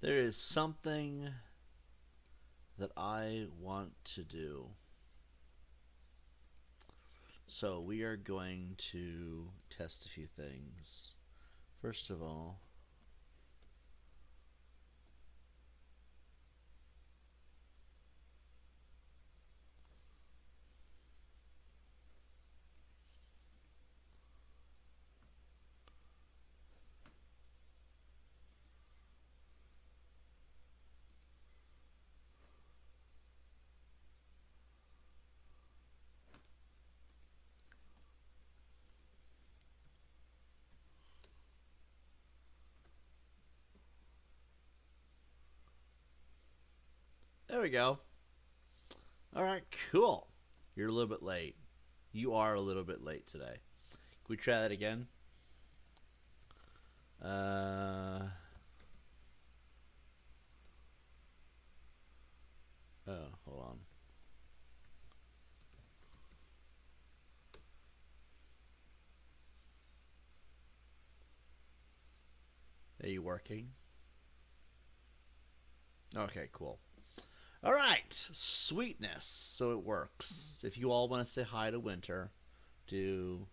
There is something that I want to do. So we are going to test a few things. First of all, there we go. All right, cool. You're a little bit late. You are a little bit late today. Can we try that again? Uh, hold on. Are you working? Okay, cool. All right, sweetness. So it works. If you all want to say hi to Winter, do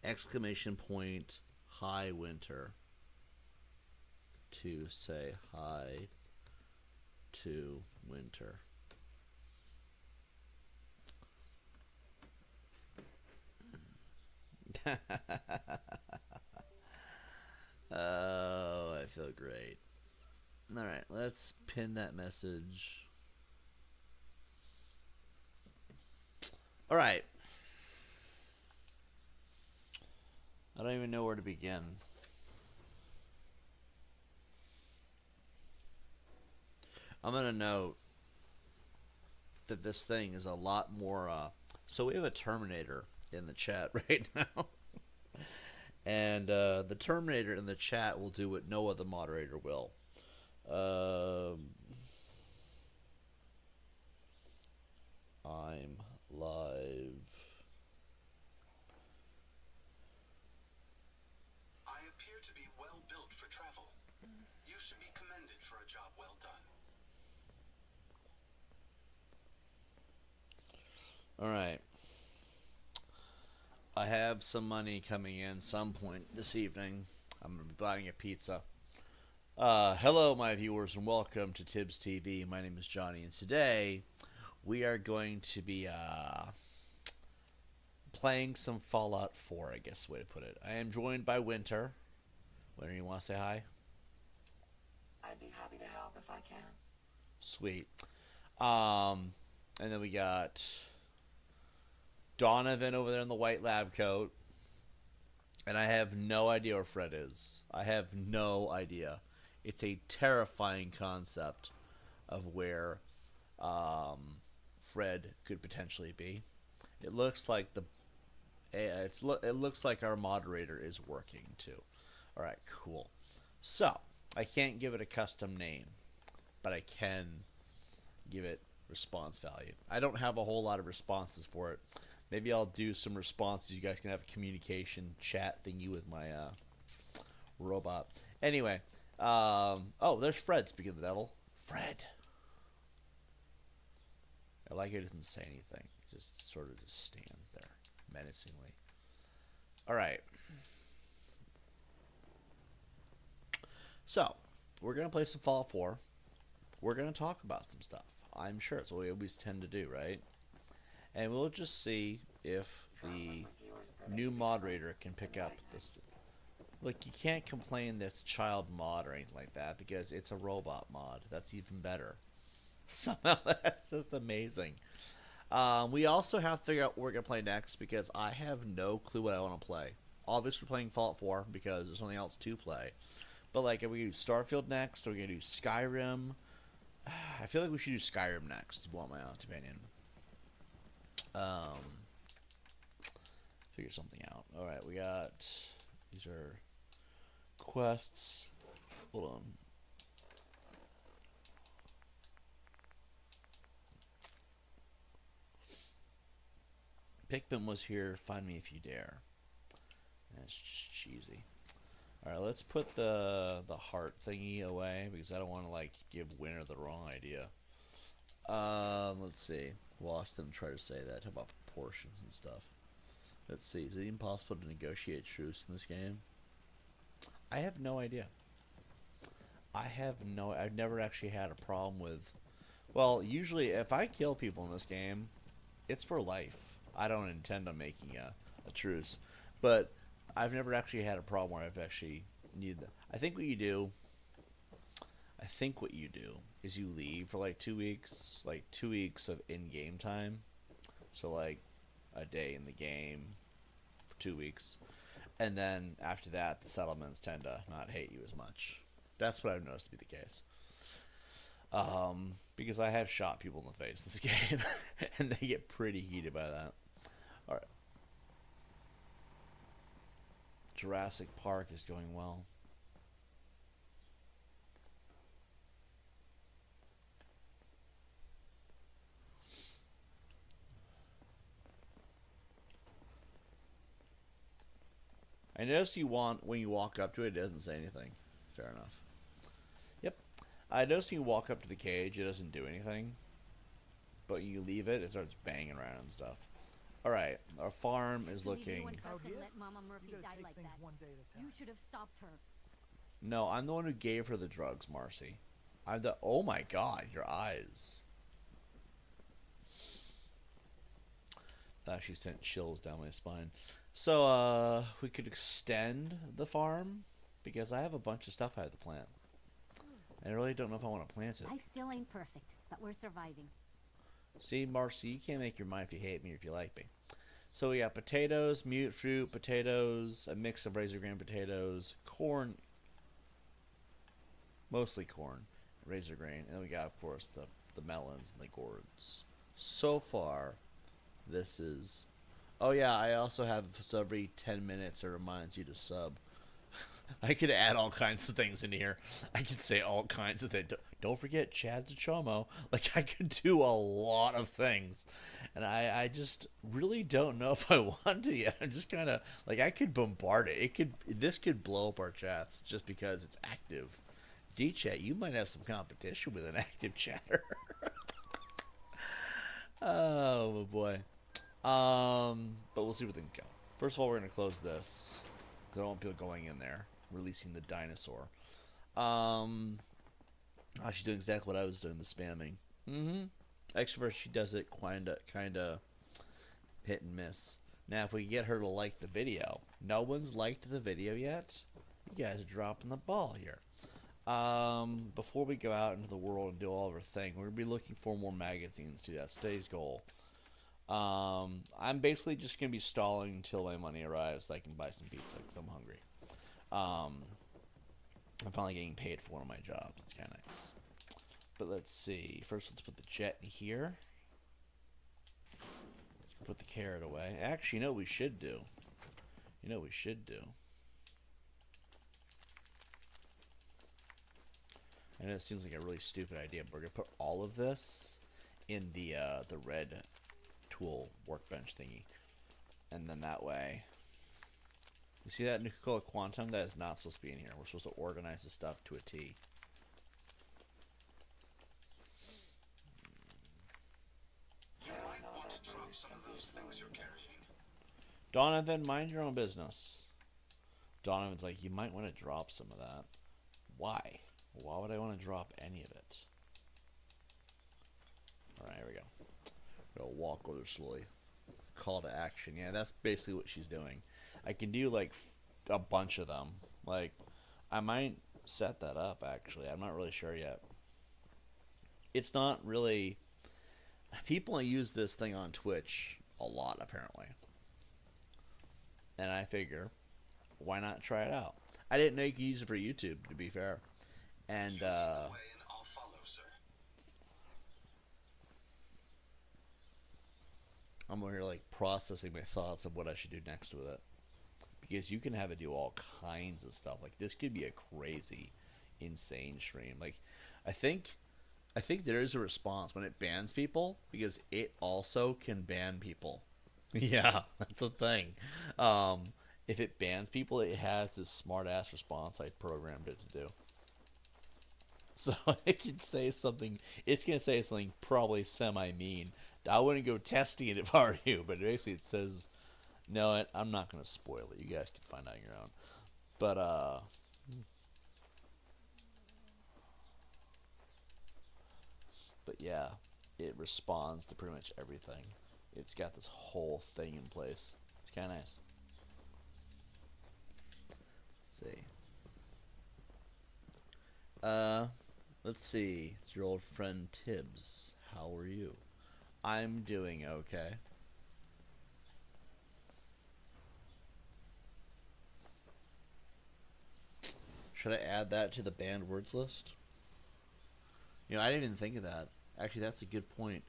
exclamation point hi Winter to say hi to Winter. Oh, I feel great. All right, let's pin that message. All right. I don't even know where to begin. I'm going to note that this thing is a lot more. So we have a Terminator in the chat right now. And the Terminator in the chat will do what no other moderator will. I'm live. I appear to be well built for travel. You should be commended for a job well done. All right. I have some money coming in some point this evening. I'm going to be buying a pizza. Hello, my viewers, and welcome to Tibbs TV. My name is Johnny, and today we are going to be playing some Fallout 4, I guess the way to put it. I am joined by Winter. Winter, you want to say hi? I'd be happy to help if I can. Sweet. And then we got Donovan over there in the white lab coat. And I have no idea where Fred is. I have no idea. It's a terrifying concept of where Fred could potentially be. It looks like it looks like our moderator is working too. All right, cool. So I can't give it a custom name, but I can give it response value. I don't have a whole lot of responses for it. Maybe I'll do some responses. You guys can have a communication chat thingy with my robot. Anyway, oh, there's Fred. Speaking of the devil, Fred. I like it. Doesn't say anything. Just sort of just stands there menacingly. All right. So we're gonna play some Fallout 4. We're gonna talk about some stuff. I'm sure it's what we always tend to do, right? And we'll just see if the new moderator can pick up this. Look, you can't complain that it's a child mod or anything like that because it's a robot mod. That's even better. Somehow that's just amazing. We also have to figure out what we're going to play next because I have no clue what I want to play. Obviously, we're playing Fallout 4 because there's something else to play. But, like, are we going to do Starfield next? Are we going to do Skyrim? I feel like we should do Skyrim next, if you want my honest opinion. Figure something out. Alright, we got... These are quests. Hold on. Pikmin was here. Find me if you dare. That's just cheesy. All right, let's put the heart thingy away because I don't want to like give Winner the wrong idea. Let's see. Watch them try to say that. Talk about proportions and stuff. Let's see. Is it even possible to negotiate truce in this game? I have no idea. I've never actually had a problem with. Well, usually if I kill people in this game, it's for life. I don't intend on making a truce, but I've never actually had a problem where I've actually needed that. I think what you do is you leave for like 2 weeks of in-game time. So like a day in the game for 2 weeks, and then after that, the settlements tend to not hate you as much. That's what I've noticed to be the case. Because I have shot people in the face this game, and they get pretty heated by that. All right, Jurassic Park is going well. I noticed when you walk up to it, it doesn't say anything. Fair enough. Yep. I noticed when you walk up to the cage, it doesn't do anything. But you leave it, it starts banging around and stuff. Alright, our farm is looking... Let Mama Murphy die like that. You should have stopped her. No, I'm the one who gave her the drugs, Marcy. I'm the... Oh my god, your eyes. That actually sent chills down my spine. So, we could extend the farm, because I have a bunch of stuff I have to plant. I really don't know if I want to plant it. Life still ain't perfect, but we're surviving. See, Marcy, you can't make your mind if you hate me or if you like me. So we got potatoes, mute fruit, potatoes, a mix of razor grain potatoes, corn, mostly corn, razor grain, and then we got, of course, the melons and the gourds. So far, this is... Oh yeah, I also have, so every 10 minutes it reminds you to sub. I could add all kinds of things in here. I could say all kinds of things. Don't forget Chad Chomo. Like, I could do a lot of things. And I just really don't know if I want to yet. I'm just kind of, like, I could bombard it. This could blow up our chats just because it's active. D-Chat, you might have some competition with an active chatter. Oh, boy. But we'll see where things go. First of all, we're going to close this. I don't want people going in there, releasing the dinosaur. She's doing exactly what I was doing, the spamming. Extrovert, she does it kind of hit and miss. Now, if we get her to like the video, no one's liked the video yet. You guys are dropping the ball here. Before we go out into the world and do all of our thing, we're gonna be looking for more magazines too. That's today's goal. I'm basically just gonna be stalling until my money arrives so I can buy some pizza because I'm hungry. I'm finally getting paid for one of my jobs. It's kind of nice. But let's see. First, let's put the jet in here. Put the carrot away. Actually, you know what we should do? I know it seems like a really stupid idea, but we're gonna put all of this in the red tool workbench thingy, and then that way, you see that Nuka-Cola Quantum? That is not supposed to be in here. We're supposed to organize the stuff to a T. You might want to drop some of those things you're carrying. Donovan, mind your own business. Donovan's like, you might want to drop some of that. Why? Why would I want to drop any of it? Alright, here we go. We'll walk over slowly. Call to action. Yeah, that's basically what she's doing. I can do like a bunch of them. Like, I might set that up actually. I'm not really sure yet. It's not really... People use this thing on Twitch a lot apparently. And I figure, why not try it out? I didn't know you could use it for YouTube, to be fair. And I'll follow, sir. I'm over here like processing my thoughts of what I should do next with it, because you can have it do all kinds of stuff. Like, this could be a crazy, insane stream. Like, I think there is a response when it bans people, because it also can ban people. Yeah, that's the thing. if it bans people, it has this smart ass response I programmed it to do. So it can say something. It's gonna say something probably semi mean. I wouldn't go testing it if I were you, but basically it says, "No, I'm not gonna spoil it. You guys can find out on your own." But yeah, it responds to pretty much everything. It's got this whole thing in place. It's kind of nice. Let's see. Let's see. It's your old friend Tibbs. How are you? I'm doing okay. Should I add that to the banned words list? You know, I didn't even think of that. Actually, that's a good point.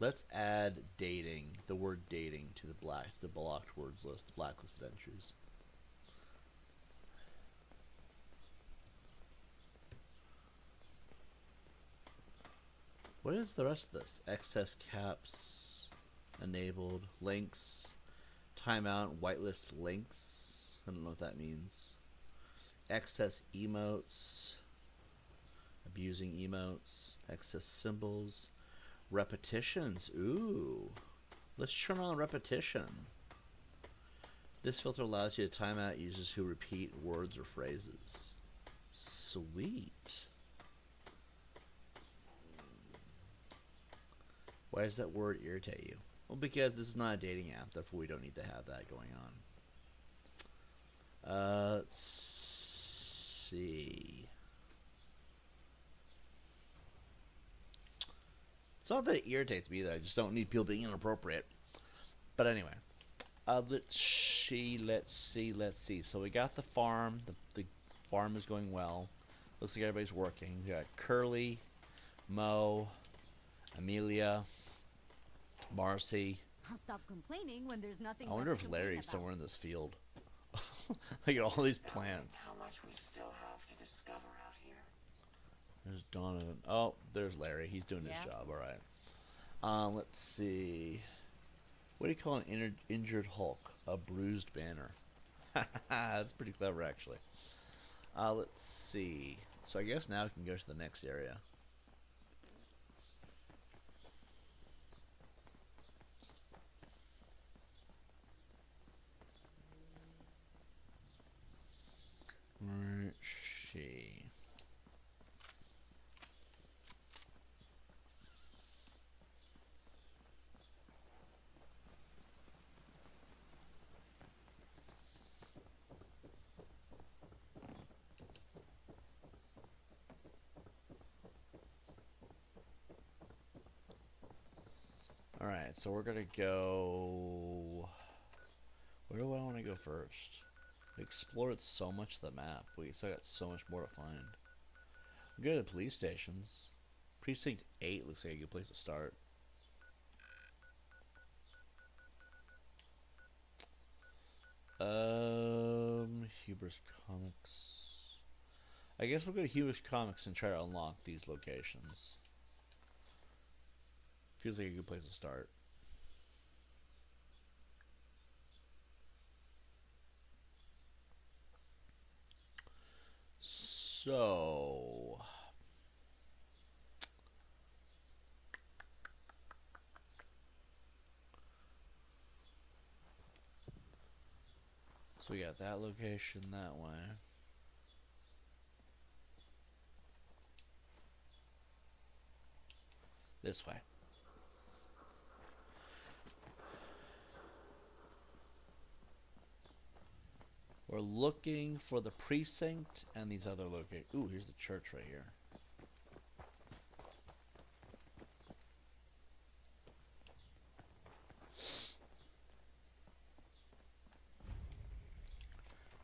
Let's add dating, the word dating, to the blocked words list, the blacklisted entries. What is the rest of this? Excess caps, enabled, links, timeout, whitelist links. I don't know what that means. Excess emotes, abusing emotes, excess symbols, repetitions. Ooh, let's turn on repetition. This filter allows you to time out users who repeat words or phrases. Sweet. Why does that word irritate you? Well, because this is not a dating app, therefore we don't need to have that going on. Let's see. It's not that it irritates me, though. I just don't need people being inappropriate. But anyway. Let's see. So we got the farm. The farm is going well. Looks like everybody's working. We got Curly, Mo, Amelia, Marcy. I'll stop complaining when there's nothing. I wonder left if to complain Larry's about. somewhere in this field. Look at all these plants. How much we still have to discover out here. There's Donovan. Oh, there's Larry. He's doing his job. All right. Let's see. What do you call an injured Hulk? A bruised banner. That's pretty clever, actually. Let's see. So I guess now we can go to the next area. Let's see. Alright, so we're gonna go... Where do I want to go first? We explored so much of the map. We still got so much more to find. We go to the police stations. Precinct 8 looks like a good place to start. Hubris Comics. I guess we'll go to Hubris Comics and try to unlock these locations. Feels like a good place to start. So we got that location that way. This way. We're looking for the precinct and these other locations. Ooh, here's the church right here.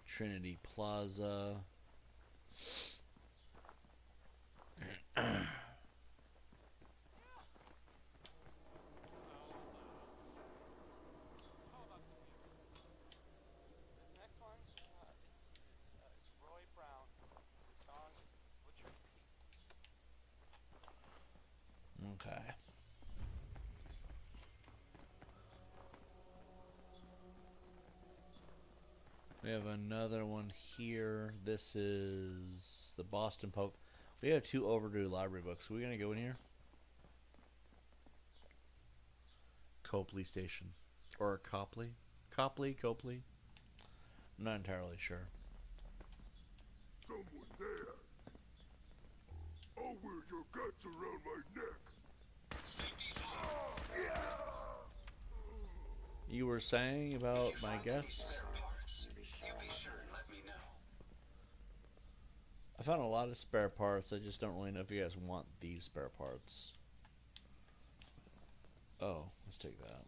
Trinity Plaza. Okay. have another one here. This is the Boston Pope. We have 2 overdue library books. Are we gonna go in here? Copley Station. Or Copley? Copley? I'm not entirely sure. Someone there. I'll wear your guts around my neck. Safety's on. You were saying about my guess? Spare parts. You be sure and let me know. I found a lot of spare parts. I just don't really know if you guys want these spare parts. Oh, let's take that.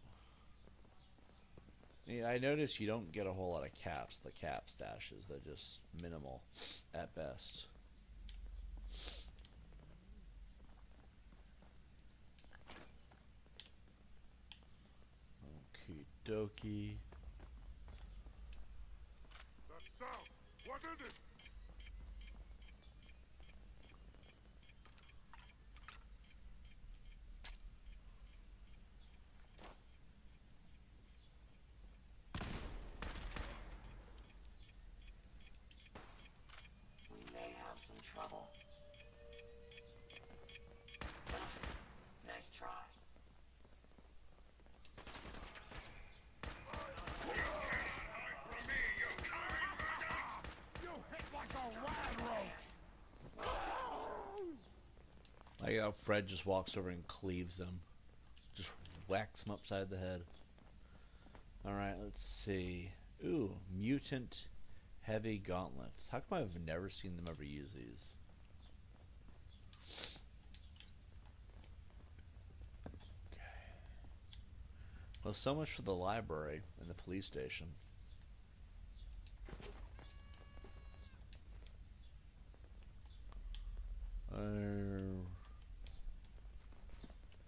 Yeah, I noticed you don't get a whole lot of caps. The cap stashes, they're just minimal at best. Okie dokie. That sound. What is it? We may have some trouble. Nice try. Like how Fred just walks over and cleaves him. Just whacks him upside the head. Alright, let's see. Ooh, mutant heavy gauntlets. How come I've never seen them ever use these? Okay. Well, so much for the library and the police station.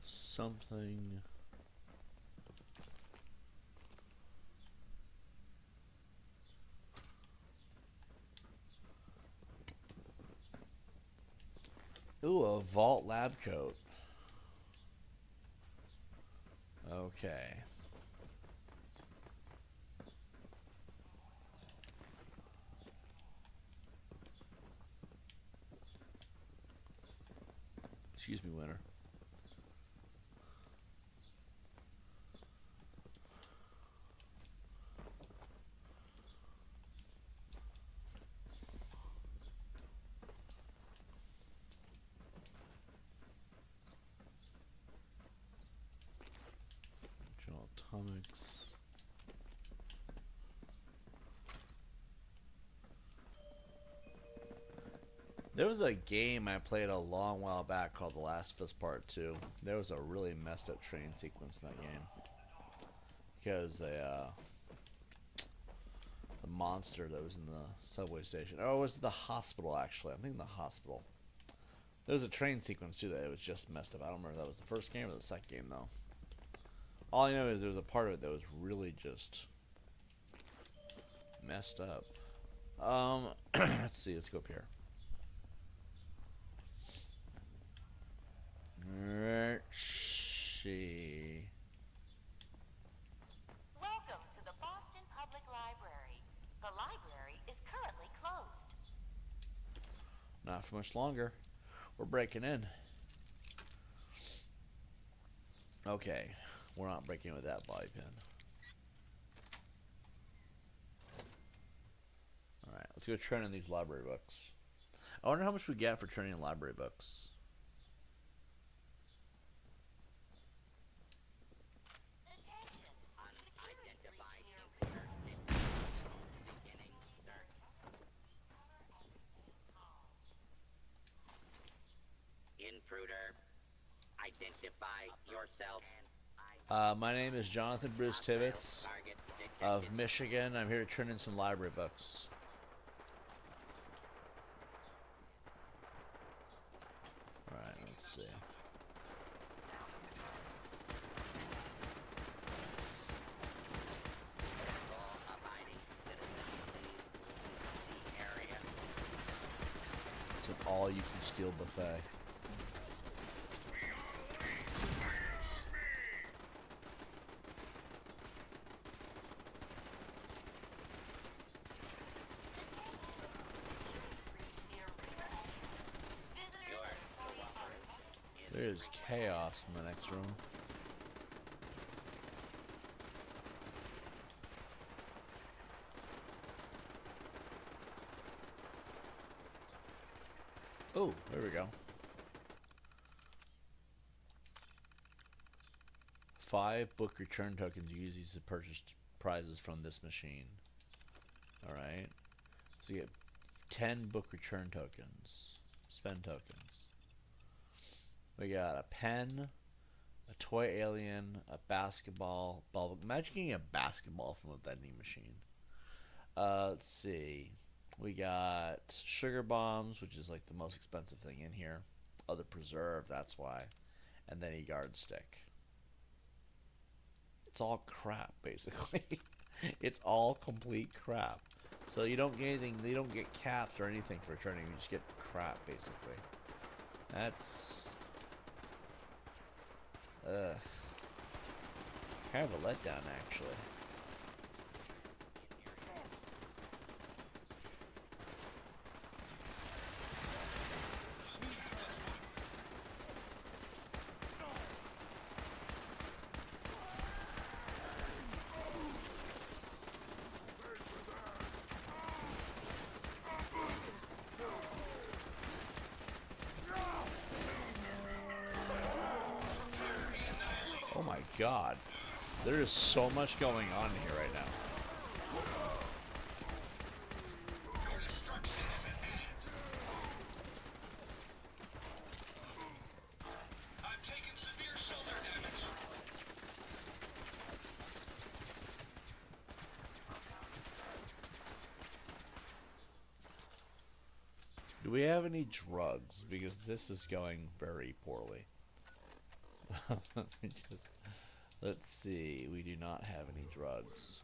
Something. Ooh, a vault lab coat. Okay. Excuse me, Winter. Atomics. There was a game I played a long while back called The Last of Us Part 2. There was a really messed up train sequence in that game. Because the monster that was in the subway station. Oh, it was the hospital, actually. I'm thinking the hospital. There was a train sequence, too, that it was just messed up. I don't remember if that was the first game or the second game, though. All I know is there was a part of it that was really just messed up. Let's see. Let's go up here. Let's see. Welcome to the Boston Public Library. The library is currently closed. Not for much longer. We're breaking in. Okay. We're not breaking in with that bobby pin. Alright, let's go trade in these library books. I wonder how much we get for trading in library books. Intruder, identify yourself. My name is Jonathan Bruce Tibbetts of Michigan. I'm here to turn in some library books. Alright, let's see. It's an all-you-can-steal buffet. There's chaos in the next room. Oh, there we go. 5 book return tokens. Use these to purchase prizes from this machine. Alright. So you get 10 book return tokens. Spend tokens. We got a pen, a toy alien, a basketball ball. Imagine getting a basketball from a vending machine. Let's see. We got sugar bombs, which is like the most expensive thing in here. Oh, the preserve, that's why. And then a yardstick. It's all crap, basically. It's all complete crap. So you don't get anything, you don't get caps or anything for returning, you just get crap, basically. That's... kind of a letdown, actually. Oh my god. There is so much going on here right now. Your destruction is at hand. I've taken severe shoulder damage. Do we have any drugs? Because this is going very poorly. Let's see. We do not have any drugs.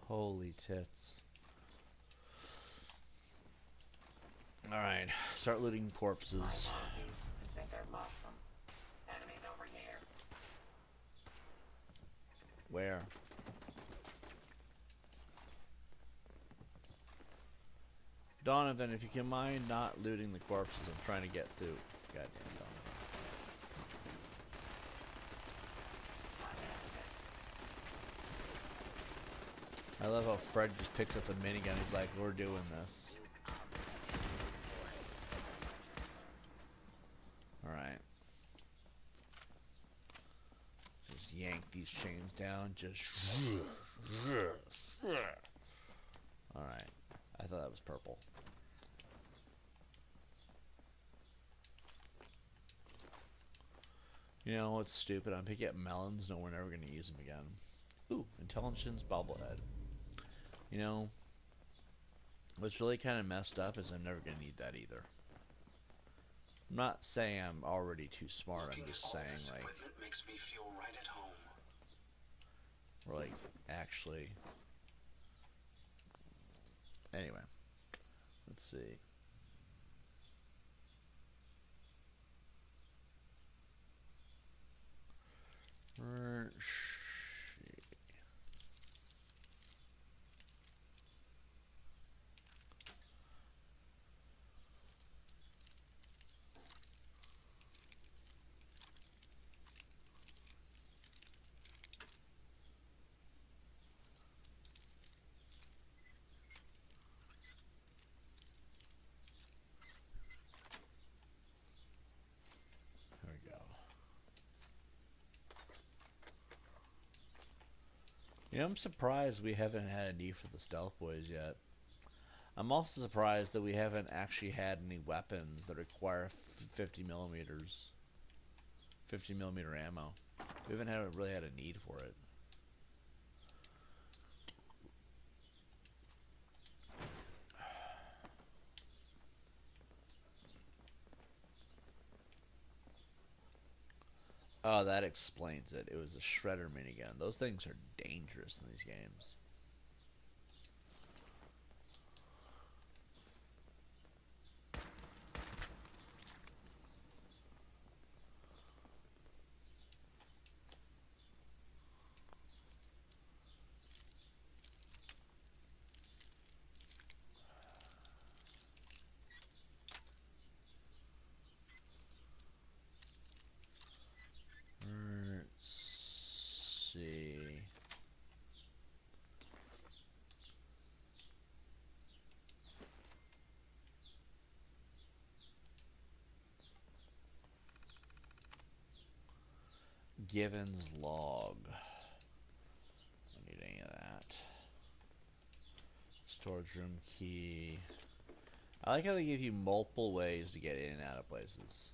Holy tits. Alright, start looting corpses. Apologies. I think they're Muslim. Enemies over here. Where? Donovan, if you can mind not looting the corpses, I'm trying to get through. Goddamn Donovan. I love how Fred just picks up the minigun. He's like, we're doing this. Alright. Just yank these chains down. Just... Alright. I thought that was purple. You know what's stupid? I'm picking up melons. No, we're never going to use them again. Ooh, intelligence bobblehead. You know, what's really kind of messed up is I'm never going to need that either. I'm not saying I'm already too smart. I'm just saying, like, Makes me feel right at home. we're like, actually. Anyway, let's see. There we go. You know, I'm surprised we haven't had a need for the stealth boys yet. I'm also surprised that we haven't actually had any weapons that require 50 millimeters. 50 millimeter ammo. We haven't really had a need for it. Oh, that explains it. It was a shredder minigun. Those things are dangerous in these games. Given's log. Don't need any of that. Storage room key. I like how they give you multiple ways to get in and out of places.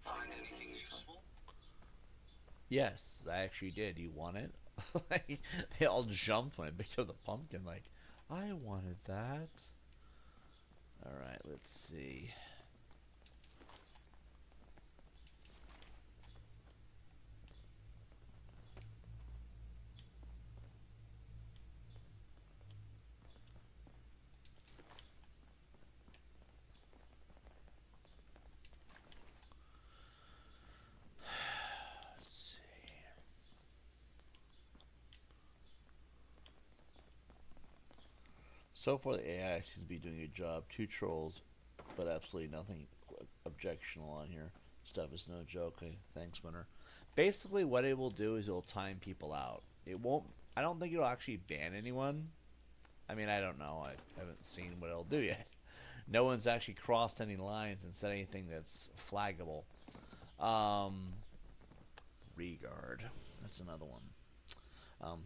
Find anything useful? Yes, I actually did. You want it? Like, they all jumped when I picked up the pumpkin. Like, I wanted that. Alright, let's see. Let's see. So far, the AI seems to be doing a job. 2 trolls, but absolutely nothing objectionable on here. Stuff is no joke. Okay, thanks, Winner. Basically, what it will do is it will time people out. It won't. I don't think it'll actually ban anyone. I mean, I don't know. I haven't seen what it'll do yet. No one's actually crossed any lines and said anything that's flaggable. Regard. That's another one.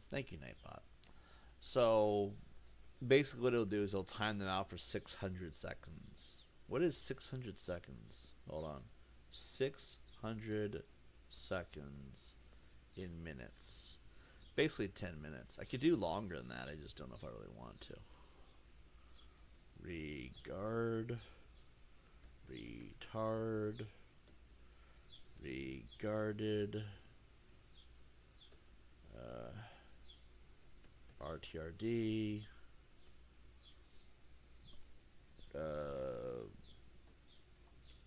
Thank you, Nightbot. So, basically what it'll do is it'll time them out for 600 seconds. What is 600 seconds? Hold on. 600 seconds in minutes. Basically 10 minutes. I could do longer than that. I just don't know if I really want to. Regard. Retard. Regarded. RTRD.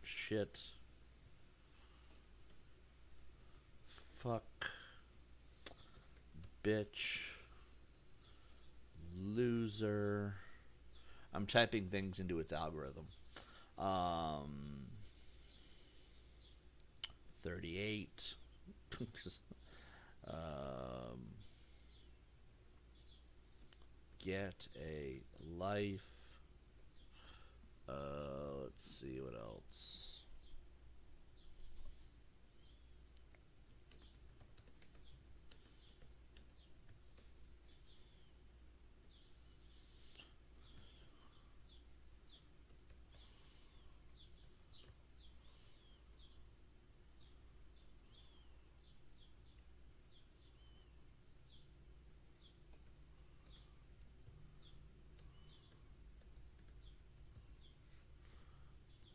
Shit. Fuck. Bitch. Loser. I'm typing things into its algorithm. 38. Get a life. Let's see what else.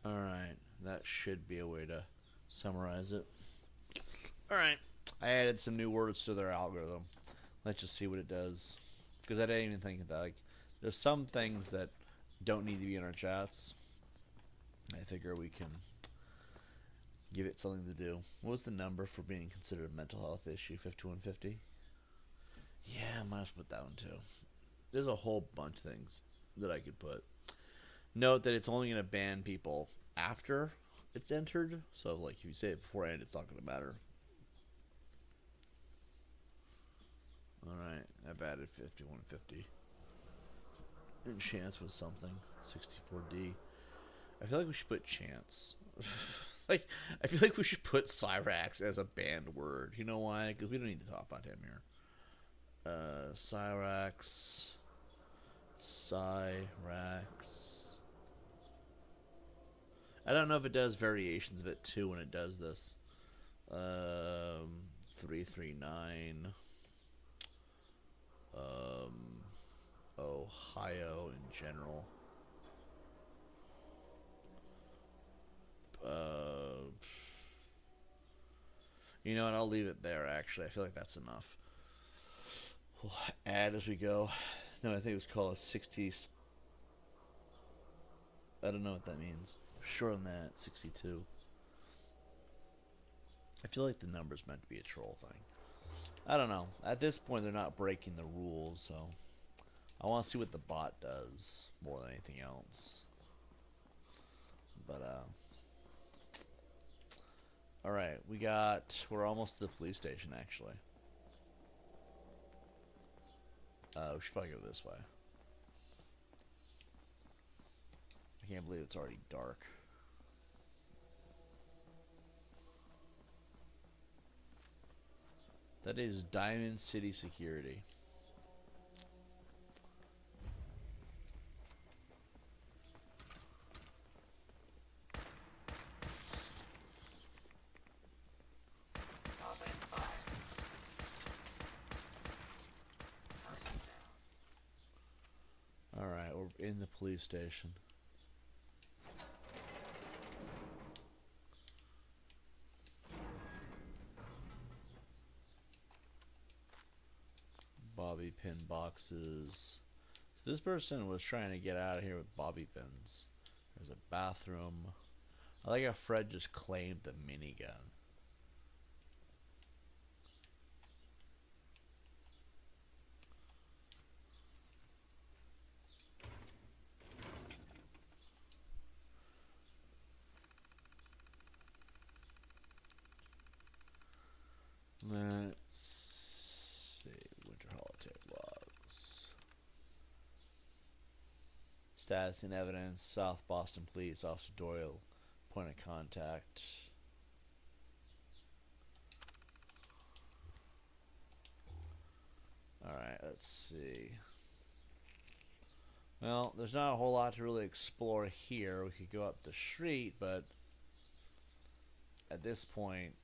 Alright, that should be a way to summarize it. Alright, I added some new words to their algorithm. Let's just see what it does. Because I didn't even think of that. Like, there's some things that don't need to be in our chats. I figure we can give it something to do. What was the number for being considered a mental health issue? 5150? Yeah, I might as well put that one too. There's a whole bunch of things that I could put. Note that it's only going to ban people after it's entered. So, like, if you say it beforehand, it's not going to matter. Alright, I've added 5150. And chance was something. 64D. I feel like we should put chance. Like, I feel like we should put Cyrax as a banned word. You know why? Because we don't need to talk about him here. Cyrax. I don't know if it does variations of it too when it does this. 339. Ohio in general. You know what? I'll leave it there, actually. I feel like that's enough. We'll add as we go. No, I think it was called a 60. I don't know what that means. Short on that, 62. I feel like the number's meant to be a troll thing. I don't know. At this point, they're not breaking the rules, so I want to see what the bot does more than anything else. But, alright, we're almost to the police station, actually. We should probably go this way. I can't believe it's already dark. That is Diamond City Security. Open fire. Target down. Alright, we're in the police station. Bobby pin boxes. So this person was trying to get out of here with bobby pins. There's a bathroom. I like how Fred just claimed the minigun. Let's see. Winter holiday logs. Status and evidence. South Boston Police. Officer Doyle. Point of contact. Alright, let's see. Well, there's not a whole lot to really explore here. We could go up the street, but at this point,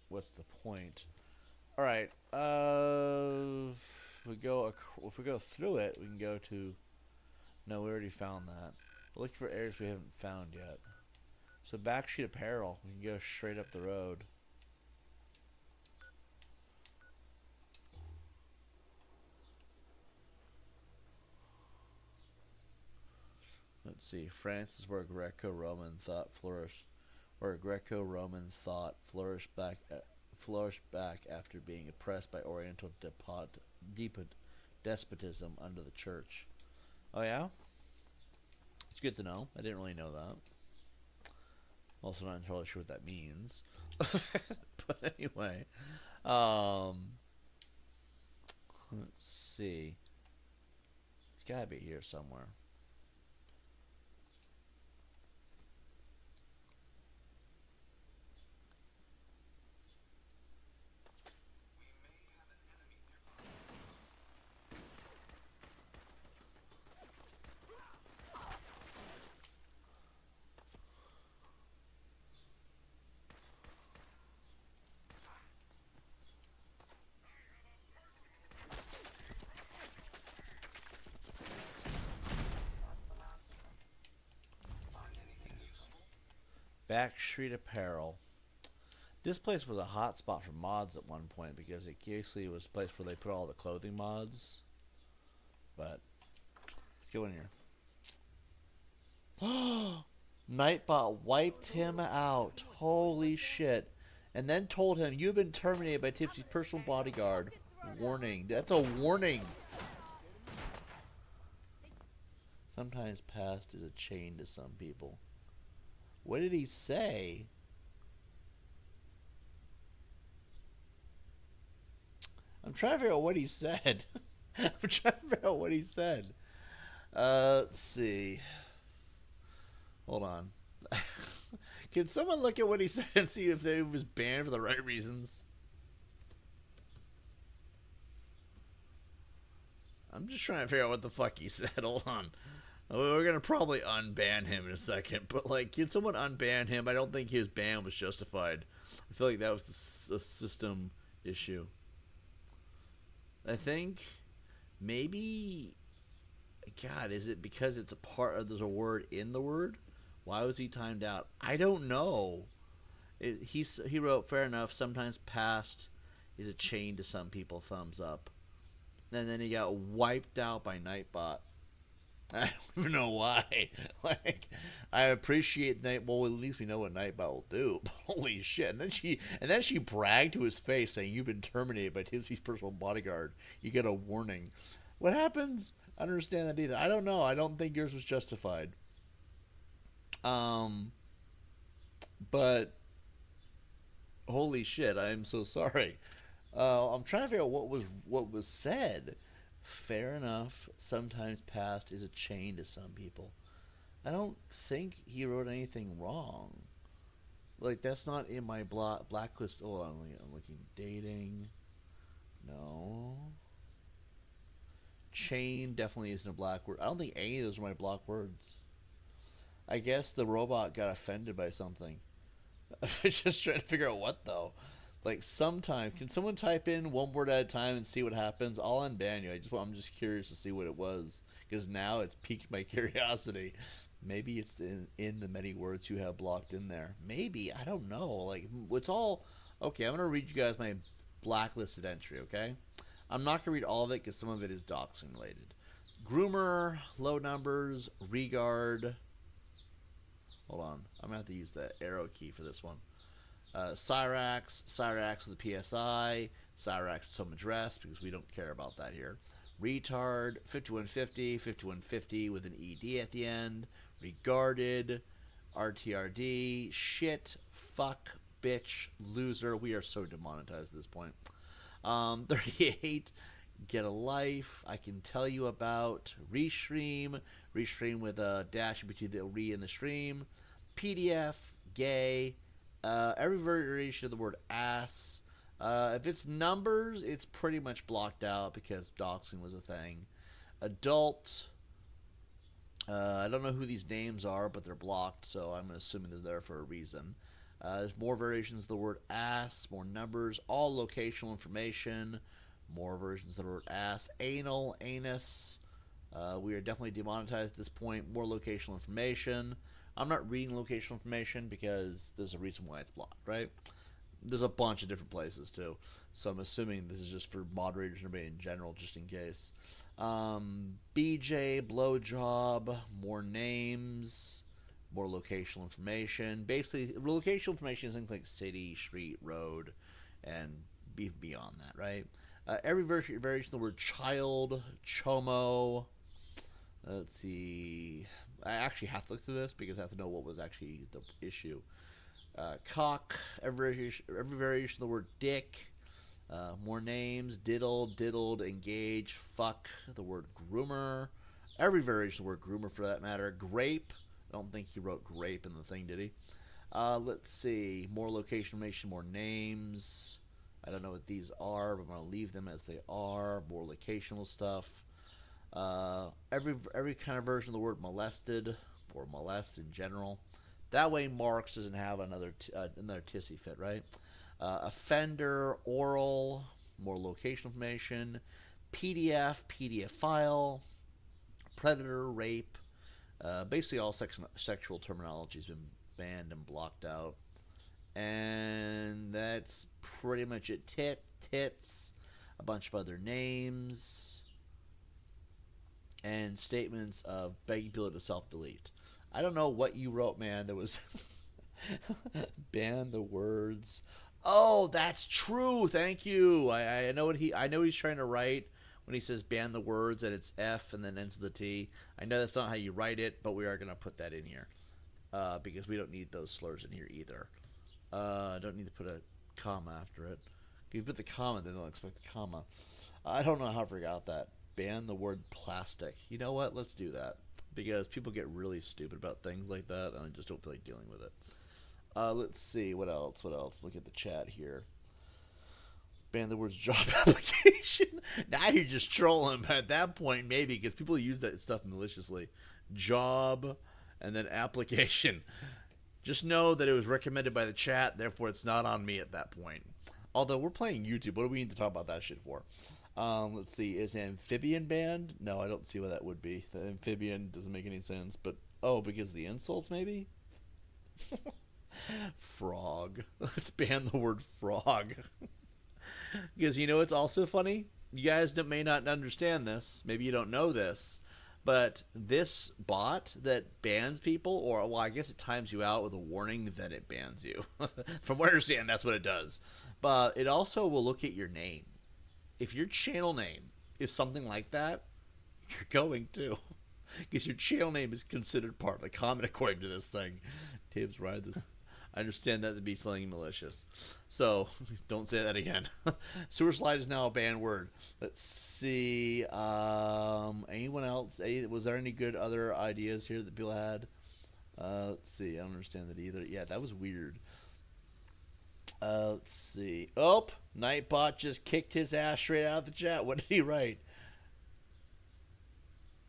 what's the point? All right. If we go through it, we can go to. No, we already found that. We're looking for areas we haven't found yet. So backstreet apparel. We can go straight up the road. Let's see. France is where Greco-Roman thought flourished. Where Greco-Roman thought flourished back after being oppressed by Oriental despotism under the church. Oh yeah? It's good to know. I didn't really know that. I'm also not entirely sure what that means. But anyway. Let's see. It's gotta be here somewhere. Backstreet Apparel. This place was a hot spot for mods at one point because it basically was a place where they put all the clothing mods. But let's go in here. Nightbot wiped him out. Holy shit. And then told him, you've been terminated by Tipsy's personal bodyguard. Warning. That's a warning. Sometimes past is a chain to some people. What did he say? I'm trying to figure out what he said. I'm trying to figure out what he said. Let's see. Hold on. Can someone look at what he said and see if it was banned for the right reasons? I'm just trying to figure out what the fuck he said. Hold on. We're going to probably unban him in a second. But, like, can someone unban him? I don't think his ban was justified. I feel like that was a system issue. I think maybe... God, is it because it's a part of... There's a word in the word? Why was he timed out? I don't know. He wrote, fair enough, sometimes past is a chain to some people, thumbs up. And then he got wiped out by Nightbot. I don't even know why. Like, I appreciate well, at least we know what Nightbot will do. But holy shit! And then she bragged to his face, saying, "You've been terminated by Tipsy's personal bodyguard. You get a warning." What happens? I don't understand that either. I don't know. I don't think yours was justified. But holy shit! I am so sorry. I'm trying to figure out what was said. Fair enough. Sometimes past is a chain to some people. I don't think he wrote anything wrong. Like, that's not in my blacklist. Hold on, I'm looking. Dating. No. Chain definitely isn't a black word. I don't think any of those are my block words. I guess the robot got offended by something. I'm just trying to figure out what, though. Like, sometimes, can someone type in one word at a time and see what happens? I'll unban you. I'm just curious to see what it was, because now it's piqued my curiosity. Maybe it's in the many words you have blocked in there. Maybe, I don't know. Like, it's all okay. I'm gonna read you guys my blacklisted entry. Okay, I'm not gonna read all of it because some of it is doxing related. Groomer, low numbers, regard. Hold on, I'm gonna have to use the arrow key for this one. Cyrax with a PSI, Cyrax some address because we don't care about that here. Retard, 5150 with an ED at the end. Regarded, RTRD, shit, fuck, bitch, loser. We are so demonetized at this point. 38, get a life. I can tell you about. Restream with a dash between the re and the stream. PDF, gay. Every variation of the word ass. If it's numbers, it's pretty much blocked out because doxing was a thing. Adult. I don't know who these names are, but they're blocked, so I'm assuming they're there for a reason. There's more variations of the word ass, more numbers, all locational information, more versions of the word ass. Anal, anus. We are definitely demonetized at this point. More locational information. I'm not reading locational information because there's a reason why it's blocked, right? There's a bunch of different places too, so I'm assuming this is just for moderators and everybody in general, just in case. BJ, blowjob, more names, more locational information. Basically, locational information is things like city, street, road, and beyond that, right? Every variation of the word child, chomo. Let's see. I actually have to look through this because I have to know what was actually the issue. Cock, every variation of the word dick, more names, diddled, engage, fuck, the word groomer, every variation of the word groomer for that matter. Grape, I don't think he wrote grape in the thing, did he? Let's see, more location information, more names. I don't know what these are, but I'm going to leave them as they are. More locational stuff. Every kind of version of the word molested, or molest in general. That way Marx doesn't have another tissy fit, right? Offender, oral, more location information. PDF file. Predator, rape. Basically all sexual terminology has been banned and blocked out. And that's pretty much it. Tits, a bunch of other names, and statements of begging people to self-delete. I don't know what you wrote, man. There was ban the words. Oh, that's true. Thank you. I know what he's trying to write when he says ban the words, and it's F and then ends with a T. I know that's not how you write it, but we are going to put that in here because we don't need those slurs in here either. I don't need to put a comma after it. If you put the comma, then they'll expect the comma. I don't know how I forgot that. Ban the word plastic. You know what? Let's do that. Because people get really stupid about things like that, and I just don't feel like dealing with it. Let's see. What else? Look at the chat here. Ban the words job application. Now you're just trolling, but at that point, maybe, because people use that stuff maliciously. Job, and then application. Just know that it was recommended by the chat, therefore it's not on me at that point. Although we're playing YouTube, what do we need to talk about that shit for? Let's see, is amphibian banned? No, I don't see what that would be. The amphibian doesn't make any sense, but because of the insults maybe? Frog. Let's ban the word frog. Because you know what's also funny? You guys may not understand this. Maybe you don't know this. But this bot that bans people, or well, I guess it times you out with a warning that it bans you. From what I understand, that's what it does. But it also will look at your name. If your channel name is something like that, you're going to. Because your channel name is considered part of the comment according to this thing. Tibbs, ride this. I understand that to be something malicious. So, don't say that again. Sewer slide is now a banned word. Let's see. Anyone else? Was there any good other ideas here that people had? Let's see. I don't understand that either. Yeah, that was weird. Let's see. Oh, Nightbot just kicked his ass straight out of the chat. What did he write?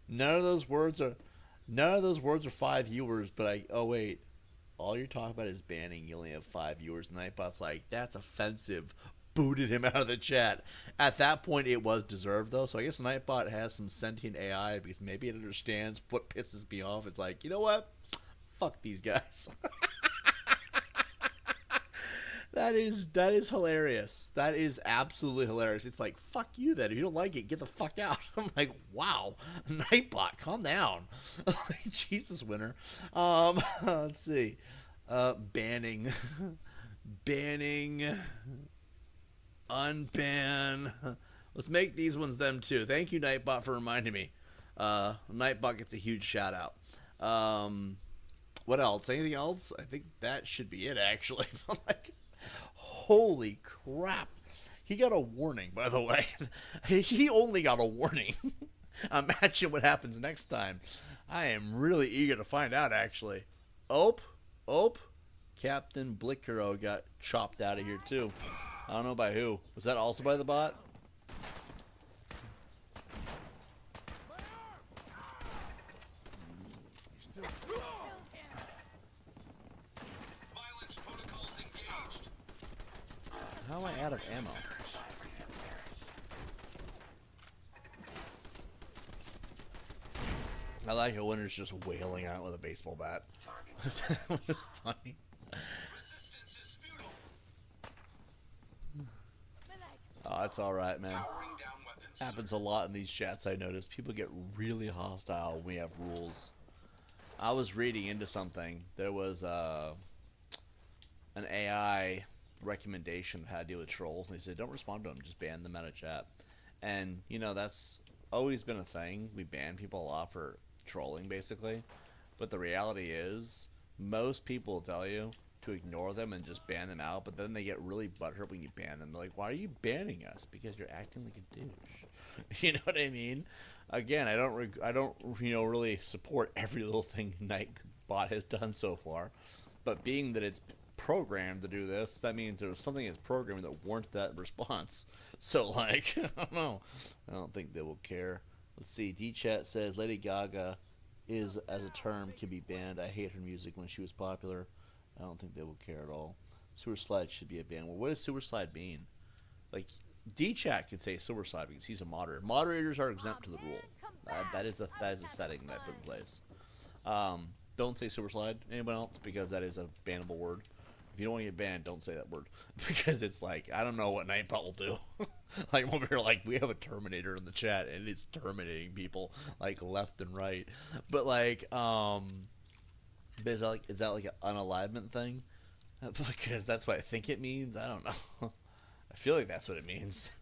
None of those words are 5 viewers, but oh wait. All you're talking about is banning. You only have 5 viewers. Nightbot's like, that's offensive. Booted him out of the chat. At that point, it was deserved, though. So I guess Nightbot has some sentient AI because maybe it understands what pisses me off. It's like, you know what? Fuck these guys. That is hilarious. That is absolutely hilarious. It's like, fuck you then. If you don't like it, get the fuck out. I'm like, wow. Nightbot, calm down. Jesus, winner. Let's see. Banning. Banning. Unban. Let's make these ones them too. Thank you, Nightbot, for reminding me. Nightbot gets a huge shout out. What else? Anything else? I think that should be it, actually. Like, holy crap. He got a warning, by the way. He only got a warning. Imagine what happens next time. I am really eager to find out, actually. Ope. Captain Blickero got chopped out of here, too. I don't know by who. Was that also by the bot? Violence protocols engaged. How am I out of ammo? I like how Winter's just wailing out with a baseball bat. That was funny. Resistance is futile. Oh, that's alright, man. Powering down weapons. Happens a lot in these chats, I noticed. People get really hostile when we have rules. I was reading into something. There was an AI recommendation of how to deal with trolls. And they said, don't respond to them, just ban them out of chat. And, you know, that's always been a thing. We ban people a lot for trolling, basically. But the reality is, most people will tell you to ignore them and just ban them out, but then they get really butthurt when you ban them. They're like, why are you banning us? Because you're acting like a douche. You know what I mean? Again, I don't really support every little thing Nightbot has done so far, but being that it's programmed to do this, that means there was something that's programmed that warrants that response. So, like, I don't know. I don't think they will care. Let's see. D-Chat says Lady Gaga is, as a term, can be banned. I hate her music when she was popular. I don't think they will care at all. Sewer slide should be a ban. Well, what does sewer slide mean? Like, D-Chat could say sewer slide because he's a moderator. Moderators are exempt to the rule. That is a setting that I put in place. Don't say sewer slide. Anyone else? Because that is a bannable word. If you don't want to get banned, don't say that word. Because it's like, I don't know what Nightbot will do. Like, over here, like, we have a Terminator in the chat, and it's terminating people, like, left and right. But, like, is that like an unalivement thing? Because that's what I think it means. I don't know. I feel like that's what it means.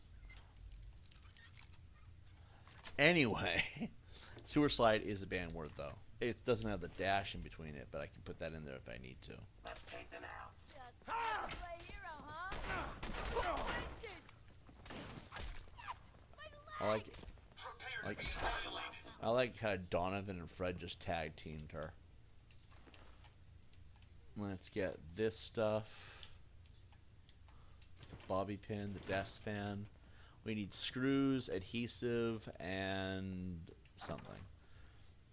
Anyway, sewer slide is a banned word, though. It doesn't have the dash in between it, but I can put that in there if I need to. Let's take them out. Just play hero, huh? I like it. Prepare to be annihilated. I like how Donovan and Fred just tag teamed her. Let's get this stuff. The bobby pin, the desk fan. We need screws, adhesive, and something.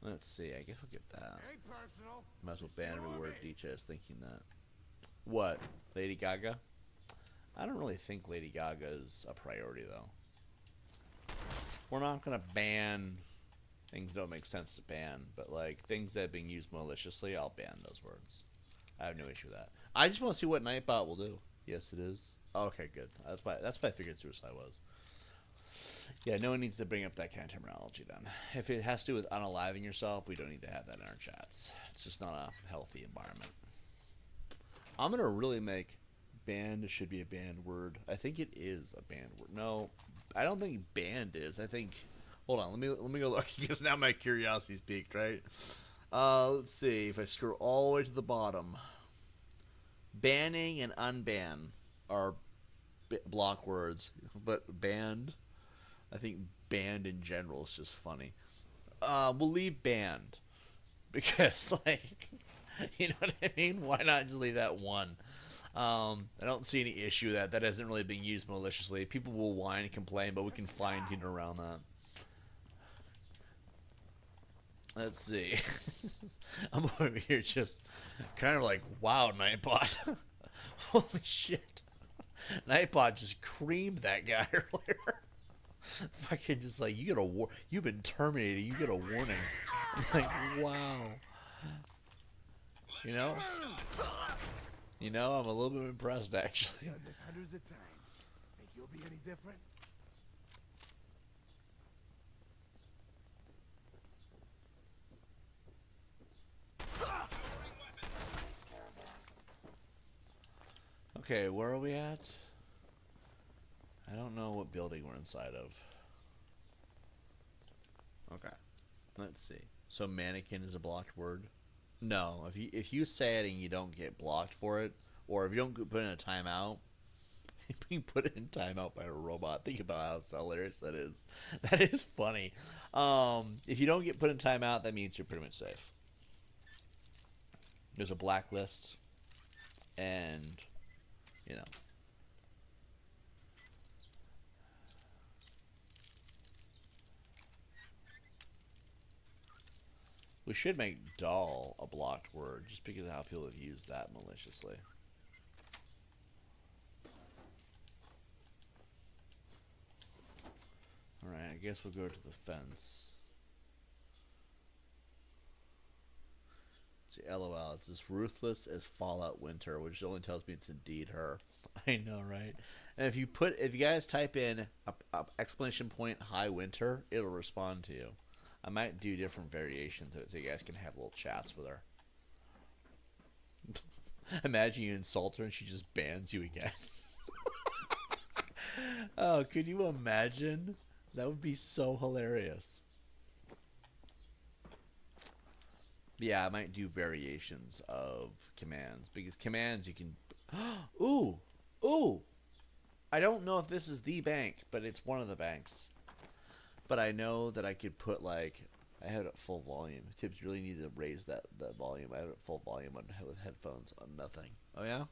Let's see. I guess we'll get that. Ain't personal. Might as well ban every word. DJ is thinking that. What? Lady Gaga? I don't really think Lady Gaga is a priority, though. We're not going to ban things that don't make sense to ban, but, like, things that are being used maliciously, I'll ban those words. I have no issue with that. I just want to see what Nightbot will do. Yes, it is. Oh, okay, good. That's why I figured suicide was. Yeah, no one needs to bring up that kind of terminology then. If it has to do with unaliving yourself, we don't need to have that in our chats. It's just not a healthy environment. I'm going to really make banned should be a banned word. I think it is a banned word. No, I don't think banned is. I think... Hold on, let me go look, because now my curiosity's piqued, right? Let's see. If I scroll all the way to the bottom, banning and unban are block words, but banned, I think banned in general is just funny. We'll leave banned because, like, you know what I mean? Why not just leave that one? I don't see any issue with that. That hasn't really been used maliciously. People will whine and complain, but we can fine tune around that. Let's see. I'm over here just kind of like, wow, Nightbot. Holy shit. Nightbot just creamed that guy earlier. Fucking just like, you get a you've been terminated, you get a warning. I'm like, wow. You know? You know, I'm a little bit impressed, actually. Done this hundreds of times. Think you'll be any different? Okay, where are we at? I don't know what building we're inside of. Okay, let's see. So mannequin is a blocked word? No, if you say it and you don't get blocked for it, or if you don't put in a timeout, being put in timeout by a robot. Think about how hilarious that is. That is funny. If you don't get put in timeout, that means you're pretty much safe. There's a blacklist, and you know. We should make doll a blocked word, just because of how people have used that maliciously. Alright, I guess we'll go to the fence. See, LOL, it's as ruthless as Fallout Winter, which only tells me it's indeed her. I know, right? And if you guys type in exclamation point hi winter, it'll respond to you. I might do different variations of it so you guys can have little chats with her. Imagine you insult her and she just bans you again. Oh, could you imagine? That would be so hilarious. Yeah, I might do variations of commands, because commands you can... Ooh! Ooh! I don't know if this is the bank, but it's one of the banks. But I know that I could put, like... I had it at full volume. Tips really need to raise that volume. I have it at full volume with headphones on nothing. Oh, yeah?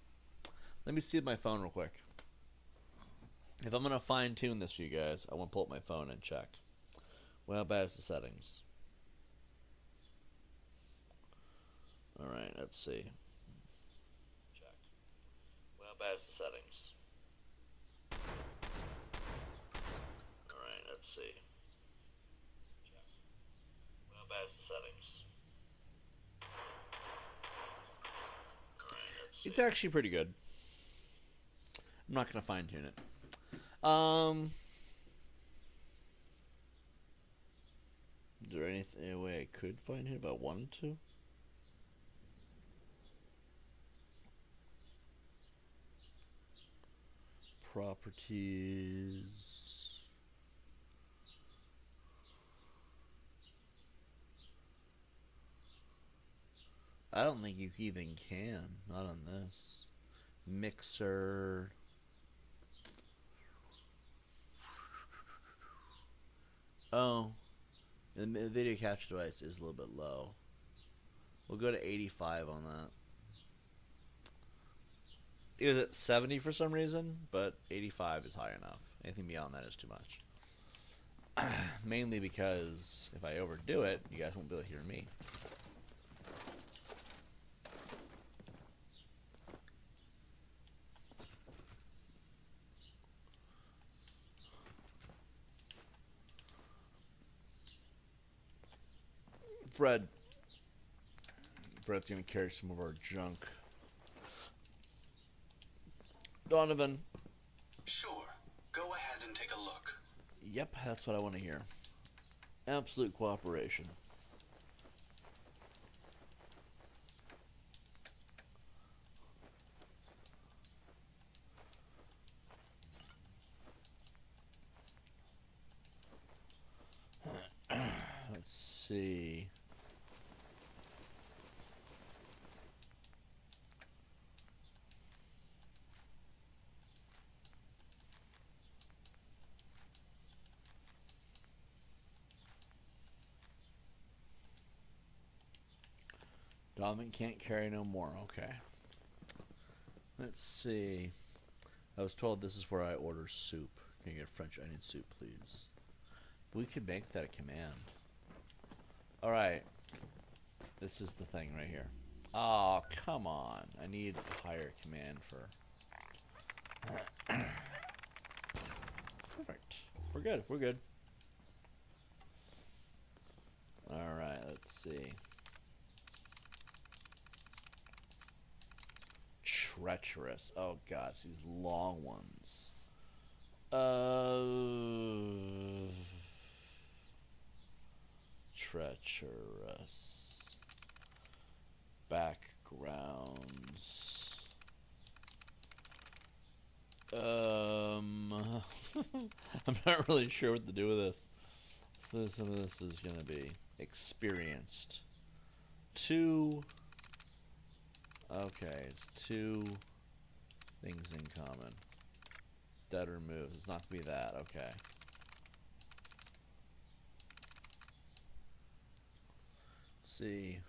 Let me see my phone real quick. If I'm going to fine-tune this for you guys, I want to pull up my phone and check. Well, how bad is the settings? Alright, let's see. Check. Well, how bad is the settings? Alright, let's see. Check. Well, how bad is the settings? Alright, let's see. It's actually pretty good. I'm not going to fine-tune it. Is there any way I could find it if I wanted to? Properties. I don't think you even can. Not on this. Mixer. Oh. The video capture device is a little bit low. We'll go to 85 on that. It was at 70 for some reason, but 85 is high enough. Anything beyond that is too much. Mainly because if I overdo it, you guys won't be able to hear me. Fred's gonna carry some of our junk. Donovan. Sure. Go ahead and take a look. Yep, that's what I want to hear. Absolute cooperation. Let's see. Dominant can't carry no more. Okay. Let's see. I was told this is where I order soup. Can you get French onion soup, please? We could make that a command. Alright. This is the thing right here. Oh, come on. I need a higher command for... Perfect. We're good. We're good. Alright, let's see. Treacherous. Oh god, it's these long ones. Treacherous. Backgrounds. I'm not really sure what to do with this. So some of this is gonna be experienced. Two. Okay, it's two things in common. Dead or moves. It's not gonna be that. Okay. Let's see.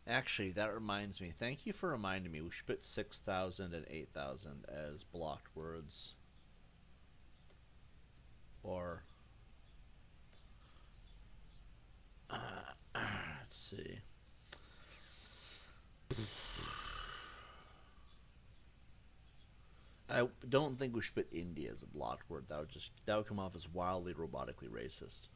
Actually, that reminds me. Thank you for reminding me. We should put 6,000 and 8,000 as blocked words. Or... let's see. I don't think we should put India as a blocked word. That would come off as wildly robotically racist.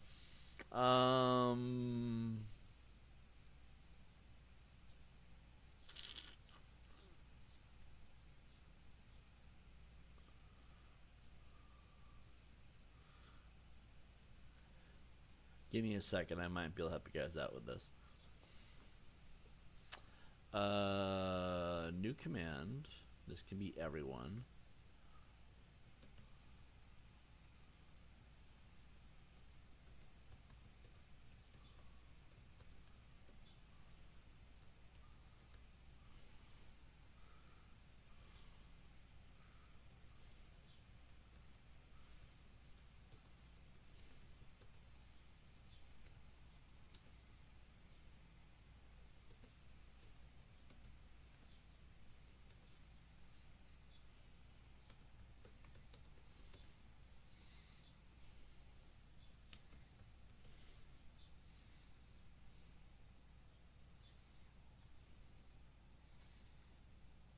Give me a second. I might be able to help you guys out with this. New command. This can be everyone.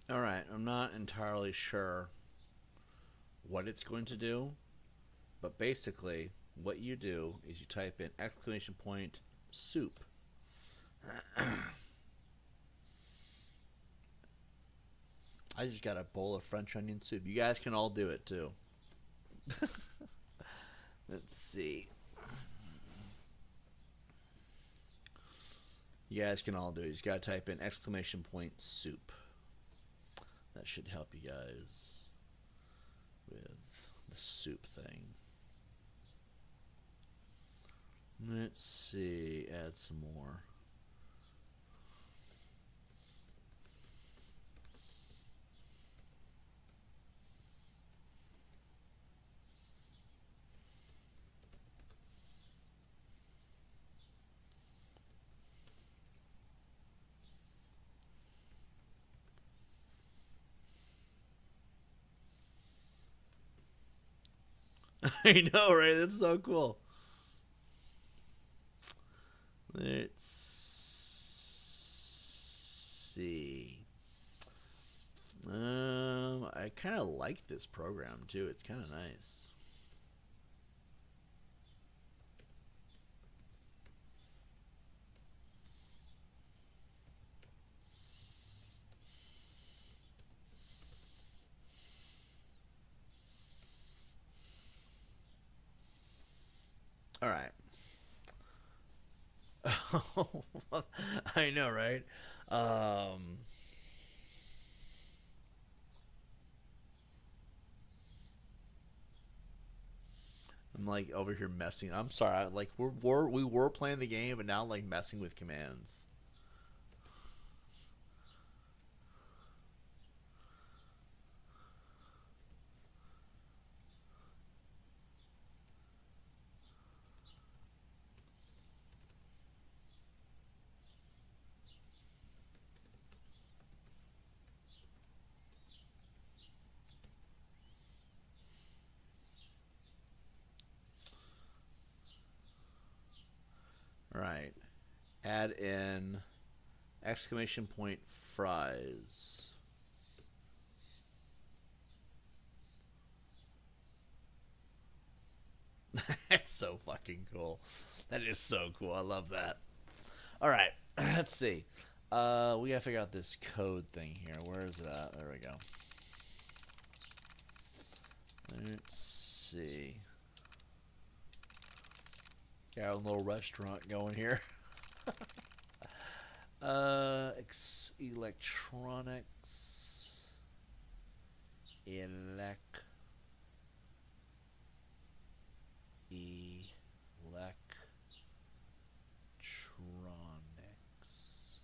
Alright, I'm not entirely sure what it's going to do, but basically what you do is you type in exclamation point soup. I just got a bowl of French onion soup. You guys can all do it too. Let's see. You guys can all do it. You just gotta type in exclamation point soup. That should help you guys with the soup thing. Let's see. Add some more. I know, right? That's so cool. Let's see. I kind of like this program too. It's kind of nice. All right. I know, right? I'm like over here messing. I'm sorry. Like we were playing the game, but now I'm like messing with commands. All right. Add in exclamation point fries. That's so fucking cool. That is so cool. I love that. All right. Let's see. We gotta figure out this code thing here. Where is it at? There we go. Let's see. Got a little restaurant going here. Electronics. Electronics.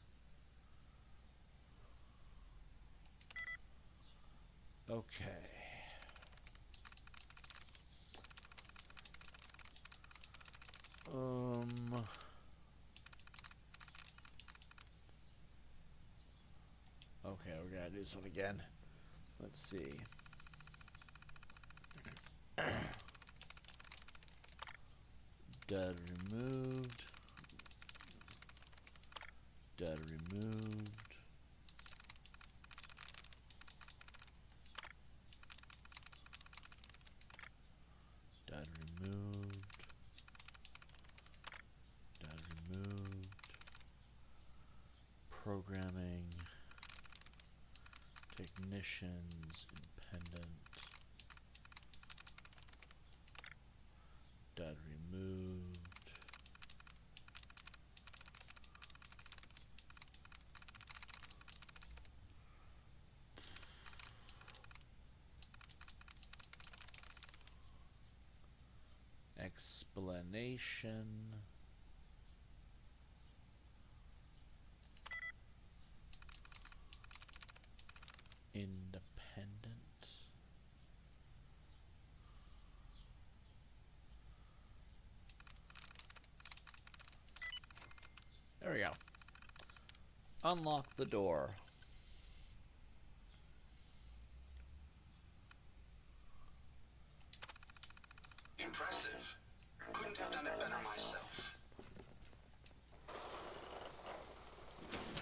Okay. Okay, we're gonna do this one again. Let's see. Data removed. Data removed. Data removed. Data removed. Programming. Technicians. Independent. Data removed. Explanation. Independent. There we go. Unlock the door. Impressive. Couldn't have done it better myself.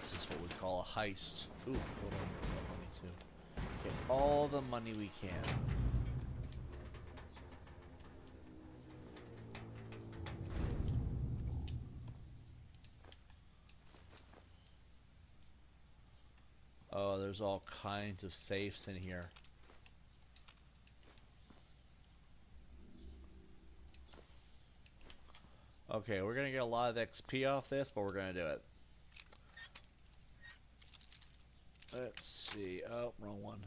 This is what we call a heist. Ooh, hold on. We got money too. Get all the money we can. Oh, there's all kinds of safes in here. Okay, we're gonna get a lot of XP off this, but we're gonna do it. Let's see. Oh, wrong one.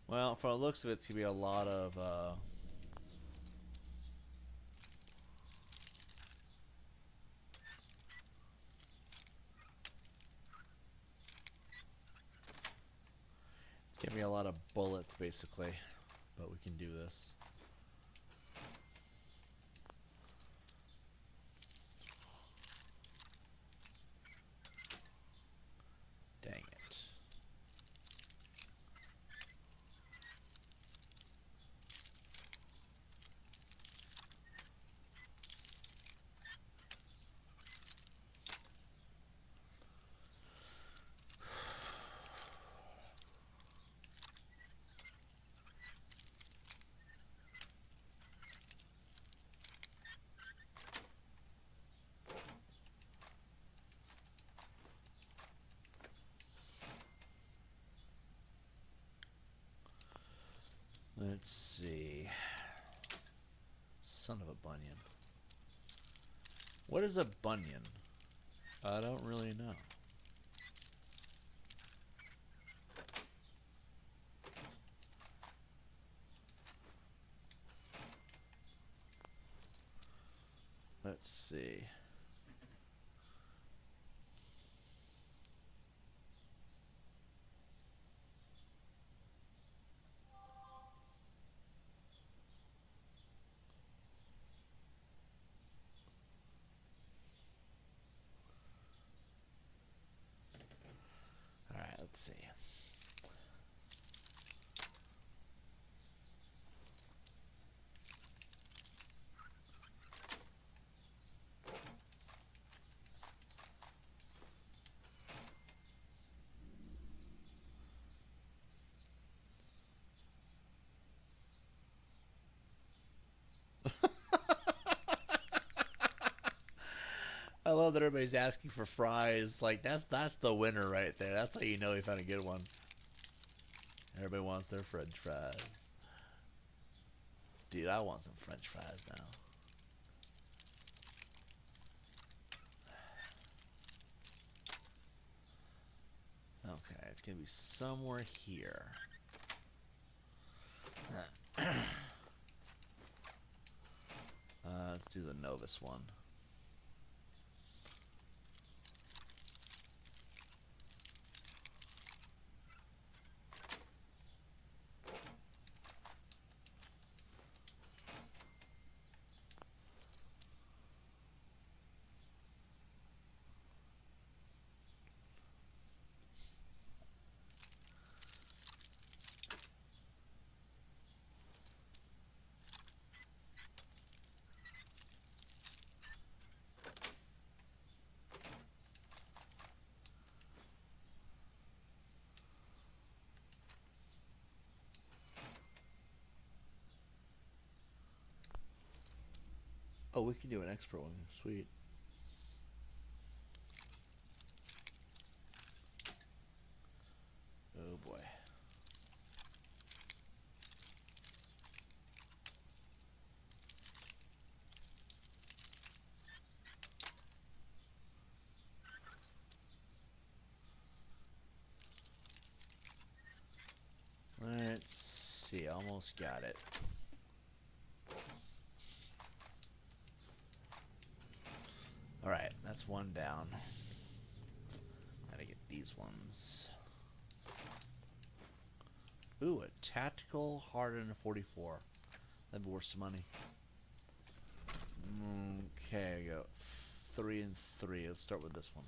Well, from the looks of it, it's gonna be a lot of it's gonna be a lot of bullets, basically, but we can do this. Dang it. Let's see. Son of a bunion. What is a bunion? I don't really know. Let's see. All right, let's see. love that everybody's asking for fries. Like that's the winner right there. That's how you know we found a good one. Everybody wants their French fries. Dude, I want some French fries now. Okay, it's gonna be somewhere here. Let's do the Novus one. Oh, we can do an expert one. Sweet. Oh boy. Let's see. Almost got it. Alright, that's one down. Gotta get these ones. Ooh, a tactical hardened 44. That'd be worth some money. Okay, I go 3 and 3. Let's start with this one.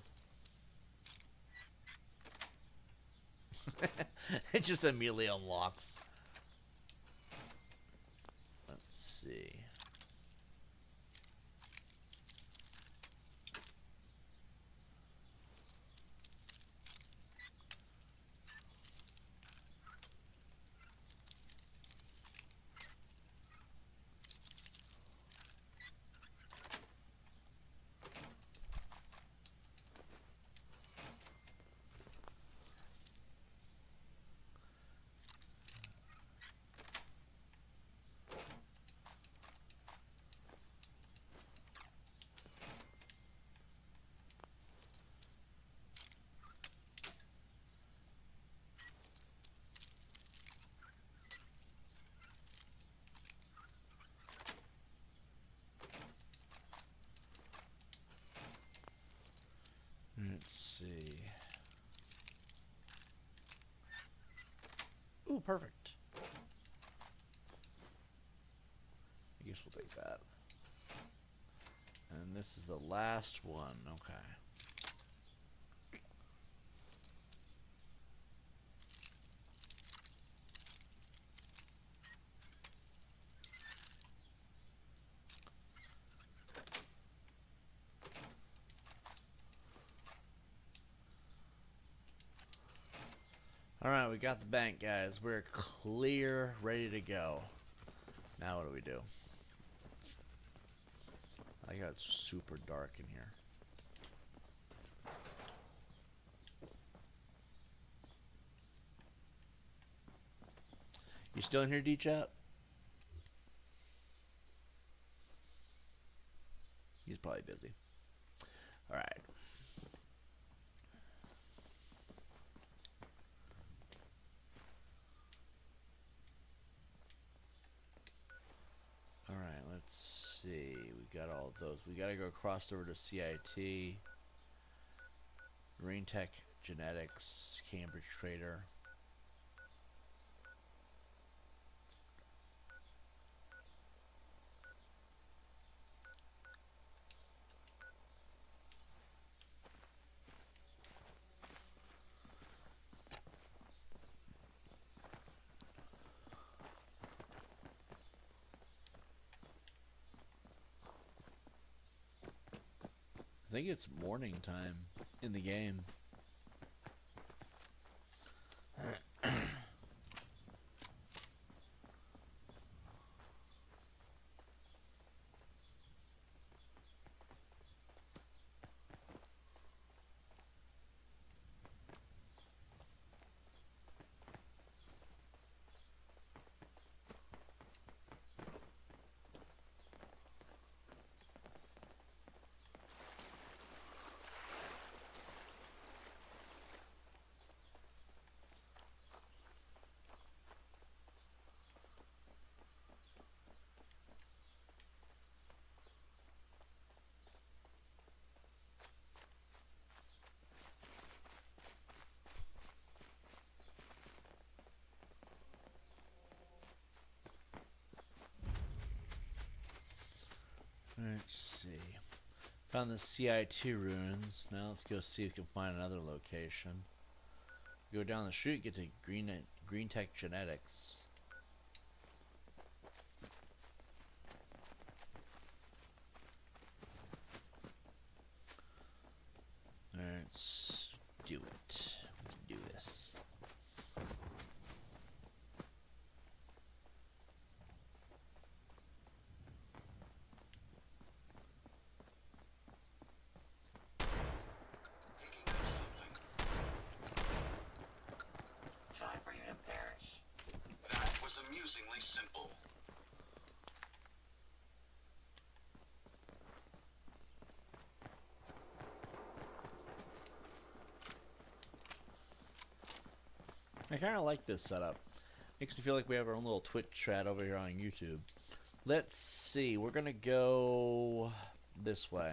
It just immediately unlocks. Let's see. Let's see. Ooh, perfect. I guess we'll take that. And this is the last one. Okay. Alright, we got the bank, guys. We're clear, ready to go. Now what do we do? I got super dark in here. You still in here, D-Chat? He's probably busy. Alright. Alright, let's see. We got all of those. We gotta go across over to CIT. Marine Tech, Genetics, Cambridge Trader. I think it's morning time in the game. Let's see. Found the CI2 ruins. Now let's go see if we can find another location. Go down the street, get to Green Tech Genetics. Let's do it. We can do this. Time for you to perish. That was amusingly simple. I kind of like this setup. Makes me feel like we have our own little Twitch chat over here on YouTube. Let's see. We're going to go this way.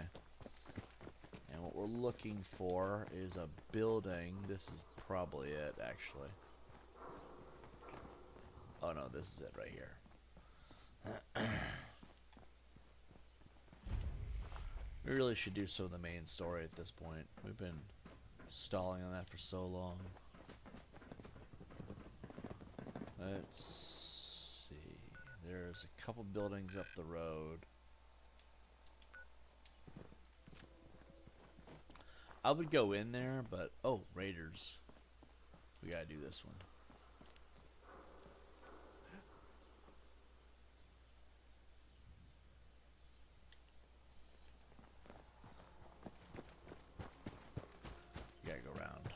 And what we're looking for is a building. This is probably it, actually. Oh, no. This is it right here. We really should do some of the main story at this point. We've been stalling on that for so long. Let's see. There's a couple buildings up the road. I would go in there, but oh, Raiders. We gotta do this one. You gotta go around.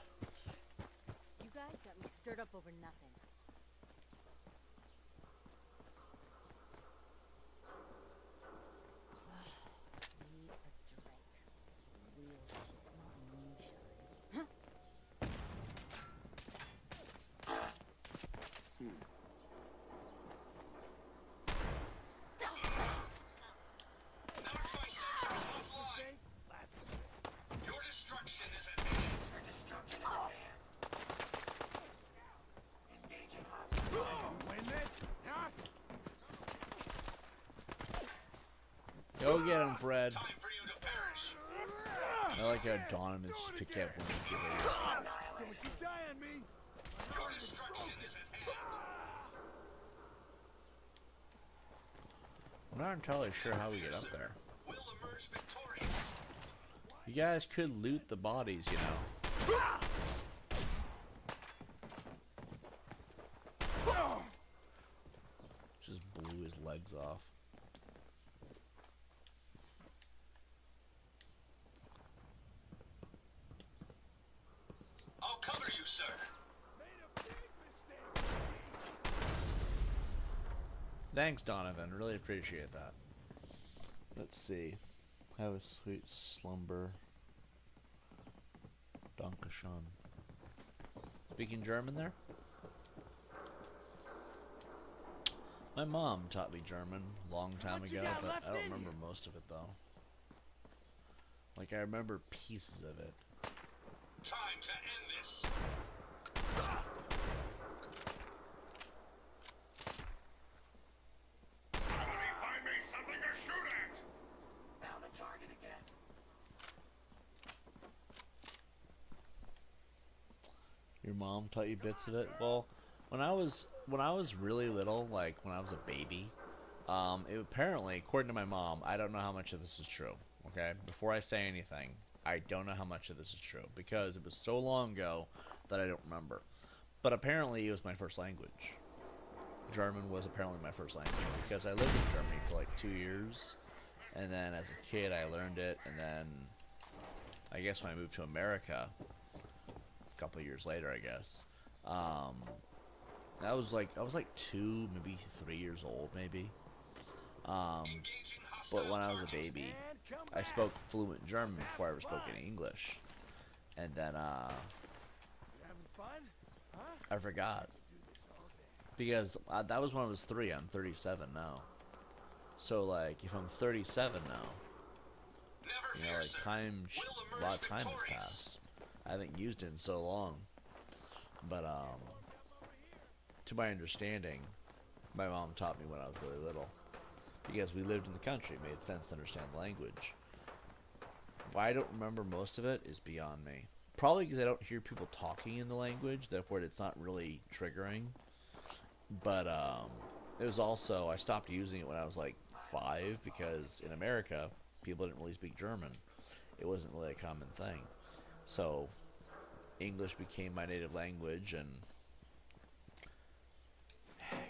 You guys got me stirred up over nothing. Need a drink. Real shit, not moonshine. Notify sensors offline. Your destruction is at hand. Your destruction is at hand. Engaging hostiles. Win this? Huh? Go get him, Fred. Time for you to perish. I like how Donovan just picked up when he did it. Don't you die on me! Your destruction is at hand. I'm not entirely sure how we get up there. We'll emerge victorious. You guys could loot the bodies, you know. Just blew his legs off. I'll cover you, sir. Thanks, Donovan. Really appreciate that. Let's see. Have a sweet slumber. Dankeschön. Speaking German there? My mom taught me German a long time What you ago, got but left I don't in remember you? most of it though. Like I remember pieces of it. Time to end this. Somebody find me something to shoot at! Found a target again. Your mom taught you bits of it? Well, when I was really little, like when I was a baby, it apparently, according to my mom, I don't know how much of this is true. Okay, before I say anything, I don't know how much of this is true because it was so long ago that I don't remember. But apparently, it was my first language. German was apparently my first language because I lived in Germany for like 2 years, and then as a kid I learned it, and then I guess when I moved to America, a couple of years later, I guess, I was like 2, maybe 3 years old, maybe. Engaging hostile But when I was a targets. baby, And come I back. spoke fluent German before I ever spoke any English, and then You having fun? Huh? I forgot. Do this all day. Because that was when I was 3. I'm 37 now. So, like, if I'm 37 now, Never you know, fear, like, sir. time, We'll a lot of emerge time has victorious. passed. I haven't used it in so long. But, to my understanding, my mom taught me when I was really little. because we lived in the country. It made sense to understand the language. Why I don't remember most of it is beyond me. Probably because I don't hear people talking in the language, therefore it's not really triggering. But it was also, I stopped using it when I was like 5 because in America, people didn't really speak German. It wasn't really a common thing. So English became my native language, and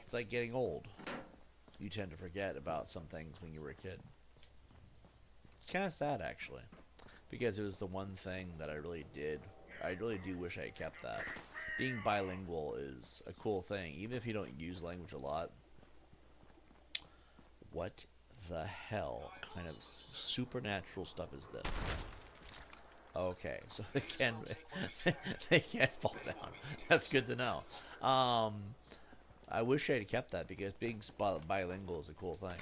it's like getting old. You tend to forget about some things when you were a kid. It's kind of sad, actually, because it was the one thing that I really did. I really do wish I had kept that. Being bilingual is a cool thing, even if you don't use language a lot. What the hell kind of supernatural stuff is this? Okay, so they can they can't fall down. That's good to know. I wish I had kept that because being bilingual is a cool thing.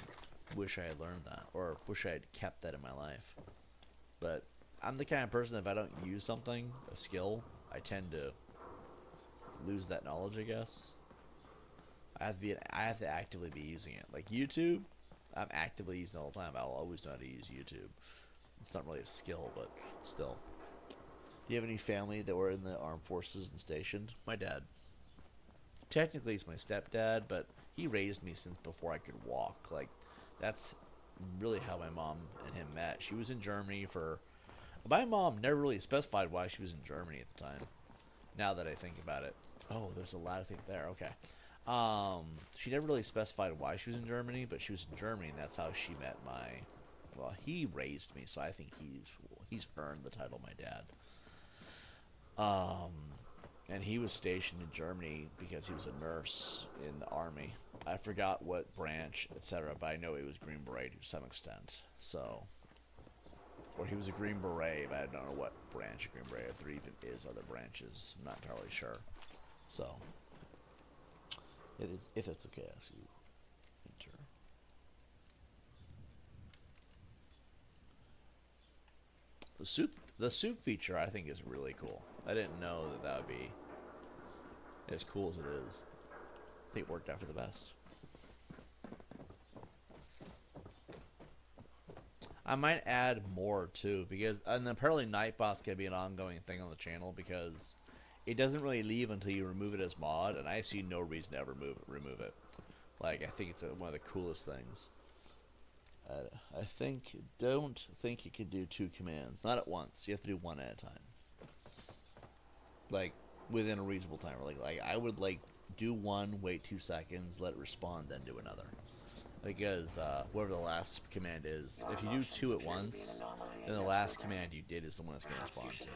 Wish I had learned that, or wish I had kept that in my life. But I'm the kind of person, if I don't use something, a skill, I tend to lose that knowledge, I guess. I have to actively be using it. Like YouTube, I'm actively using it all the time. I'll always know how to use YouTube. It's not really a skill, but still. Do you have any family that were in the armed forces and stationed? My dad. Technically, he's my stepdad, but he raised me since before I could walk. Like, that's really how my mom and him met. She was in Germany for... My mom never really specified why she was in Germany at the time. Now that I think about it. Oh, there's a lot of things there. Okay. She never really specified why she was in Germany, but she was in Germany, and that's how she met my... Well, he raised me, so I think he's earned the title my dad. And he was stationed in Germany because he was a nurse in the army. I forgot what branch, etc., but I know he was Green Beret to some extent. So, or he was a Green Beret, but I don't know what branch of Green Beret, if there even is other branches. I'm not entirely sure. So, if it's okay, I'll see you. Enter. The soup feature, I think, is really cool. I didn't know that would be as cool as it is. I think it worked out for the best. I might add more too, because and apparently Nightbot's gonna be an ongoing thing on the channel because it doesn't really leave until you remove it as mod, and I see no reason to ever remove it. Like, I think it's one of the coolest things. I don't think you can do 2 commands, not at once. You have to do 1 at a time. Like, within a reasonable time. Like I would do 1, wait 2 seconds, let it respond, then do another. Because whatever the last command is, if you do 2 at once, then the last command you did is the one that's going to respond to.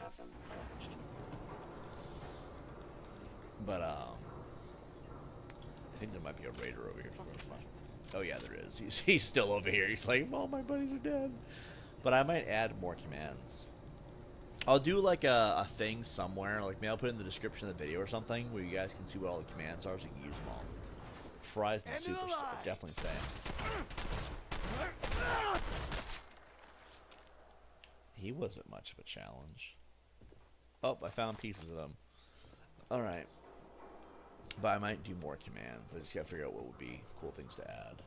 But I think there might be a raider over here. Oh yeah, there is. He's still over here. He's like, all my buddies are dead. But I might add more commands. I'll do like a thing somewhere, like maybe I'll put it in the description of the video or something, where you guys can see what all the commands are so you can use them all. Fries and soup are definitely staying. He wasn't much of a challenge. Oh, I found pieces of them. Alright. But I might do more commands. I just gotta figure out what would be cool things to add.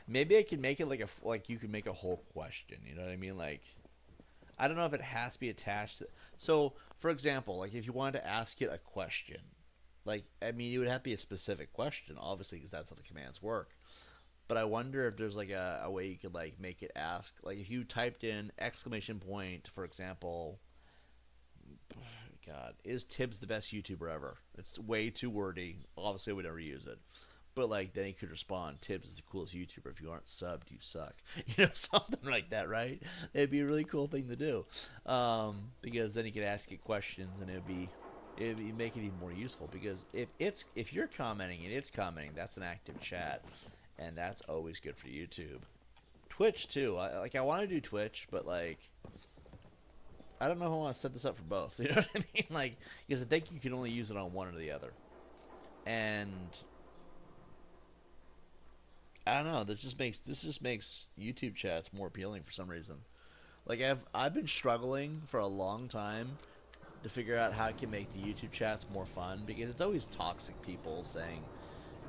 Maybe I can make it like you can make a whole question. You know what I mean? Like, I don't know if it has to be attached to... So, for example, like if you wanted to ask it a question, like, I mean, it would have to be a specific question, obviously, because that's how the commands work. But I wonder if there's like a way you could like make it ask, like if you typed in exclamation point, for example, God, is Tibbs the best YouTuber ever? It's way too wordy. Obviously, I would never use it. But like, then he could respond, Tibbs is the coolest YouTuber. If you aren't subbed, you suck. You know, something like that, right? It'd be a really cool thing to do, because then he could ask it questions, and it'd be make it even more useful. Because if you're commenting and it's commenting, that's an active chat. And that's always good for YouTube. Twitch, too. I want to do Twitch, but, like, I don't know if I want to set this up for both. You know what I mean? Like, because I think you can only use it on one or the other. And I don't know. This just makes YouTube chats more appealing for some reason. Like, I've been struggling for a long time to figure out how I can make the YouTube chats more fun, because it's always toxic people saying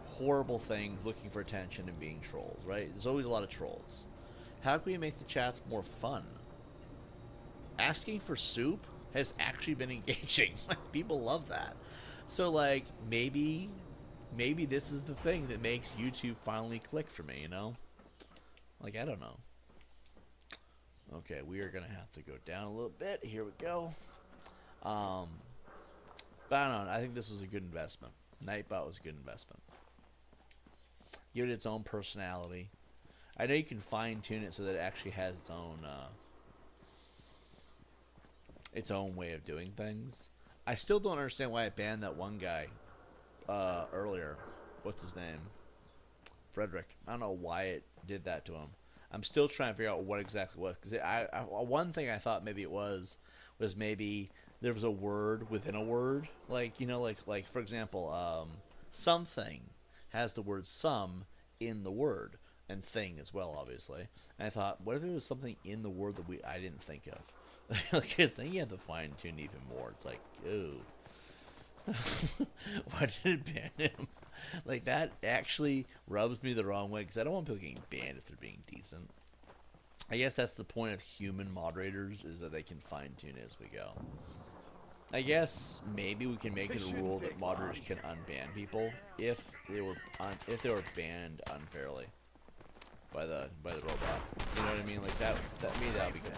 horrible things, looking for attention, and being trolls, right? There's always a lot of trolls. How can we make the chats more fun? Asking for soup has actually been engaging. Like, people love that. So, like, maybe this is the thing that makes YouTube finally click for me, you know? Like, I don't know. Okay, we are going to have to go down a little bit. Here we go. But I don't know. I think this was a good investment. Nightbot was a good investment. Give it its own personality. I know you can fine-tune it so that it actually has its own way of doing things. I still don't understand why it banned that one guy earlier. What's his name? Frederick. I don't know why it did that to him. I'm still trying to figure out what exactly it was. Because one thing I thought maybe it was maybe there was a word within a word. Like, you know, like for example, something has the word some in the word. And thing as well, obviously. And I thought, what if there was something in the word that I didn't think of? Like, then you have to fine-tune even more. It's like, ooh. Why did it ban him? Like, that actually rubs me the wrong way, because I don't want people getting banned if they're being decent. I guess that's the point of human moderators, is that they can fine-tune it as we go. I guess maybe we can make it a rule that moderators can unban people if they were banned unfairly by the robot. You know what I mean? Like, that me, that would be good.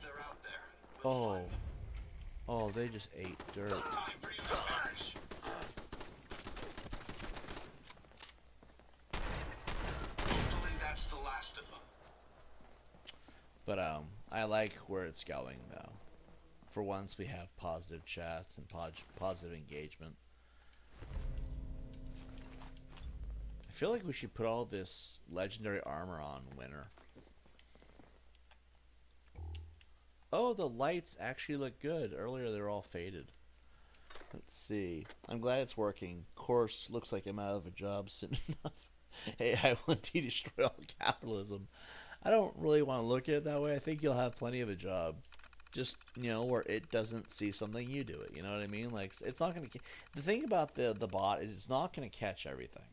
They're out there. Oh, they just ate dirt. Time for you to perish. Hopefully that's the last of them. But I like where it's going though. For once, we have positive chats and positive engagement. I feel like we should put all this legendary armor on Winter. Oh, the lights actually look good. Earlier, they were all faded. Let's see. I'm glad it's working. Of course, looks like I'm out of a job soon enough. Hey, I want to destroy all capitalism. I don't really want to look at it that way. I think you'll have plenty of a job. Just, you know, where it doesn't see something, you do it. You know what I mean? Like, it's not going to... The thing about the bot is it's not going to catch everything.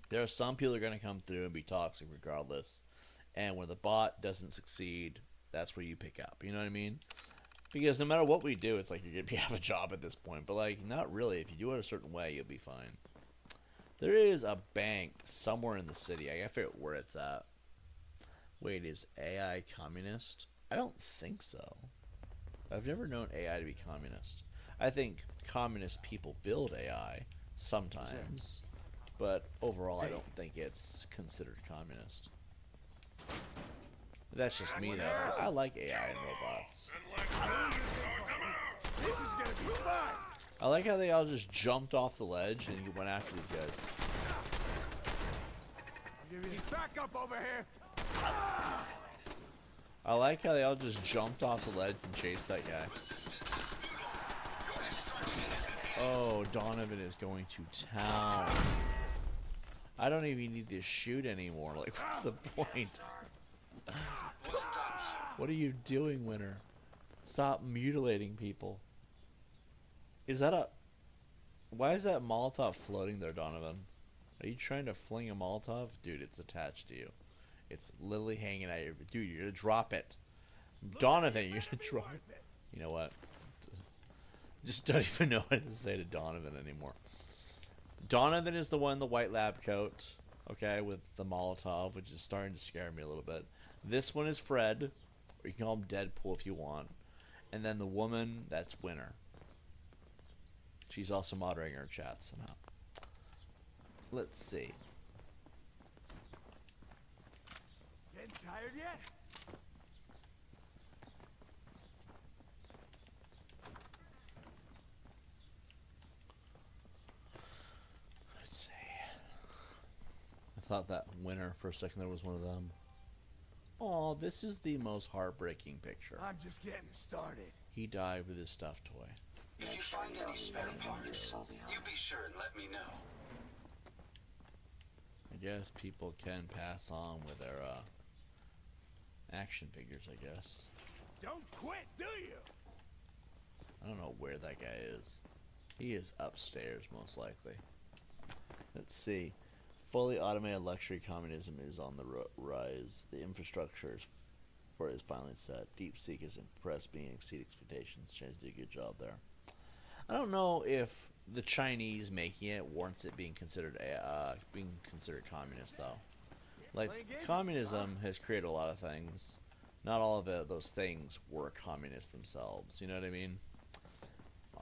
There are some people that are going to come through and be toxic regardless. And when the bot doesn't succeed, that's where you pick up. You know what I mean? Because no matter what we do, it's like you're going to have a job at this point. But, like, not really. If you do it a certain way, you'll be fine. There is a bank somewhere in the city. I got to figure out where it's at. Wait, is AI communist? I don't think so. I've never known AI to be communist. I think communist people build AI sometimes, but overall I don't think it's considered communist. That's just me though. I like AI and robots. This is gonna be fun. I like how they all just jumped off the ledge and went after these guys. Give me back up over here. I like how they all just jumped off the ledge and chased that guy. Oh, Donovan is going to town. I don't even need to shoot anymore. Like, what's the point? What are you doing, Winter? Stop mutilating people. Is that a... Why is that Molotov floating there, Donovan? Are you trying to fling a Molotov? Dude, it's attached to you. It's literally hanging out your... Dude, you're gonna drop it. Donovan, you're gonna drop it. You know what? Just don't even know what to say to Donovan anymore. Donovan is the one in the white lab coat, okay, with the Molotov, which is starting to scare me a little bit. This one is Fred, or you can call him Deadpool if you want. And then the woman, that's Winter. She's also moderating our chat somehow. Let's see. Getting tired yet? Let's see. I thought that Winter for a second there was one of them. Oh, this is the most heartbreaking picture. I'm just getting started. He died with his stuffed toy. If you find any spare parts, you be sure and let me know. I guess people can pass on with their action figures, I guess. Don't quit, do you? I don't know where that guy is. He is upstairs, most likely. Let's see. Fully automated luxury communism is on the rise. The infrastructure for it is finally set. DeepSeek is impressed being exceed expectations. Chinese did a good job there. I don't know if the Chinese making it warrants it being considered communist, though. Like, communism has created a lot of things. Not all of those things were communist themselves. You know what I mean?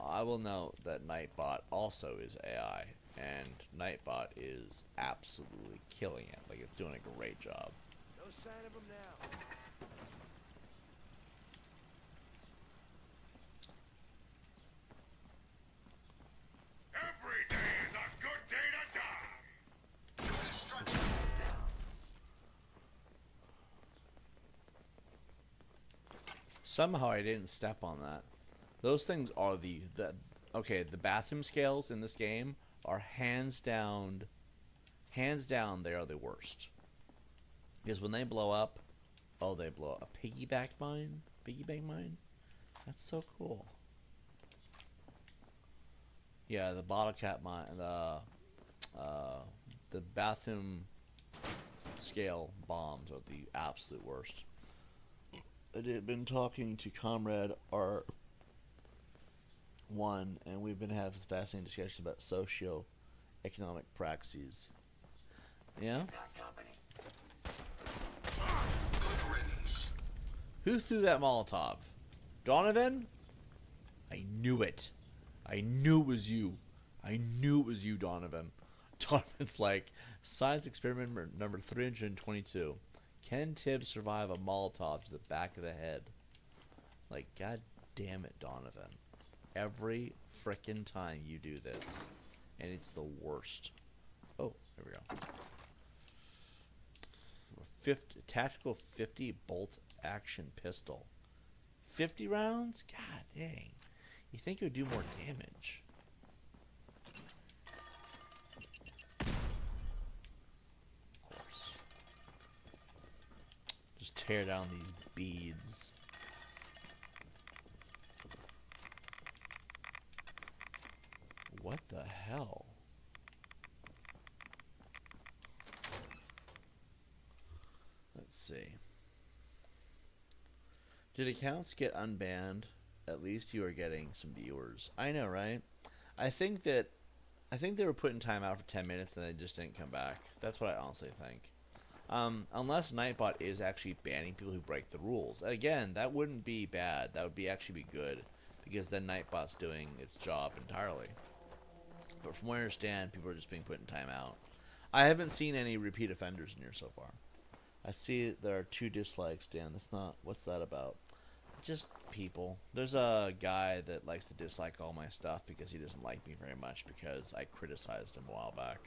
I will note that Nightbot also is AI, and Nightbot is absolutely killing it. Like, it's doing a great job. No sign of him now. Every day is a good day to die! Destruction. Somehow I didn't step on that. Those things are the bathroom scales in this game are hands down they are the worst. Because when they blow up, they blow up. A piggyback mine? Piggyback mine? That's so cool. Yeah, the bottle cap mine, the bathroom scale bombs are the absolute worst. I had been talking to Comrade R1, and we've been having fascinating discussions about socio-economic praxis. Yeah? Good riddance. Who threw that Molotov? Donovan? I knew it. I knew it was you. I knew it was you, Donovan. Donovan's like, science experiment number 322. Can Tibbs survive a Molotov to the back of the head? Like, god damn it, Donovan. Every frickin' time you do this. And it's the worst. Oh, there we go. 50, tactical 50 bolt action pistol. 50 rounds? God dang. You think it would do more damage. Of course. Just tear down these beads. What the hell? Let's see. Did accounts get unbanned? At least you are getting some viewers. I know, right? I think they were putting time out for 10 minutes and they just didn't come back. That's what I honestly think. Unless Nightbot is actually banning people who break the rules. Again, that wouldn't be bad. That would actually be good. Because then Nightbot's doing its job entirely. But from what I understand, people are just being put in timeout. I haven't seen any repeat offenders in here so far. I see there are 2 dislikes, Dan. That's not... What's that about? Just people. There's a guy that likes to dislike all my stuff because he doesn't like me very much because I criticized him a while back.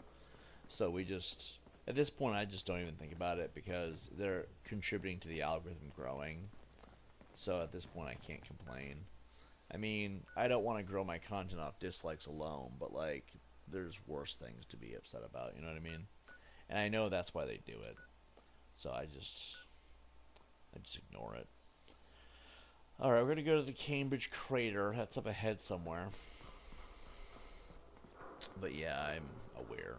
So we just... At this point, I just don't even think about it because they're contributing to the algorithm growing. So at this point, I can't complain. I mean, I don't want to grow my content off dislikes alone, but, like, there's worse things to be upset about, you know what I mean? And I know that's why they do it. So I just ignore it. Alright, we're going to go to the Cambridge Crater. That's up ahead somewhere. But yeah, I'm aware.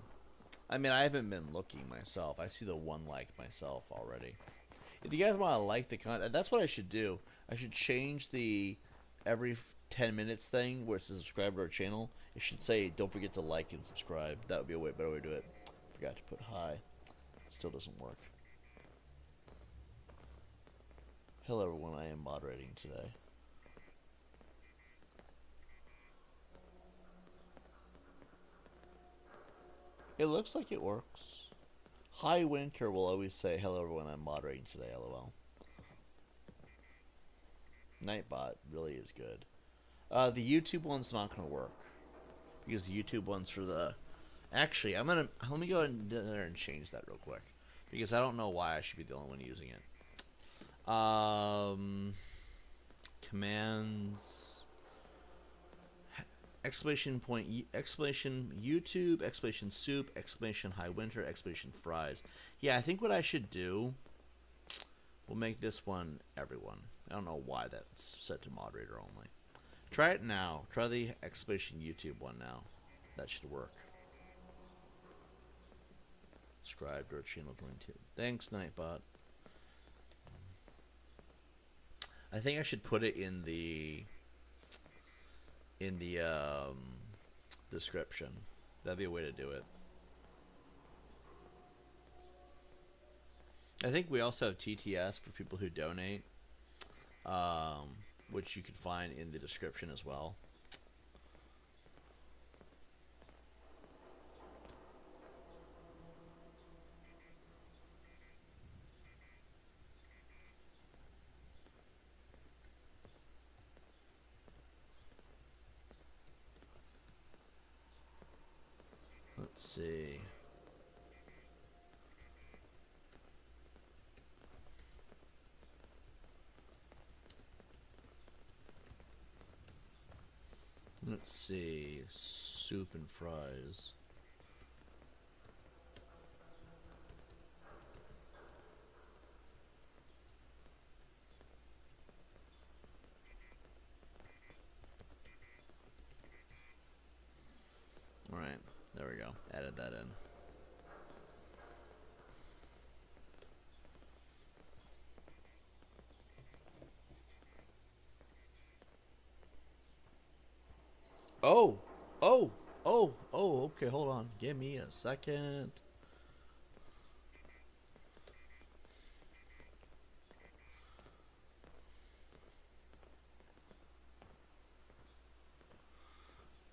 I mean, I haven't been looking myself. I see the 1 like myself already. If you guys want to like the content, that's what I should do. I should change the every 10 minutes thing where it says subscribe to our channel. It should say, don't forget to like and subscribe. That would be a way better way to do it. Forgot to put hi. Still doesn't work. Hello everyone, I am moderating today. It looks like it works. Hi Winter will always say, hello everyone, I'm moderating today, lol. Nightbot really is good. The YouTube one's not going to work. Because the YouTube one's for the... Actually, let me go in there and change that real quick. Because I don't know why I should be the only one using it. Commands. Exclamation point! Exclamation YouTube! Exclamation soup! Exclamation high winter! Exclamation fries! Yeah, I think what I should do. We'll make this one everyone. I don't know why that's set to moderator only. Try it now. Try the exclamation YouTube one now. That should work. Subscribe to our channel. Join too. Thanks, Nightbot. I think I should put it in the description. That'd be a way to do it. I think we also have TTS for people who donate, which you can find in the description as well. Let's see. Let's see. Soup and fries. Alright, there we go. Added that in. Oh, okay, hold on. Give me a second.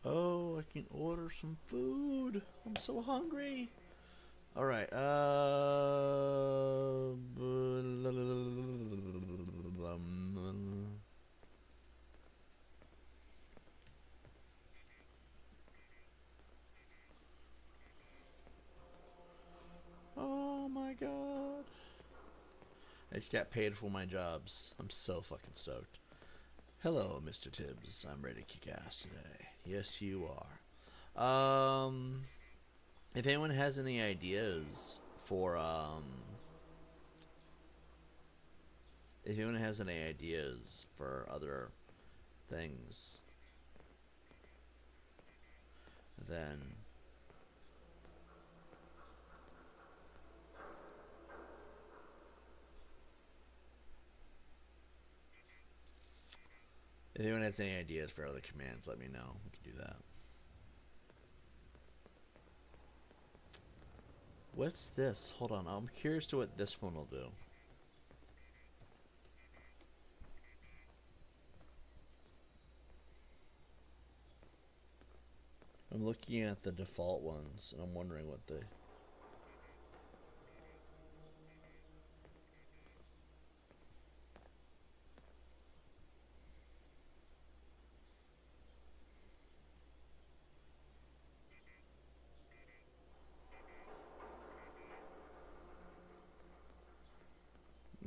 Oh, I can order some food. I'm so hungry. All right. Oh my god. I just got paid for my jobs. I'm so fucking stoked. Hello, Mr. Tibbs. I'm ready to kick ass today. Yes, you are. If anyone has any ideas for, if anyone has any ideas for other things, then if anyone has any ideas for other commands, let me know. We can do that. What's this? Hold on. I'm curious to what this one will do. I'm looking at the default ones, and I'm wondering what they...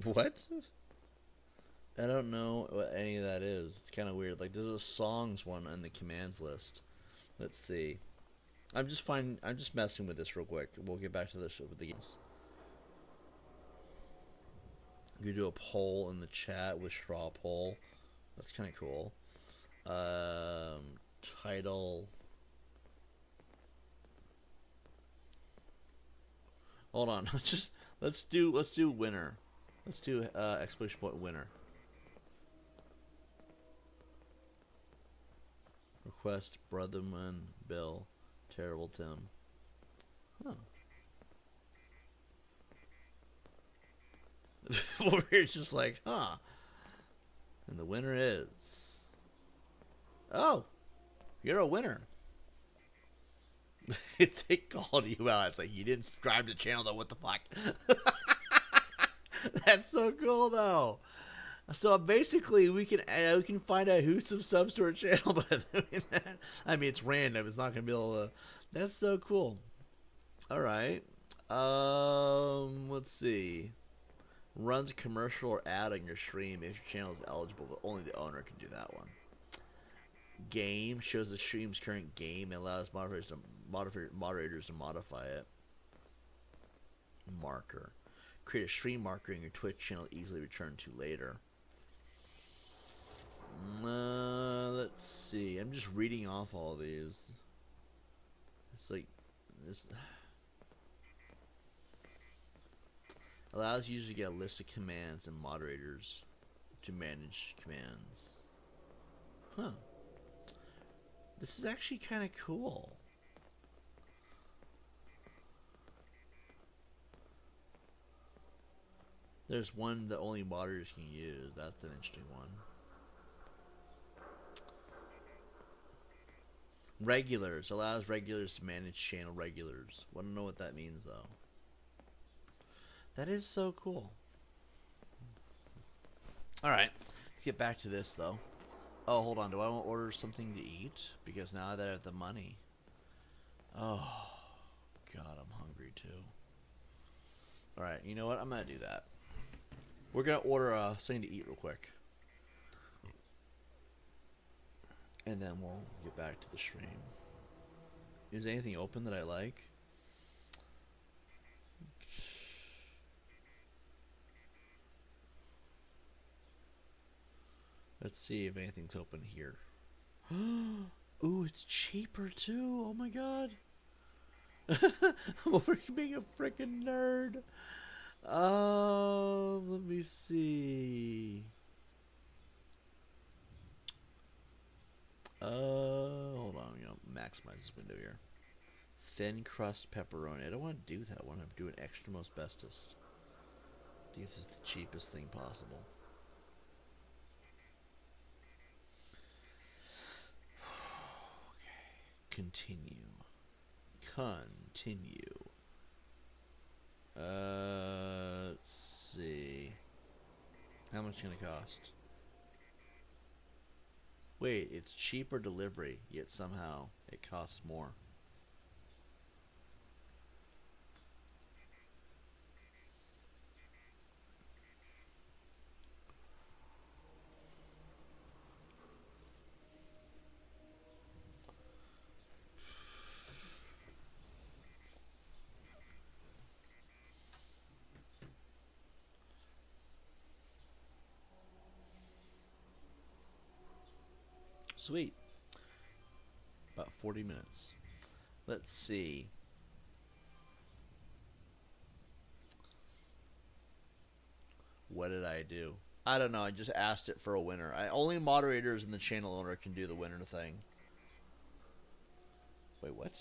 What? I don't know what any of that is. It's kind of weird. Like, there's a songs one on the commands list. Let's see. I'm just messing with this real quick. We'll get back to this with the games. You do a poll in the chat with straw poll. That's kind of cool. Title. Hold on. Let's do winner. Let's do exclamation point winner. Request Brotherman Bill Terrible Tim. Huh. We're just like, huh. And the winner is... Oh! You're a winner. They called you out. It's like, you didn't subscribe to the channel though, what the fuck? That's so cool though. So basically, we can find out who subs to our channel by doing that. I mean, it's random. It's not gonna be able to. That's so cool. All right. Let's see. Runs a commercial or ad on your stream if your channel is eligible, but only the owner can do that one. Game shows the stream's current game and allows moderators to modify it. Marker. Create a stream marker in your Twitch channel easily return to later. Let's see. I'm just reading off all of these. It's like this allows users to get a list of commands and moderators to manage commands. Huh. This is actually kind of cool. There's one that only moderators can use. That's an interesting one. Regulars. Allows regulars to manage channel regulars. I don't know what that means, though. That is so cool. Alright. Let's get back to this, though. Oh, hold on. Do I want to order something to eat? Because now that I have the money. Oh, God, I'm hungry, too. Alright, you know what? I'm going to do that. We're going to order something to eat real quick. And then we'll get back to the stream. Is anything open that I like? Let's see if anything's open here. Ooh, it's cheaper too. Oh my god. I'm over here being a freaking nerd. Let me see. Hold on, maximize this window here. Thin crust pepperoni. I don't want to do that. I want to do an extra most bestest. I think this is the cheapest thing possible. Okay. Continue. Let's see. How much can it cost? Wait, it's cheaper delivery, yet somehow it costs more. Sweet. About 40 minutes. Let's see. What did I do? I don't know. I just asked it for a winner. Only moderators and the channel owner can do the winner thing. Wait, what?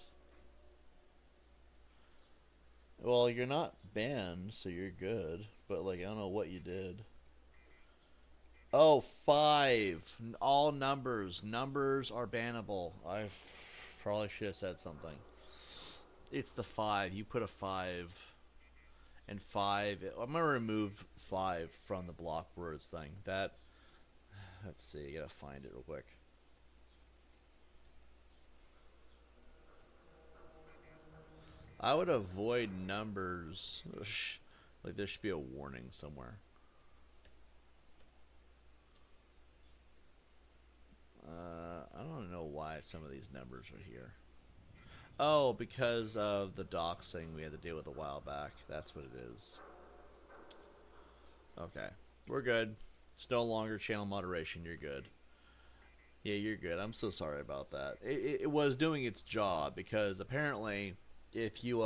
Well, you're not banned, so you're good. But, like, I don't know what you did. Oh, 5. All numbers. Numbers are bannable. I probably should have said something. It's the 5. You put a 5. And 5. I'm going to remove 5 from the block words thing. Let's see. I got to find it real quick. I would avoid numbers. Like, there should be a warning somewhere. I don't know why some of these numbers are here. Oh, because of the doxing we had to deal with a while back. That's what it is. Okay. We're good. It's no longer channel moderation. You're good. Yeah, you're good. I'm so sorry about that. It was doing its job because apparently if you...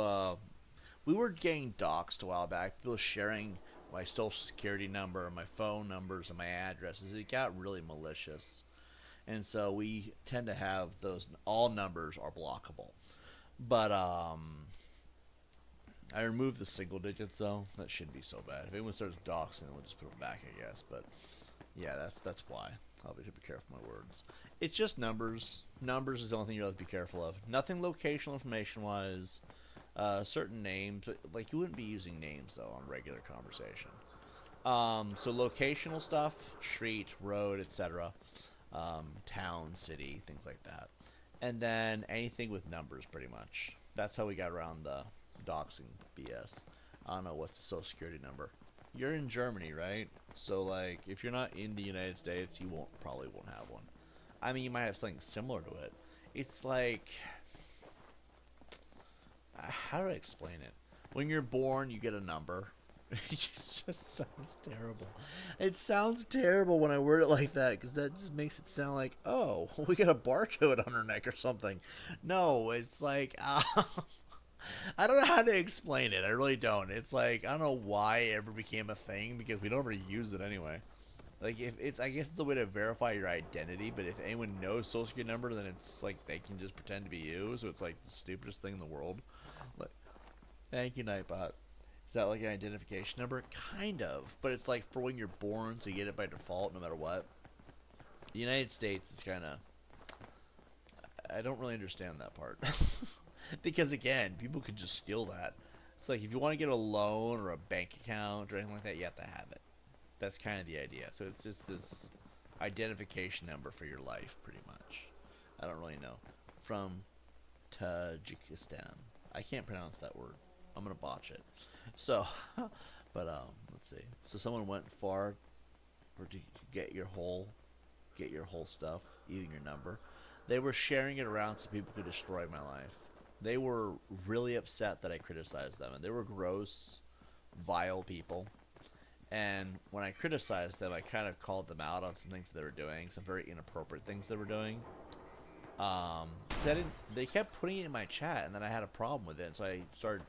we were getting doxed a while back. People sharing my social security number, my phone numbers, and my addresses. It got really malicious. And so we tend to have those, all numbers are blockable. But I removed the single digits though. That shouldn't be so bad. If anyone starts doxing, we'll just put them back, I guess. But yeah, that's why. I'll be careful with my words. It's just numbers. Numbers is the only thing you have to be careful of. Nothing locational information wise. Certain names, like you wouldn't be using names though on regular conversation. So locational stuff, street, road, etc. Town, city, things like that. And then anything with numbers, pretty much. That's how we got around the doxing BS. I don't know what's the social security number. You're in Germany, right? So, like, if you're not in the United States, you probably won't have one. I mean, you might have something similar to it. It's like, how do I explain it? When you're born, you get a number. It just sounds terrible. It sounds terrible when I word it like that, because that just makes it sound like, oh, we got a barcode on our neck or something. No, it's like, I don't know how to explain it. I really don't. It's like, I don't know why it ever became a thing, because we don't ever use it anyway. Like, if it's, I guess it's a way to verify your identity, but if anyone knows social security number, then it's like they can just pretend to be you, so it's like the stupidest thing in the world. Like, thank you, Nightbot. Is that like an identification number? Kind of, but it's like for when you're born, so you get it by default no matter what. The United States is kind of, I don't really understand that part. Because again, people could just steal that. It's like if you want to get a loan or a bank account or anything like that, you have to have it. That's kind of the idea. So it's just this identification number for your life, pretty much. I don't really know. From Tajikistan. I can't pronounce that word. I'm gonna botch it. So, but let's see. So someone went far to get your whole stuff, even your number. They were sharing it around so people could destroy my life. They were really upset that I criticized them, and they were gross, vile people. And when I criticized them, I kind of called them out on some things they were doing, some very inappropriate things they were doing. They kept putting it in my chat, and then I had a problem with it, so I started,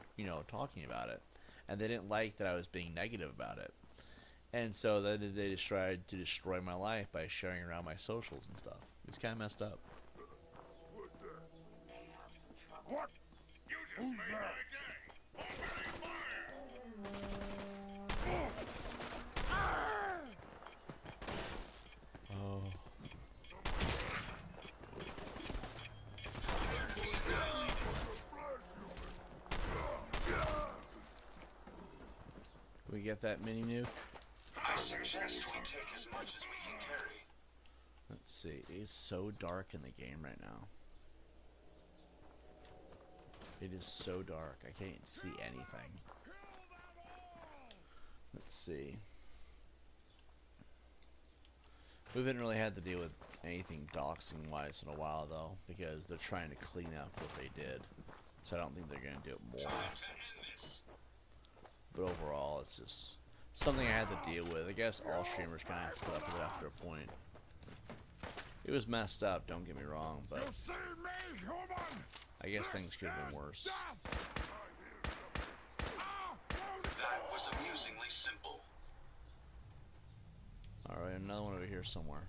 talking about it. And they didn't like that I was being negative about it. And so then they just tried to destroy my life by sharing around my socials and stuff. It's kind of messed up. What? You just made my day. Opening fire. Oh. We get that mini nuke? I suggest we take as much as we can carry. Let's see. It's so dark in the game right now. It is so dark. I can't see anything. Let's see. We haven't really had to deal with anything doxing wise in a while though, because they're trying to clean up what they did. So I don't think they're going to do it more. But overall, it's just something I had to deal with. I guess all streamers kind of put up with it after a point. It was messed up, don't get me wrong, but I guess things could have been worse. That was amusingly simple. Alright, another one over here somewhere.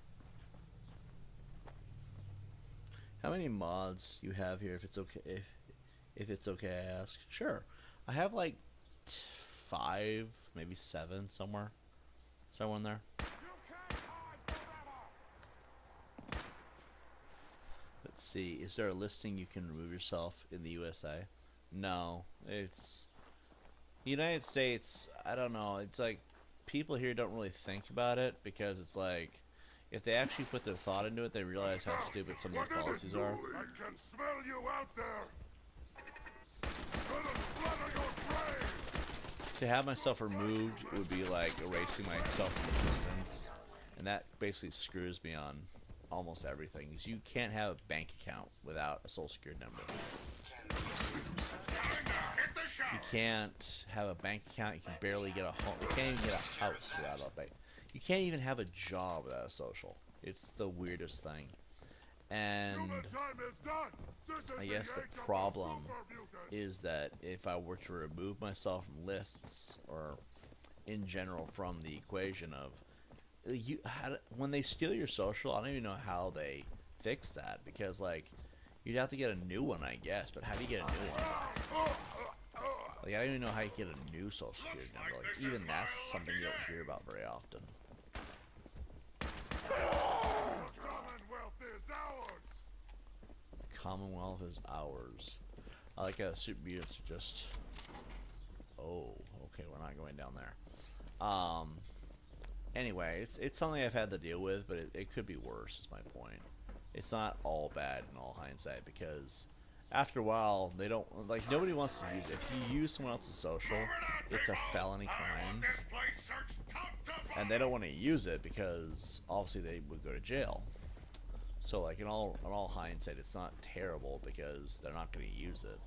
How many mods you have here, if it's okay, if it's okay I ask? Sure. I have like 5, maybe 7 somewhere. Somewhere in there. Let's see. Is there a listing you can remove yourself in the USA? No. It's the United States. I don't know. It's like people here don't really think about it because it's like if they actually put their thought into it, they realize how stupid some of these policies are. I can smell you out there. Smell the blood of your brain. To have myself removed, it would be like erasing myself from existence, and that basically screws me on almost everything. Because you can't have a bank account without a social security number. You can't have a bank account. You can barely get a home. You can't even get a house without a bank. You can't even have a job without a social. It's the weirdest thing. And I guess the problem is that if I were to remove myself from lists or in general from the equation of when they steal your social, I don't even know how they fix that, because like you'd have to get a new one, I guess, but how do you get a new one? Like I don't even know how you get a new social security number. Like even that's something you don't hear about very often. Commonwealth is ours. I like how super mutants are just. Oh, okay, we're not going down there. Anyway, it's something I've had to deal with, but it could be worse. Is my point. It's not all bad in all hindsight, because after a while they don't like nobody wants to use it. If you use someone else's social, it's a felony crime, and they don't want to use it because obviously they would go to jail. So like in all hindsight, it's not terrible because they're not going to use it.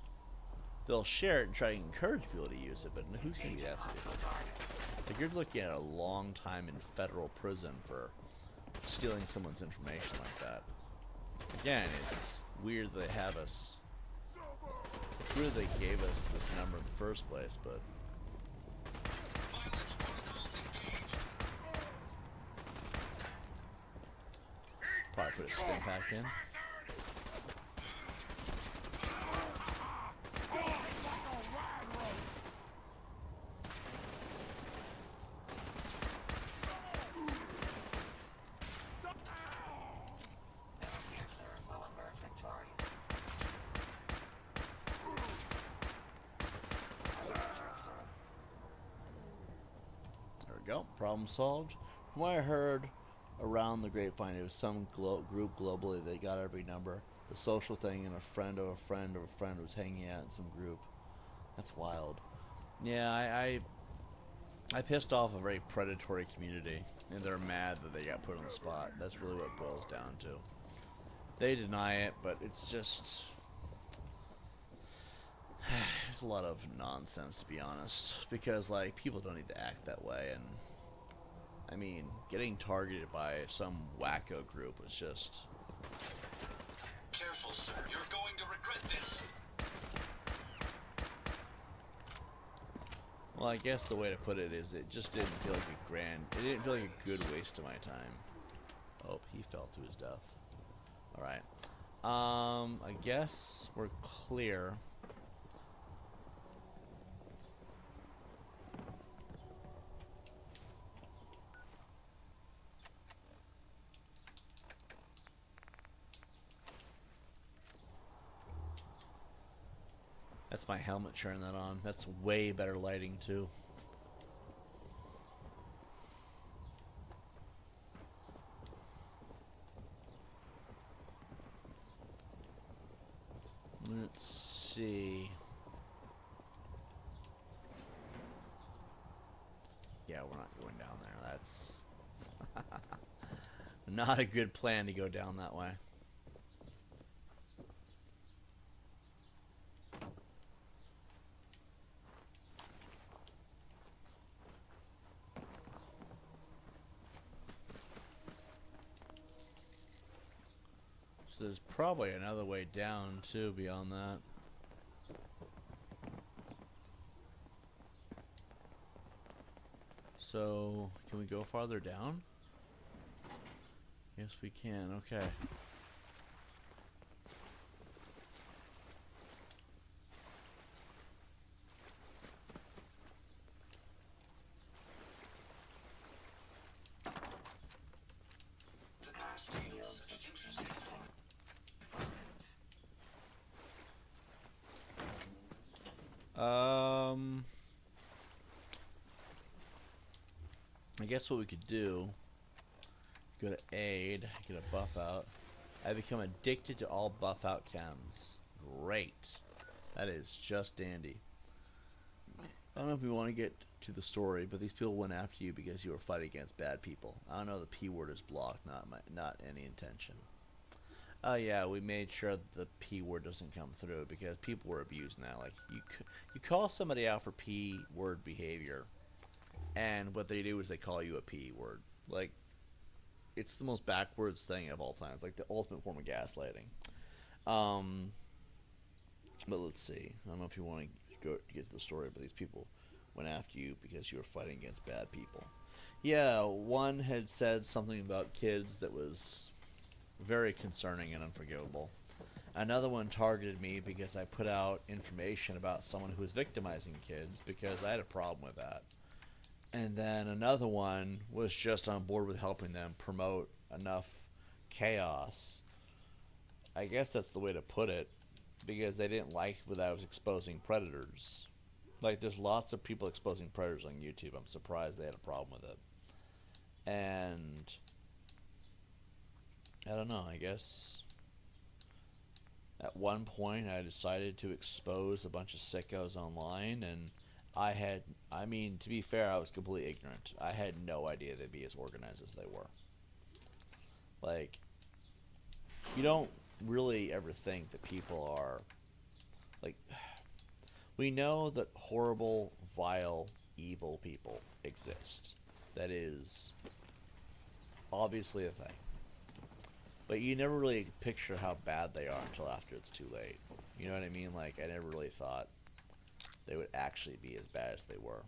They'll share it and try to encourage people to use it, but who's going to be that stupid? Like you're looking at a long time in federal prison for stealing someone's information like that. Again, it's weird they have us. It's weird they gave us this number in the first place, but. Probably put a stim pack in. There we go. Problem solved. From what I heard around the grapevine, it was some group globally that got every number. The social thing, and a friend of a friend of a friend was hanging out in some group. That's wild. Yeah, I pissed off a very predatory community, and they're mad that they got put on the spot. That's really what it boils down to. They deny it, but it's just... There's a lot of nonsense, to be honest, because like people don't need to act that way, and I mean, getting targeted by some wacko group was just... Careful, sir. You're going to regret this. Well, I guess the way to put it is it just didn't feel like it didn't feel like a good waste of my time. Oh, he fell to his death. Alright. I guess we're clear. That's my helmet turning that on. That's way better lighting too. Let's see. Yeah, we're not going down there. That's not a good plan to go down that way. So there's probably another way down too beyond that. So can we go farther down? Yes, we can. Okay. The past yields such interesting finds. I guess what we could do, go to aid, get a buff out. I become addicted to all buff out chems. Great. That is just dandy. I don't know if we want to get to the story, but these people went after you because you were fighting against bad people. I don't know, the P word is blocked, not any intention. Oh yeah, we made sure that the P word doesn't come through because people were abused now. Like you call somebody out for P word behavior, and what they do is they call you a P word. Like, it's the most backwards thing of all time. It's like the ultimate form of gaslighting. But let's see. I don't know if you want to get to the story, but these people went after you because you were fighting against bad people. Yeah, one had said something about kids that was very concerning and unforgivable. Another one targeted me because I put out information about someone who was victimizing kids because I had a problem with that. And then another one was just on board with helping them promote enough chaos. I guess that's the way to put it, because they didn't like that I was exposing predators. Like, there's lots of people exposing predators on YouTube. I'm surprised they had a problem with it. And I don't know, I guess at one point I decided to expose a bunch of sickos online, and I mean, to be fair, I was completely ignorant. I had no idea they'd be as organized as they were. Like, you don't really ever think that people are like. We know that horrible, vile, evil people exist. That is obviously a thing. But you never really picture how bad they are until after it's too late. You know what I mean? Like, I never really thought they would actually be as bad as they were.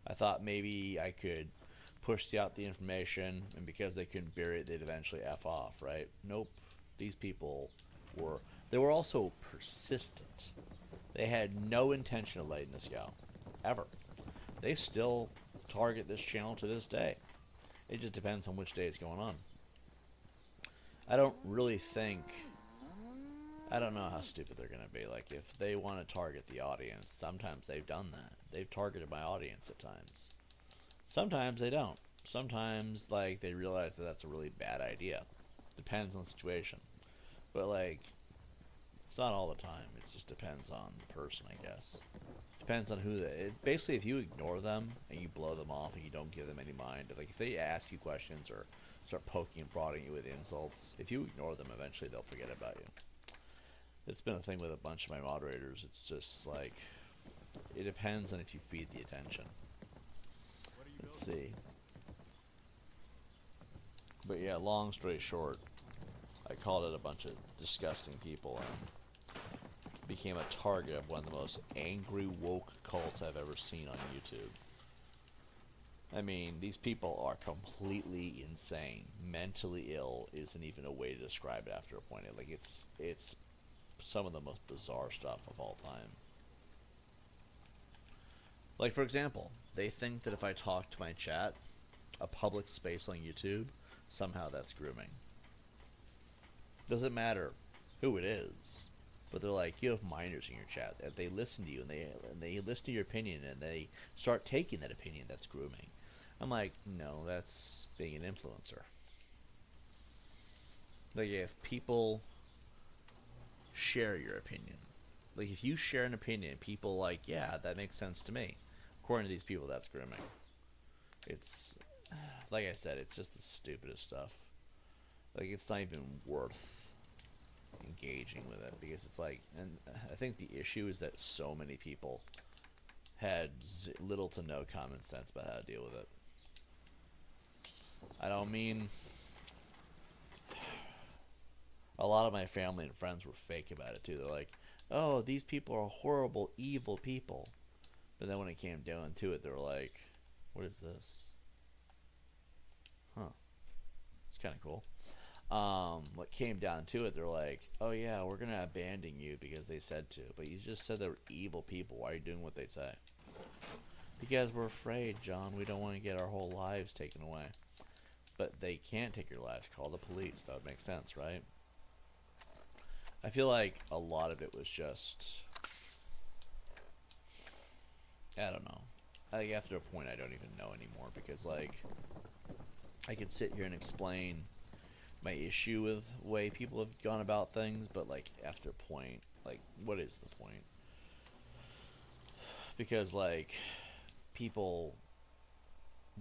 I thought maybe I could push out the information, and because they couldn't bury it, they'd eventually F off, right? Nope. These people were... They were also persistent. They had no intention of letting this go. Ever. They still target this channel to this day. It just depends on which day it's going on. I don't really think... I don't know how stupid they're going to be. Like, if they want to target the audience, sometimes they've done that. They've targeted my audience at times. Sometimes they don't. Sometimes, like, they realize that that's a really bad idea. Depends on the situation. But, like, it's not all the time. It just depends on the person, I guess. Depends on who they... Basically, if you ignore them and you blow them off and you don't give them any mind, like, if they ask you questions or start poking and prodding you with insults, if you ignore them, eventually they'll forget about you. It's been a thing with a bunch of my moderators. It's just like, it depends on if you feed the attention. Let's see. But yeah, long story short, I called it a bunch of disgusting people and became a target of one of the most angry woke cults I've ever seen on YouTube. I mean, these people are completely insane. Mentally ill isn't even a way to describe it after a point. Like, it's some of the most bizarre stuff of all time. Like, for example, they think that if I talk to my chat, a public space on YouTube, somehow that's grooming. Doesn't matter who it is, but they're like, you have minors in your chat. If they listen to you and they listen to your opinion and they start taking that opinion, that's grooming. I'm like, no, that's being an influencer. Like, if people share your opinion, like, if you share an opinion, people like, yeah, that makes sense to me. According to these people, that's grooming. It's, like I said, it's just the stupidest stuff. Like, it's not even worth engaging with it, because it's like, and I think the issue is that so many people had little to no common sense about how to deal with it. I don't mean... A lot of my family and friends were fake about it, too. They're like, oh, these people are horrible, evil people. But then when it came down to it, they were like, what is this? Huh. It's kind of cool. What came down to it, they're like, oh yeah, we're going to abandon you because they said to. But you just said they were evil people. Why are you doing what they say? Because we're afraid, John. We don't want to get our whole lives taken away. But they can't take your lives. Call the police. That would make sense, right? I feel like a lot of it was just... I don't know. Like, after a point, I don't even know anymore. Because, like, I could sit here and explain my issue with the way people have gone about things. But, like, after a point, like, what is the point? Because, like, people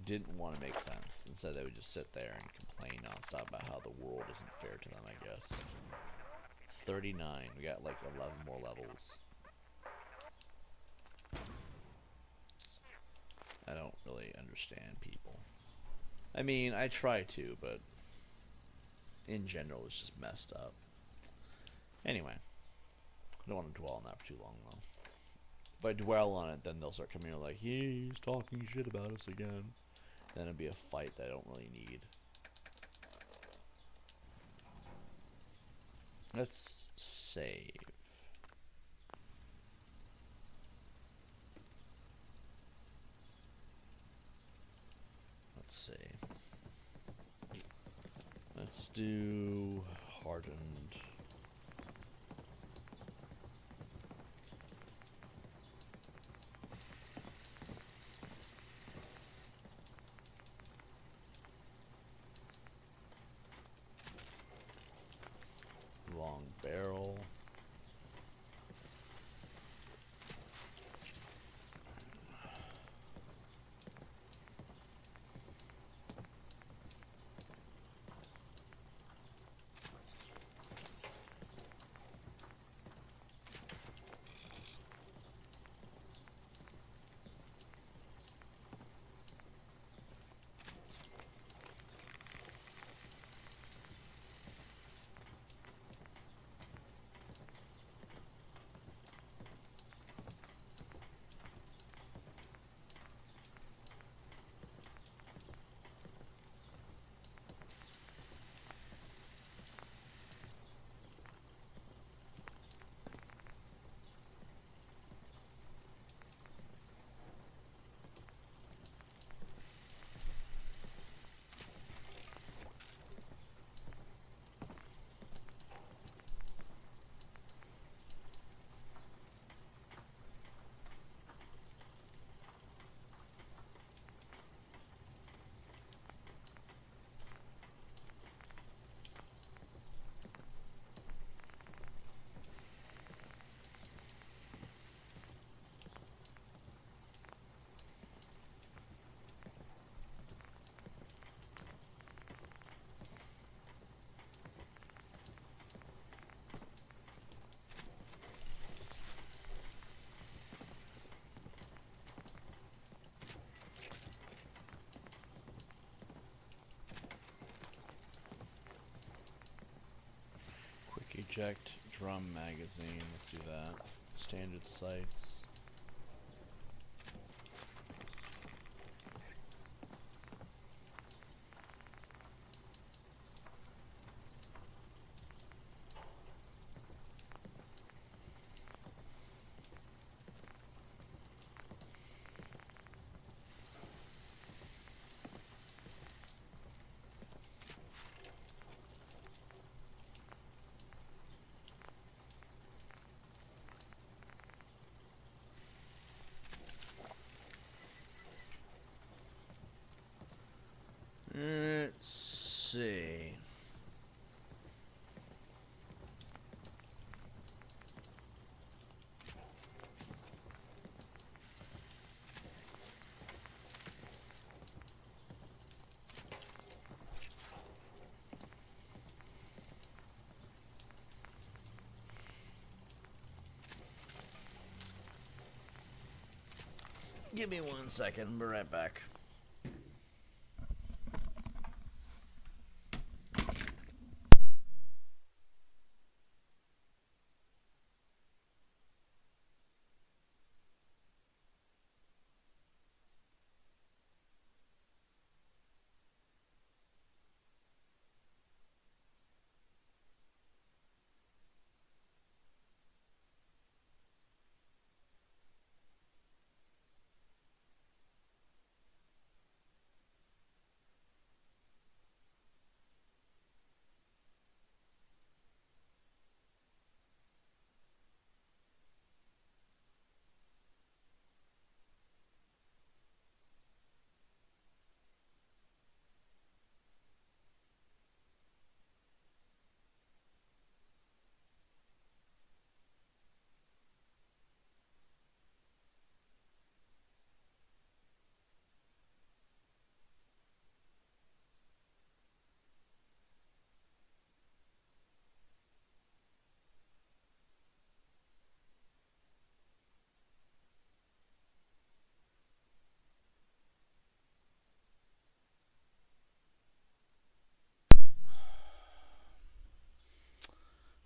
didn't want to make sense. Instead, they would just sit there and complain nonstop about how the world isn't fair to them, I guess. 39. We got, like, 11 more levels. I don't really understand people. I mean, I try to, but in general, it's just messed up. Anyway, I don't want to dwell on that for too long, though. If I dwell on it, then they'll start coming in like, he's talking shit about us again. Then it'll be a fight that I don't really need. Let's save. Let's see. Let's do hardened. Long barrel. Eject drum magazine. Let's do that. Standard sights. Let's see. Give me 1 second. I'll be right back.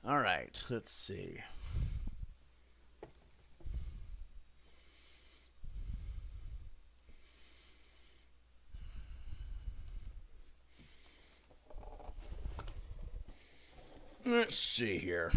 All right, let's see. Let's see here.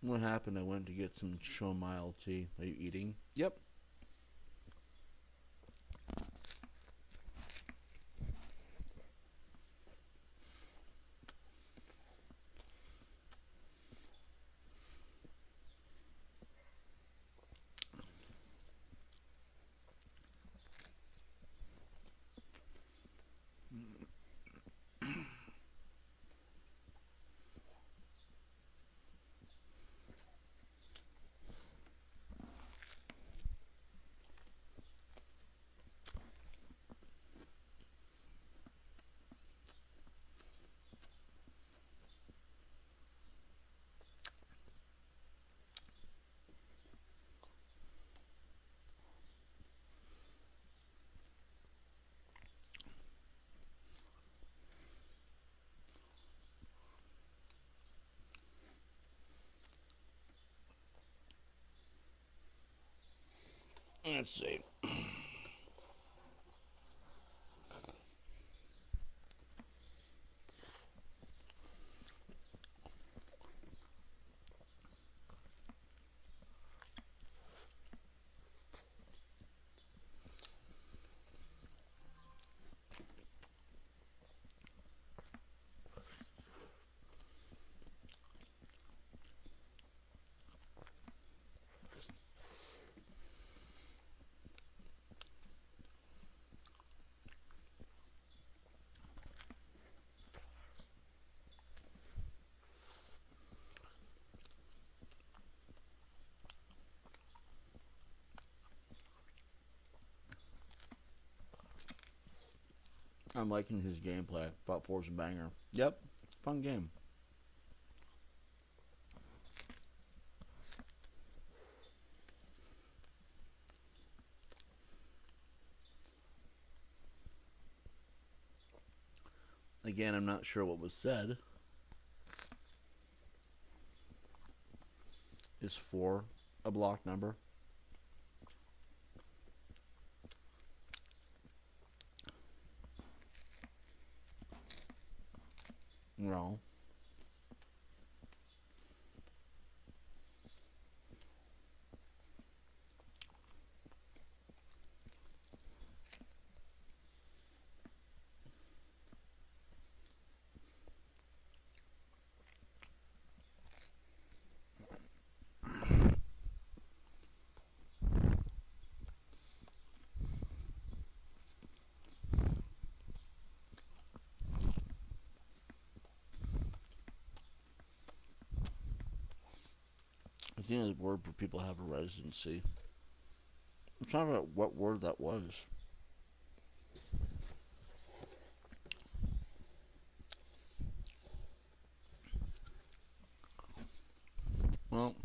What happened? I went to get some chamomile tea. Are you eating? Yep. Let's see. I'm liking his gameplay. Thought 4's a banger. Yep, fun game. Again, I'm not sure what was said. Is 4 a block number? No. I think it's a word where people have a residency. I'm trying to figure out what word that was. Well,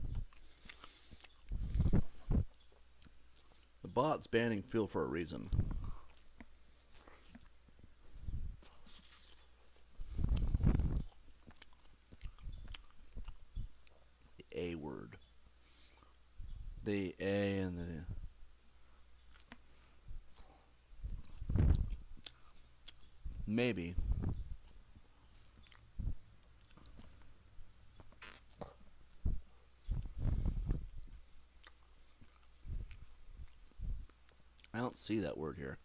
the bot's banning fuel for a reason. The A word. The A and the... Maybe. I don't see that word here.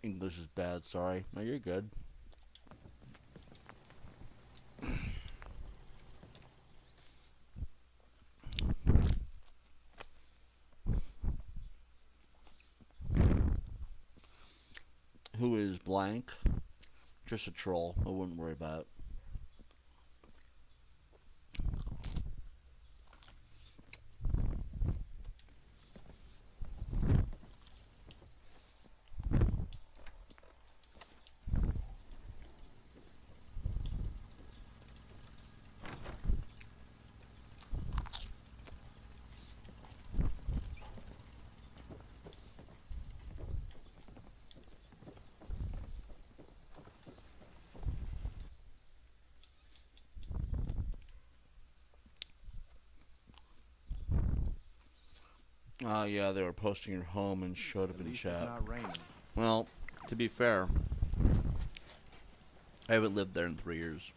English is bad, sorry. No, you're good. Who is blank? Just a troll. I wouldn't worry about it. Yeah, they were posting your home and showed up in chat. Well, to be fair, I haven't lived there in 3 years.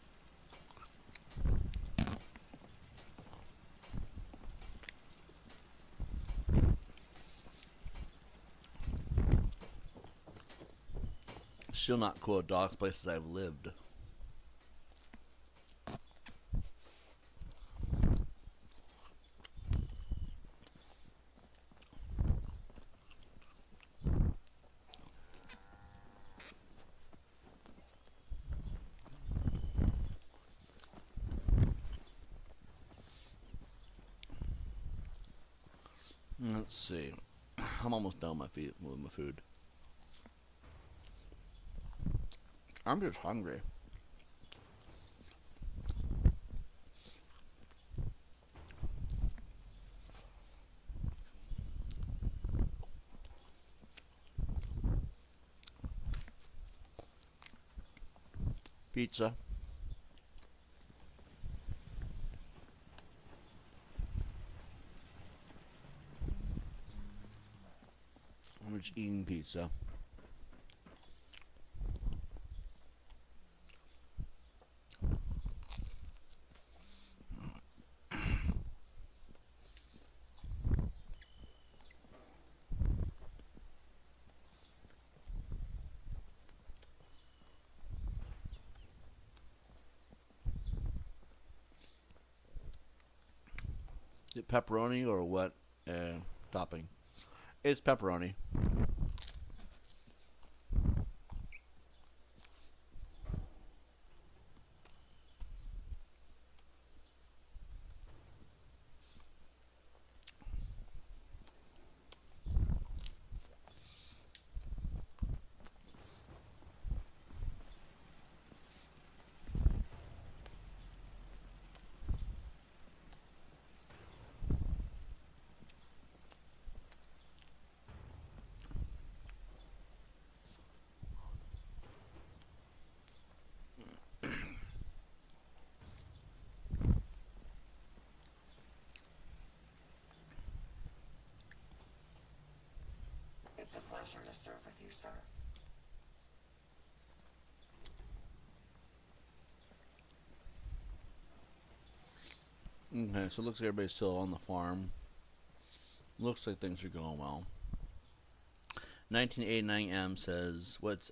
Still not cool at dogs places I've lived. Let's see. I'm almost done with my food. I'm just hungry. Pizza. I'm just eating pizza. Is it pepperoni or what topping? It's pepperoni. It's a pleasure to serve with you, sir. Okay, so it looks like everybody's still on the farm. Looks like things are going well. 1989M says, what's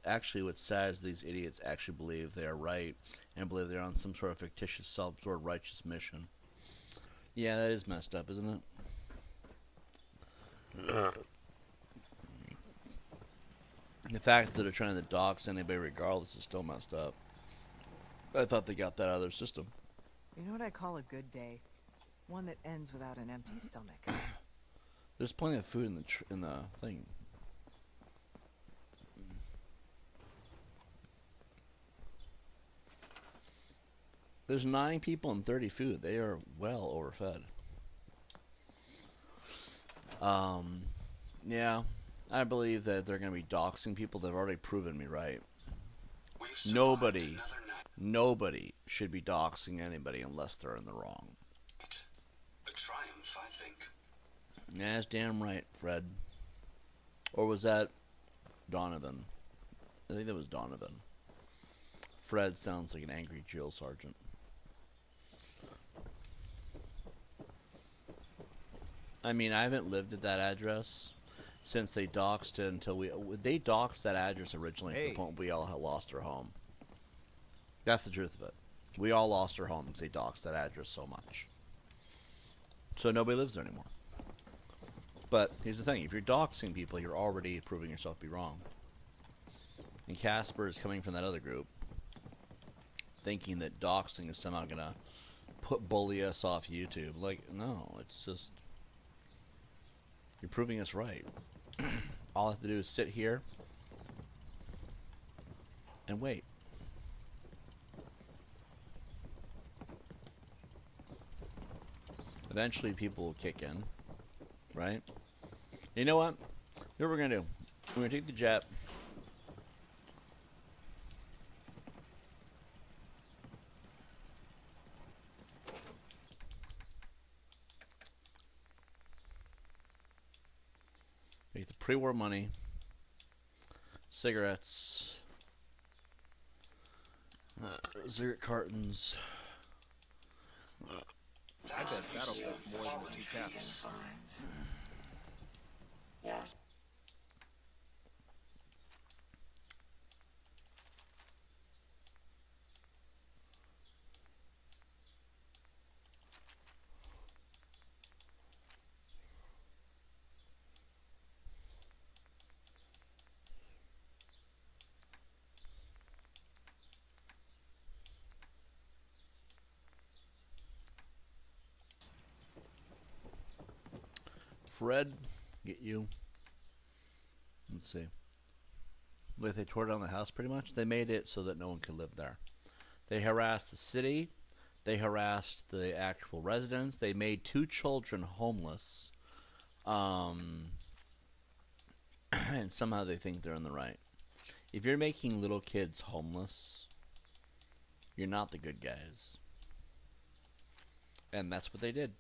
sad is these idiots actually believe they are right and believe they're on some sort of fictitious, self-absorbed, righteous mission. Yeah, that is messed up, isn't it? The fact that they're trying to dox anybody regardless is still messed up. I thought they got that out of their system. You know what I call a good day? One that ends without an empty stomach. There's plenty of food in the thing. There's 9 people and 30 food. They are well overfed. Yeah, I believe that they're going to be doxing people. They've already proven me right. Nobody should be doxing anybody unless they're in the wrong. A triumph, I think. Yeah, that's damn right, Fred. Or was that Donovan? I think that was Donovan. Fred sounds like an angry drill sergeant. I mean, I haven't lived at that address since they doxed it until they doxed that address originally to the point we all had lost our home. That's the truth of it. We all lost our homes. They doxed that address so much. So nobody lives there anymore. But here's the thing. If you're doxing people, you're already proving yourself to be wrong. And Casper is coming from that other group, thinking that doxing is somehow going to bully us off YouTube. Like, no, it's just... You're proving us right. All I have to do is sit here and wait. Eventually people will kick in, right? You know what? What we're going to do? We're going to take the jet. Take the pre-war money, cigarettes, cigarette cartons. I bet that'll worth more than the 2 captains. Yes. Fred, get you. Let's see. Like they tore down the house pretty much. They made it so that no one could live there. They harassed the city. They harassed the actual residents. They made 2 children homeless. And somehow they think they're in the right. If you're making little kids homeless, You're not the good guys. And that's what they did.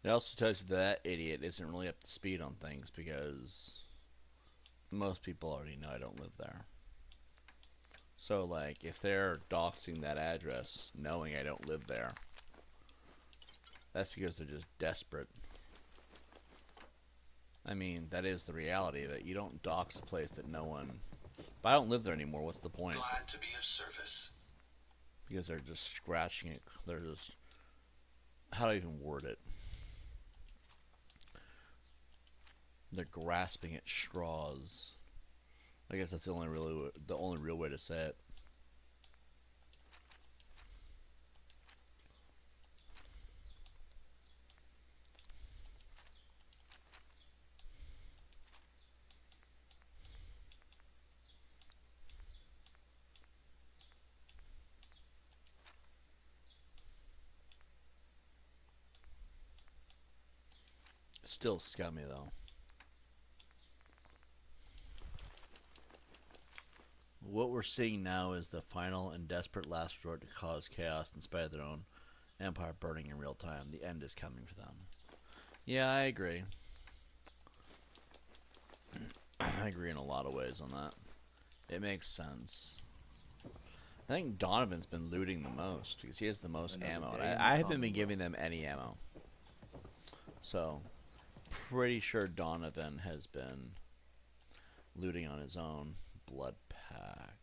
It also tells you that idiot isn't really up to speed on things because most people already know I don't live there. So, like, if they're doxing that address knowing I don't live there, that's because they're just desperate. I mean, that is the reality, that you don't dox a place that no one... If I don't live there anymore, what's the point? Glad to be of service. Because they're just scratching it. They're just... How do I even word it? They're grasping at straws. I guess that's the only real way to say it. Still scummy though. What we're seeing now is the final and desperate last resort to cause chaos in spite of their own empire burning in real time. The end is coming for them. Yeah, I agree. I agree in a lot of ways on that. It makes sense. I think Donovan's been looting the most because he has the most ammo. And I haven't been giving them any ammo. So, pretty sure Donovan has been looting on his own. Blood pack.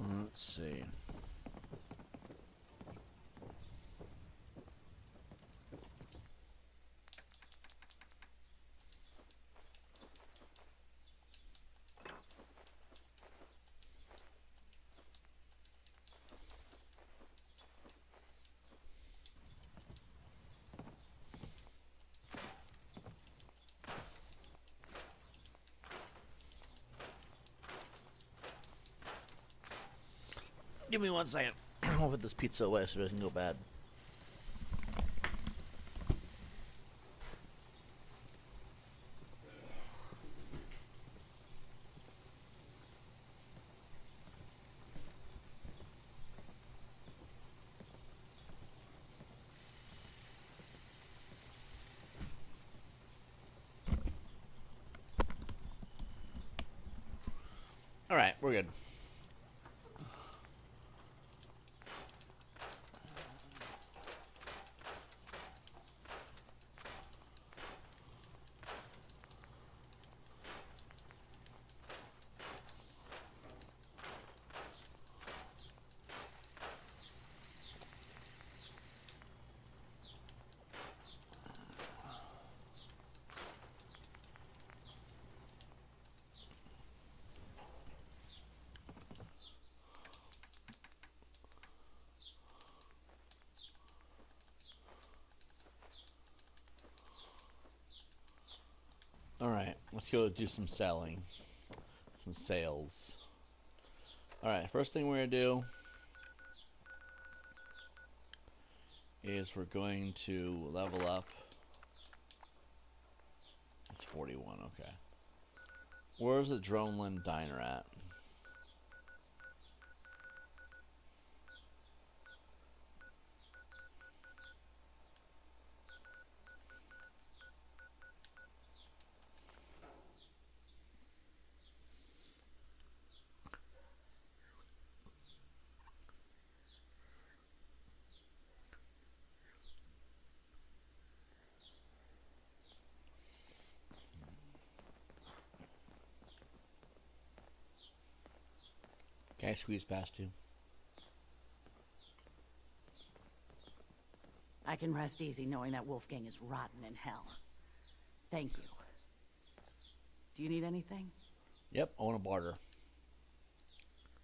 Let's see. Give me 1 second. I'll put this pizza away so it doesn't go bad. Alright, we're good. Alright, let's go do some selling. Some sales. Alright, first thing we're going to do is we're going to level up. It's 41, okay. Where's the Droneland Diner at? Can I squeeze past you? I can rest easy knowing that Wolfgang is rotten in hell. Thank you. Do you need anything? Yep, I want to barter.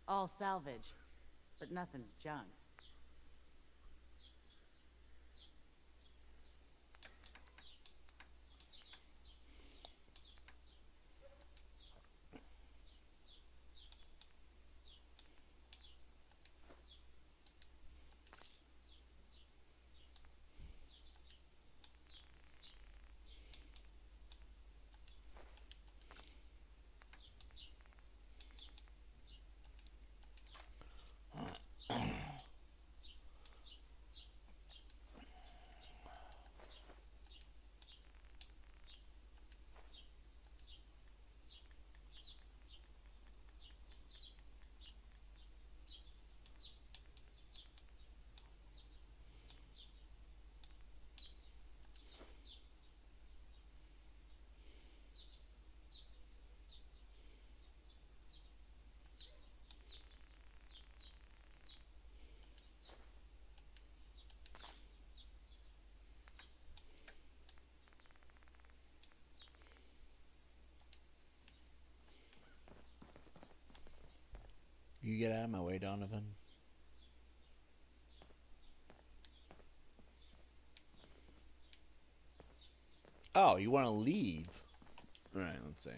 All salvage, but nothing's junk. You get out of my way, Donovan. Oh, you want to leave? All right, let's see.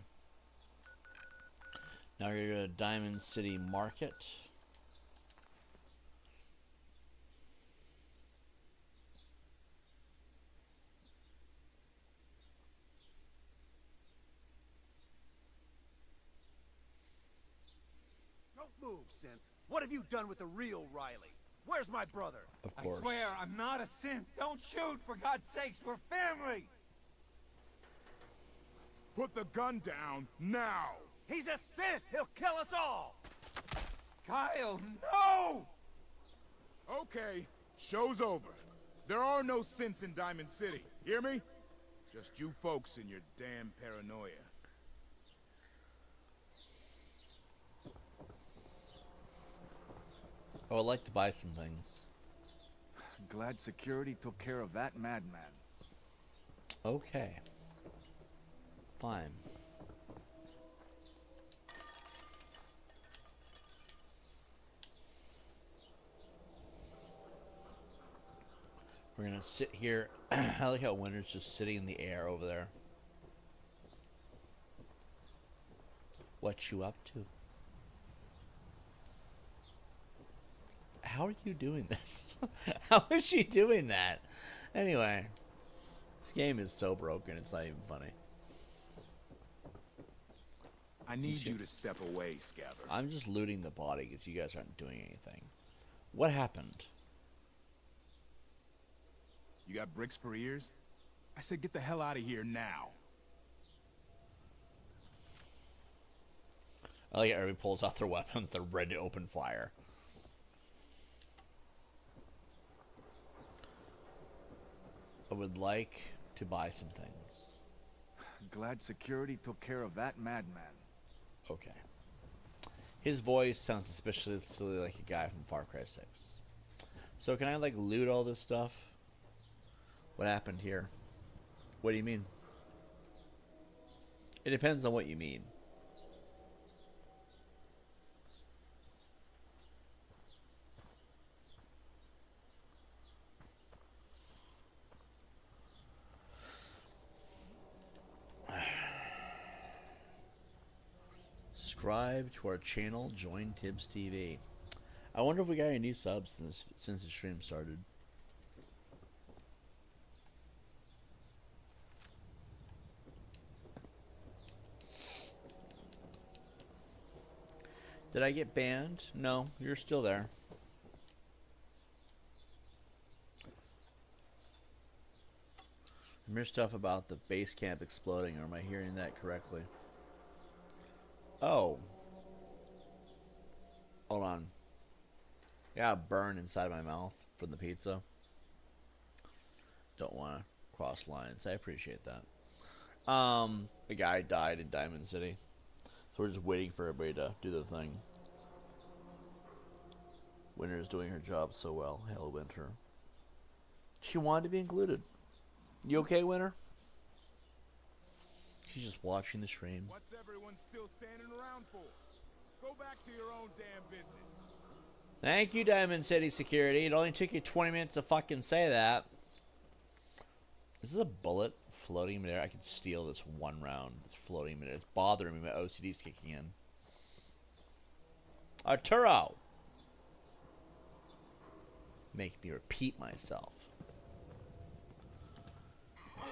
Now you're at Diamond City Market. Don't move, synth. What have you done with the real Riley? Where's my brother? Of course. I swear, I'm not a synth. Don't shoot, for God's sakes, we're family! Put the gun down, now! He's a synth! He'll kill us all! Kyle, no! Okay, show's over. There are no synths in Diamond City, hear me? Just you folks and your damn paranoia. I would like to buy some things. Glad security took care of that madman. Okay. Fine. We're gonna sit here. I like how Winter's just sitting in the air over there. What you up to? How are you doing this? How is she doing that? Anyway, this game is so broken, it's not even funny. I need you to step away, Scabber. I'm just looting the body because you guys aren't doing anything. What happened? You got bricks for ears? I said get the hell out of here now. I like everybody pulls out their weapons, they're ready to open fire. I would like to buy some things. Glad security took care of that madman. Okay. His voice sounds suspiciously like a guy from Far Cry 6. So can I like loot all this stuff? What happened here? What do you mean? It depends on what you mean. Subscribe to our channel, join Tibbs TV. I wonder if we got any new subs since the stream started. Did I get banned? No, you're still there. I hear stuff about the base camp exploding, or am I hearing that correctly? Oh. Hold on. I got a burn inside my mouth from the pizza. Don't want to cross lines. I appreciate that. A guy died in Diamond City. So we're just waiting for everybody to do the thing. Winter's doing her job so well. Hell, Winter. She wanted to be included. You okay, Winter? She's just watching the stream. What's everyone still standing around for? Go back to your own damn business. Thank you, Diamond City Security. It only took you 20 minutes to fucking say that. Is this a bullet floating in there? I could steal this one round. It's floating in there. It's bothering me. My OCD's kicking in. Arturo! Make me repeat myself.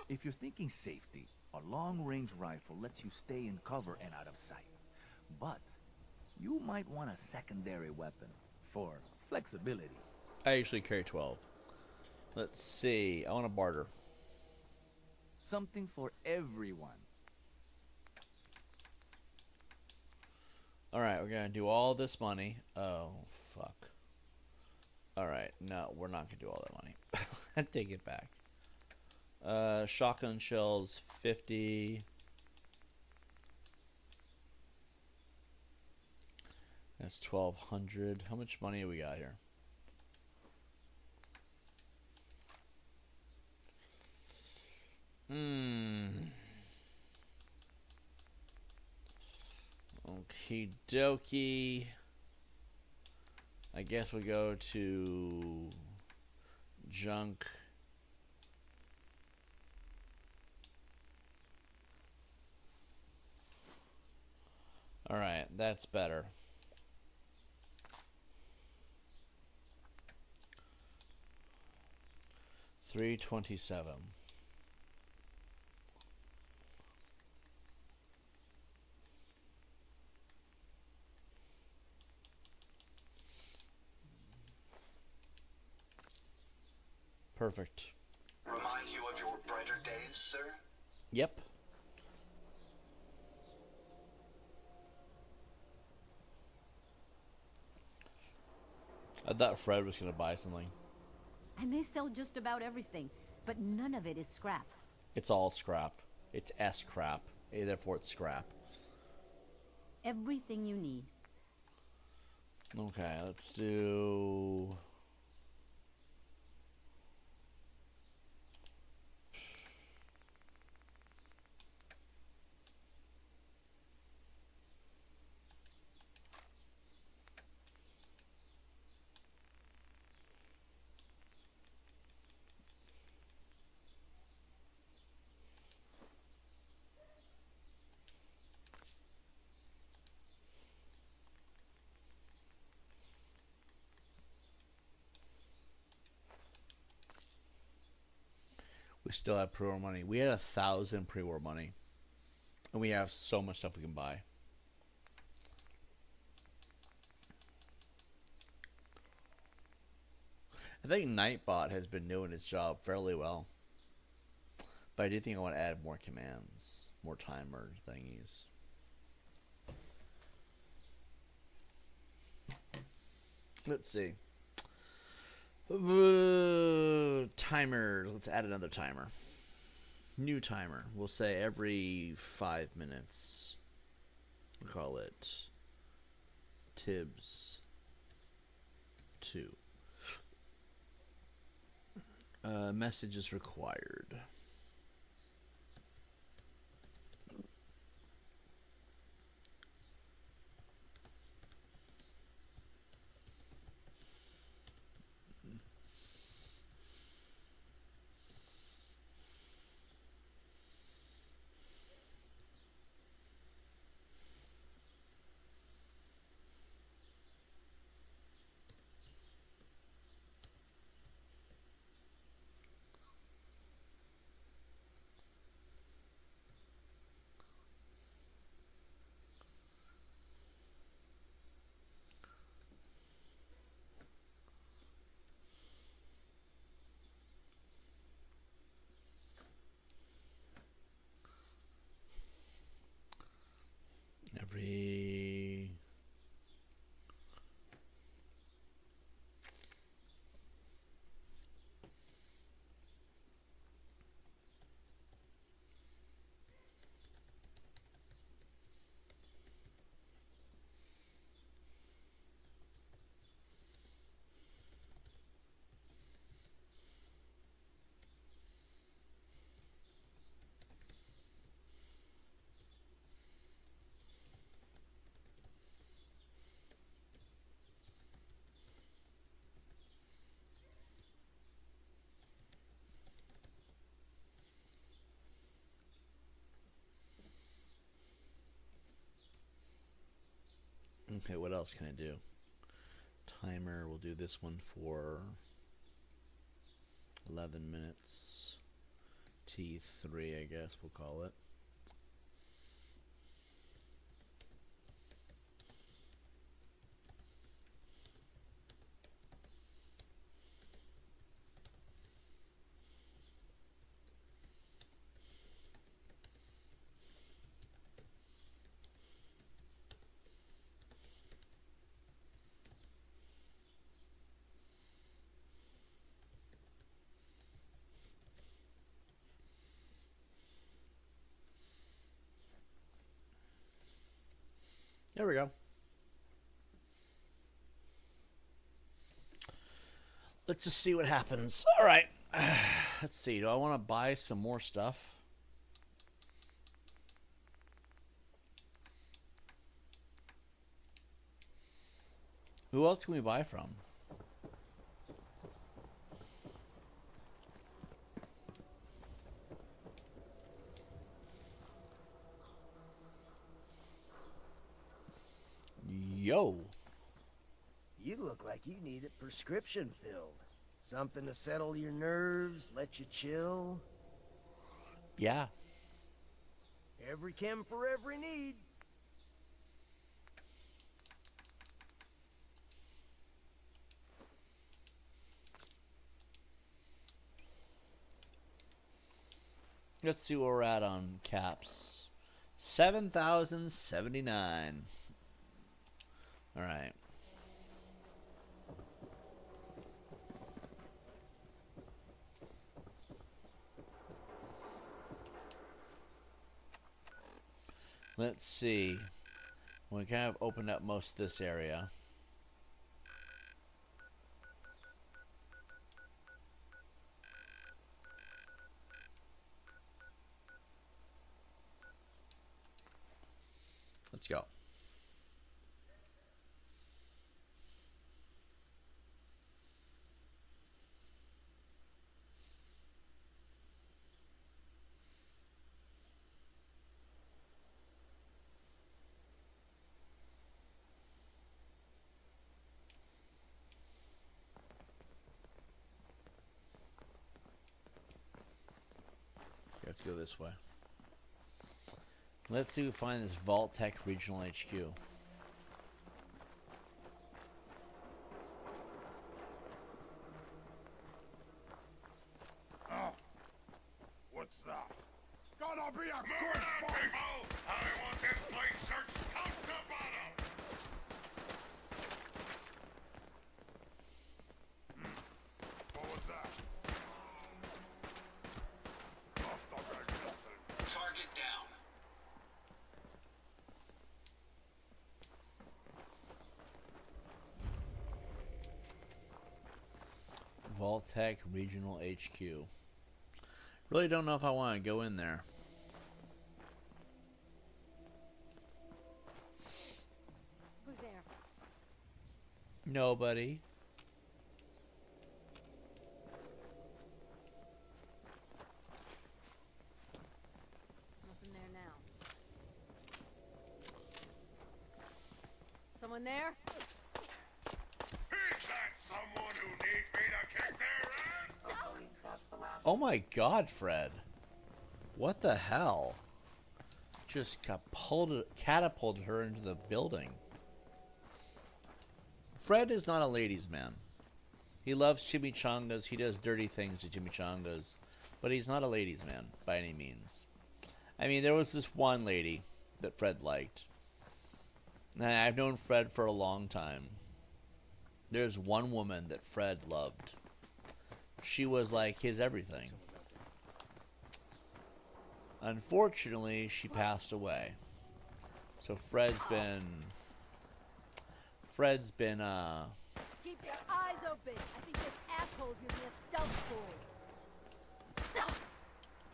If you're thinking safety, a long-range rifle lets you stay in cover and out of sight. But you might want a secondary weapon for flexibility. I usually carry 12. Let's see. I want to barter. Something for everyone. Alright, we're going to do all this money. Oh, fuck. Alright, no, we're not going to do all that money. I take it back. Shotgun shells, 50. That's 1,200. How much money do we got here? Okie dokie. I guess we go to junk. Alright, that's better. $327. Perfect. Remind you of your brighter days, sir? Yep. I thought Fred was going to buy something. I may sell just about everything, but none of it is scrap. It's all scrap. It's S-crap. Therefore, it's scrap. Everything you need. Okay, let's do... We still have pre-war money. We had 1,000 pre-war money. And we have so much stuff we can buy. I think Nightbot has been doing its job fairly well. But I do think I want to add more commands. More timer thingies. Let's see. Timer. Let's add another timer. New timer. We'll say every 5 minutes. We'll call it Tibbs 2. Messages required. Every Okay, what else can I do? Timer, we'll do this one for 11 minutes. T3, I guess we'll call it. There we go. Let's just see what happens. All right. Let's see. Do I want to buy some more stuff? Who else can we buy from? Yo. You look like you need a prescription filled. Something to settle your nerves, let you chill. Yeah. Every chem for every need. Let's see where we're at on caps. 7,079. All right. Let's see. We kind of opened up most of this area. Let's go. Let's go this way. Let's see if we find this Vault Tech Regional HQ. What's that? Gonna be a good fight! I want this place searched top to bottom! What was that? Target down. Vault Tech Regional HQ. Really don't know if I want to go in there. Who's there? Nobody. Nothing there now. Someone there? Is that someone who needs me to kick their ass? Oh my God, Fred. What the hell? Just catapulted her into the building. Fred is not a ladies' man. He loves chimichangas. He does dirty things to chimichangas. But he's not a ladies' man by any means. I mean, there was this one lady that Fred liked. And I've known Fred for a long time. There's one woman that Fred loved. She was like his everything. Unfortunately, she passed away. So Fred's been Keep your eyes open. I think this asshole's using a stealth tool.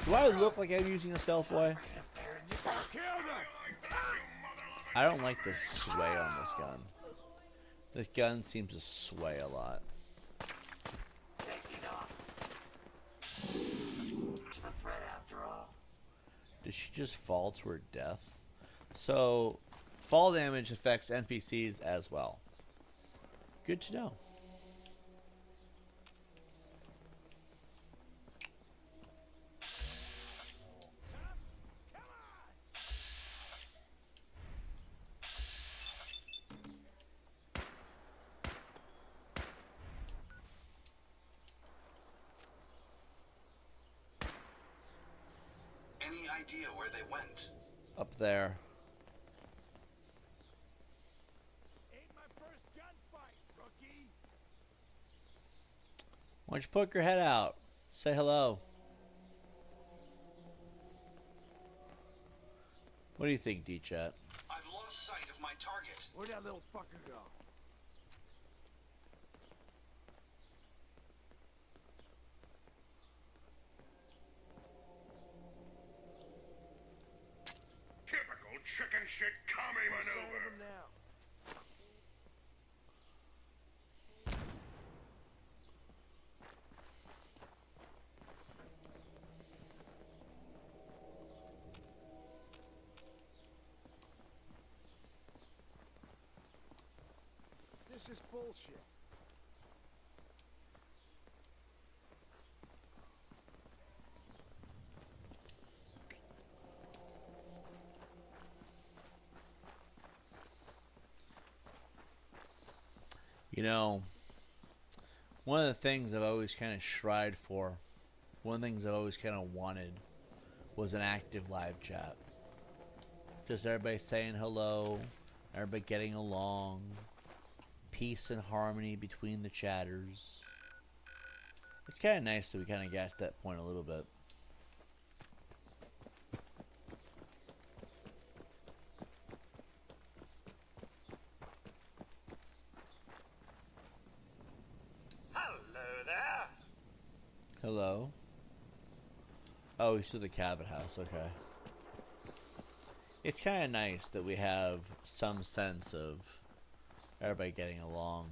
Do I look like I'm using a stealth boy? I don't like the sway on this gun. This gun seems to sway a lot. Safety's off. To the threat after all. Did she just fall to her death? So, fall damage affects NPCs as well. Good to know. Any idea where they went? Up there. Ain't my first gunfight, rookie. Why don't you poke your head out? Say hello. What do you think, D-Chat? I've lost sight of my target. Where'd that little fucker go? Typical chicken shit commie maneuver. Now. This is bullshit. You know, one of the things I've always kind of strived for, one of the things I've always kind of wanted, was an active live chat. Just everybody saying hello, everybody getting along, peace and harmony between the chatters. It's kind of nice that we kind of got to that point a little bit. Hello. Oh, he's to the cabin house. Okay. It's kind of nice that we have some sense of everybody getting along.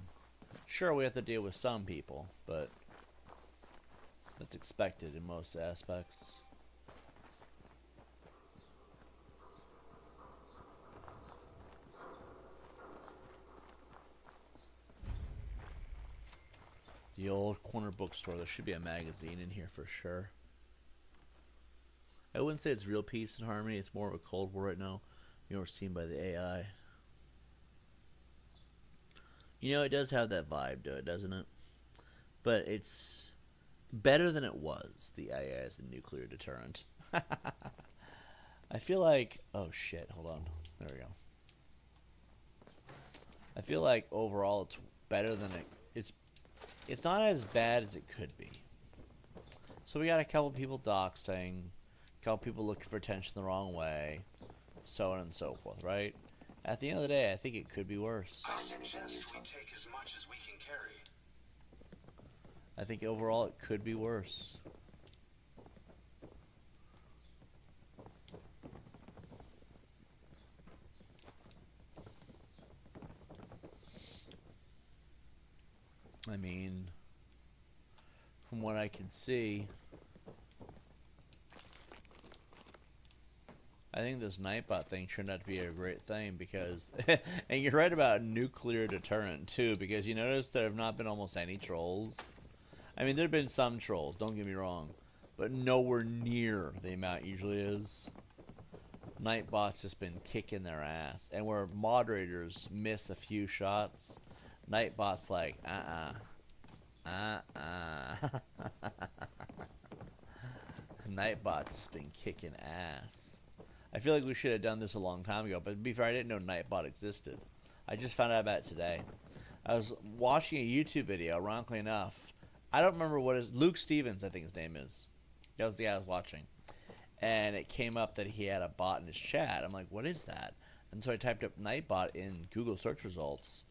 Sure, we have to deal with some people, but that's expected in most aspects. The old corner bookstore. There should be a magazine in here for sure. I wouldn't say it's real peace and harmony. It's more of a Cold War right now. You know, we're seen by the AI. You know, it does have that vibe to it, doesn't it? But it's better than it was, the AI as a nuclear deterrent. I feel like... Oh, shit. Hold on. There we go. I feel like overall it's better than it... It's not as bad as it could be. So we got a couple people doxing, a couple people looking for attention the wrong way, so on and so forth, right? At the end of the day, I think it could be worse. I suggest we take as much as we can carry. I think overall it could be worse. I mean, from what I can see, I think this Nightbot thing turned out to be a great thing because, and you're right about nuclear deterrent too, because you notice there have not been almost any trolls. I mean, there have been some trolls, don't get me wrong, but nowhere near the amount usually is. Nightbot's just been kicking their ass, and where moderators miss a few shots, Nightbot's like, Nightbot's just been kicking ass. I feel like we should have done this a long time ago, but to be fair, I didn't know Nightbot existed. I just found out about it today. I was watching a YouTube video, ironically enough. I don't remember what his... Luke Stevens, I think his name is. That was the guy I was watching. And it came up that he had a bot in his chat. I'm like, what is that? And so I typed up Nightbot in Google search results.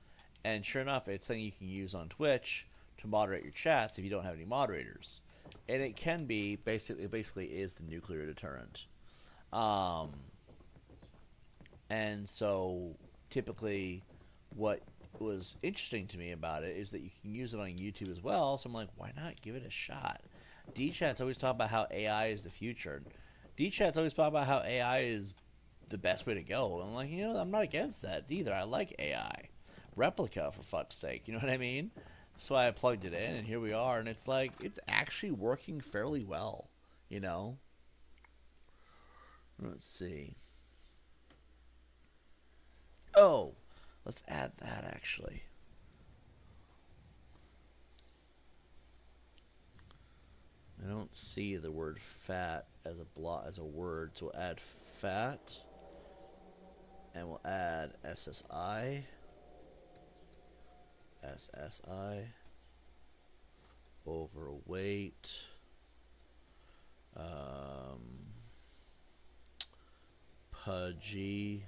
And sure enough, it's something you can use on Twitch to moderate your chats if you don't have any moderators. And it can be, basically is the nuclear deterrent. And so typically what was interesting to me about it is that you can use it on YouTube as well. So I'm like, why not give it a shot? D-Chat's always talking about how AI is the future. D-Chat's always talking about how AI is the best way to go. I'm like, I'm not against that either. I like AI. Replica, for fuck's sake. You know what I mean? So I plugged it in, and here we are. And it's like, it's actually working fairly well, Let's see. Oh, let's add that, actually. I don't see the word fat as a word, so we'll add fat, and we'll add SSI, overweight, pudgy.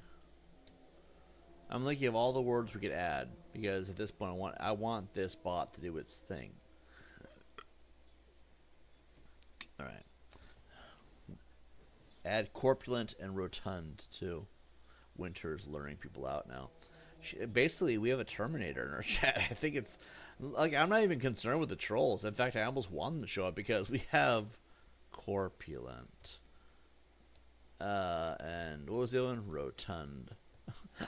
I'm looking at all the words we could add because at this point I want this bot to do its thing. All right. Add corpulent and rotund too. Winter's luring people out now. Basically, we have a Terminator in our chat. I think it's like, I'm not even concerned with the trolls. In fact, I almost want them to show up because we have corpulent. And what was the other one? Rotund.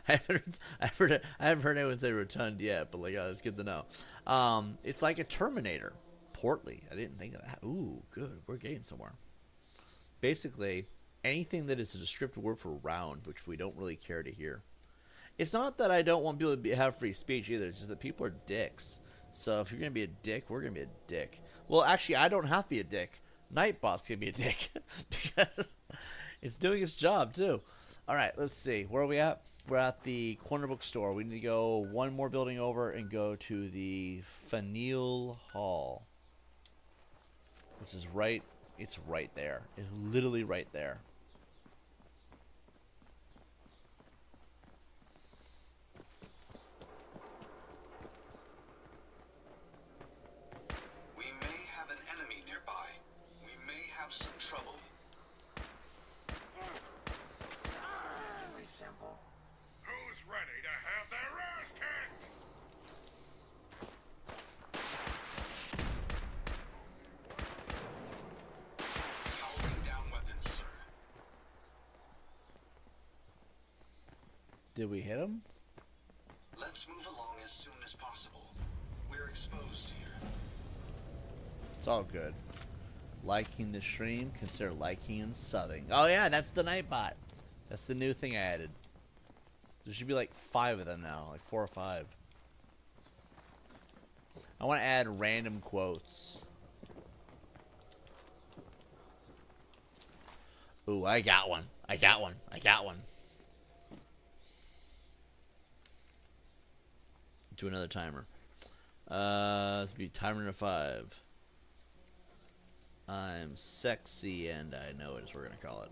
I haven't heard anyone say rotund yet, but like, it's good to know. It's like a Terminator. Portly. I didn't think of that. Ooh, good. We're getting somewhere. Basically, anything that is a descriptive word for round, which we don't really care to hear. It's not that I don't want people to have free speech either. It's just that people are dicks. So if you're going to be a dick, we're going to be a dick. Well, actually, I don't have to be a dick. Nightbot's going to be a dick. Because it's doing its job, too. All right, let's see. Where are we at? We're at the corner bookstore. We need to go one more building over and go to the Faneuil Hall. Which is right, it's right there. It's literally right there. We may have an enemy nearby. We may have some trouble. Surprisingly simple. Who's ready to have their ass kicked? Powering down weapons, sir. Did we hit him? Let's move along as soon as possible. We're exposed here. It's all good. Liking the stream, consider liking and subbing. Oh yeah, that's the Nightbot. That's the new thing I added. There should be like 5 of them now, like 4 or 5. I want to add random quotes. Ooh, I got one. I got one. Do another timer. Let's be timer to 5. I'm sexy and I know it is what we're gonna call it.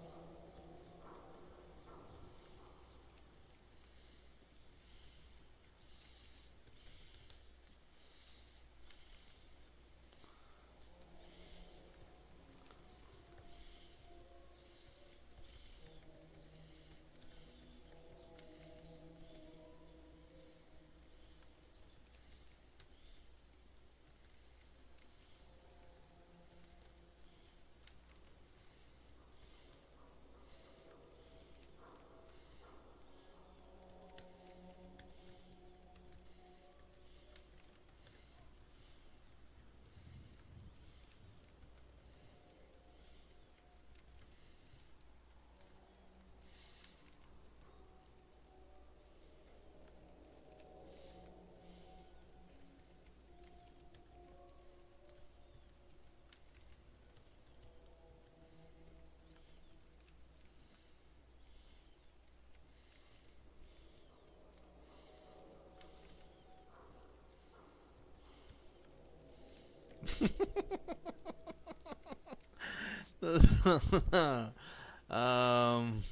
um,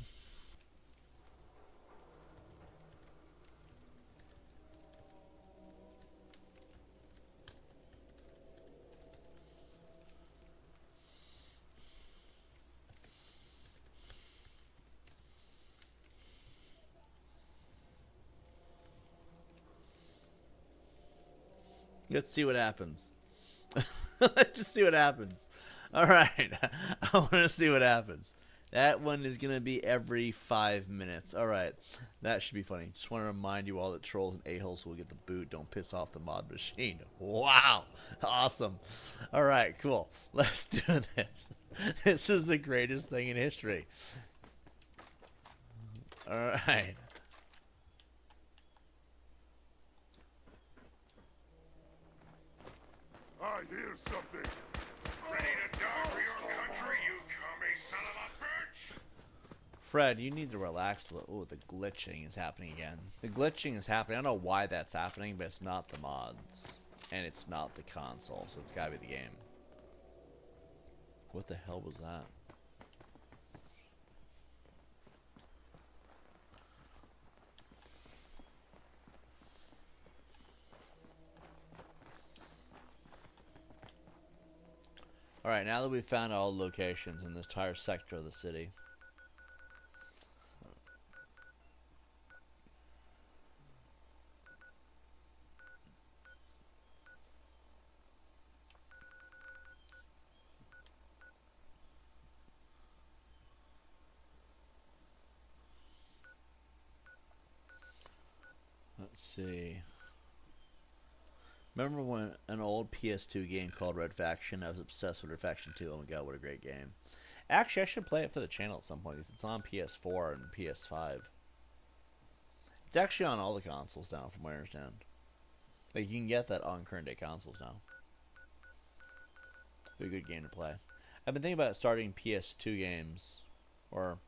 let's see what happens. Let's just see what happens. All right. I want to see what happens. That one is going to be every 5 minutes. Alright, that should be funny. Just want to remind you all that trolls and a-holes will get the boot. Don't piss off the mod machine. Wow! Awesome. Alright, cool. Let's do this. This is the greatest thing in history. Alright. I hear something. Ready to die for your country, you commie son of a bitch! Fred, you need to relax a little. Oh, the glitching is happening again. The glitching is happening. I don't know why that's happening, but it's not the mods. And it's not the console, so it's gotta be the game. What the hell was that? Alright, now that we've found all the locations in this entire sector of the city. Let's see. Remember when an old PS2 game called Red Faction? I was obsessed with Red Faction 2. Oh my god, what a great game. Actually, I should play it for the channel at some point because it's on PS4 and PS5. It's actually on all the consoles now, from what I understand. Like, you can get that on current day consoles now. Be a good game to play. I've been thinking about starting PS2 games, or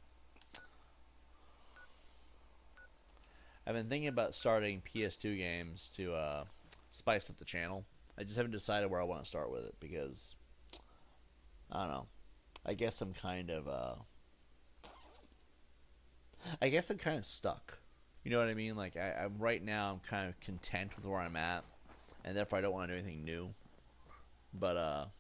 I've been thinking about starting PS2 games to spice up the channel. I just haven't decided where I want to start with it because I don't know. I guess I'm kind of stuck. You know what I mean? Like I'm right now. I'm kind of content with where I'm at, and therefore I don't want to do anything new. But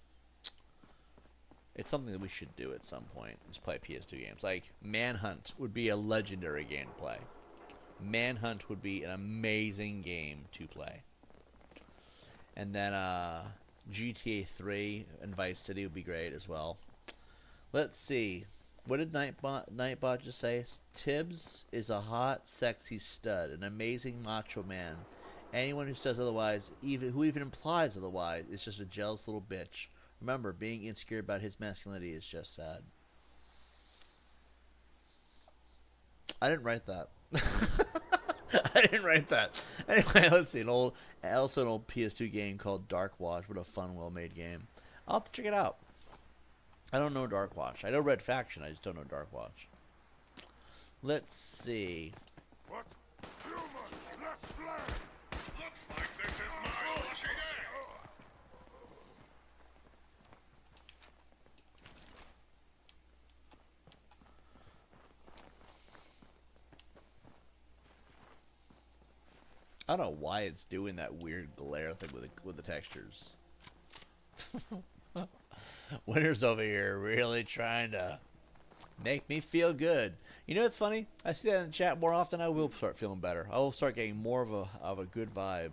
it's something that we should do at some point. Just play PS2 games. Like Manhunt would be a legendary game to play. Manhunt would be an amazing game to play. And then GTA 3 and Vice City would be great as well. Let's see. What did Nightbot just say? Tibbs is a hot, sexy stud, an amazing macho man. Anyone who says otherwise, who even implies otherwise, is just a jealous little bitch. Remember, being insecure about his masculinity is just sad. I didn't write that. I didn't write that. Anyway, let's see. Also an old PS2 game called Dark Watch. What a fun, well-made game. I'll have to check it out. I don't know Dark Watch. I know Red Faction. I just don't know Dark Watch. Let's see. What? Human, let's play! Looks like this is my lucky day! I don't know why it's doing that weird glare thing with the textures. Winter's over here really trying to make me feel good. You know what's funny? I see that in the chat more often. I will start feeling better. I will start getting more of a good vibe.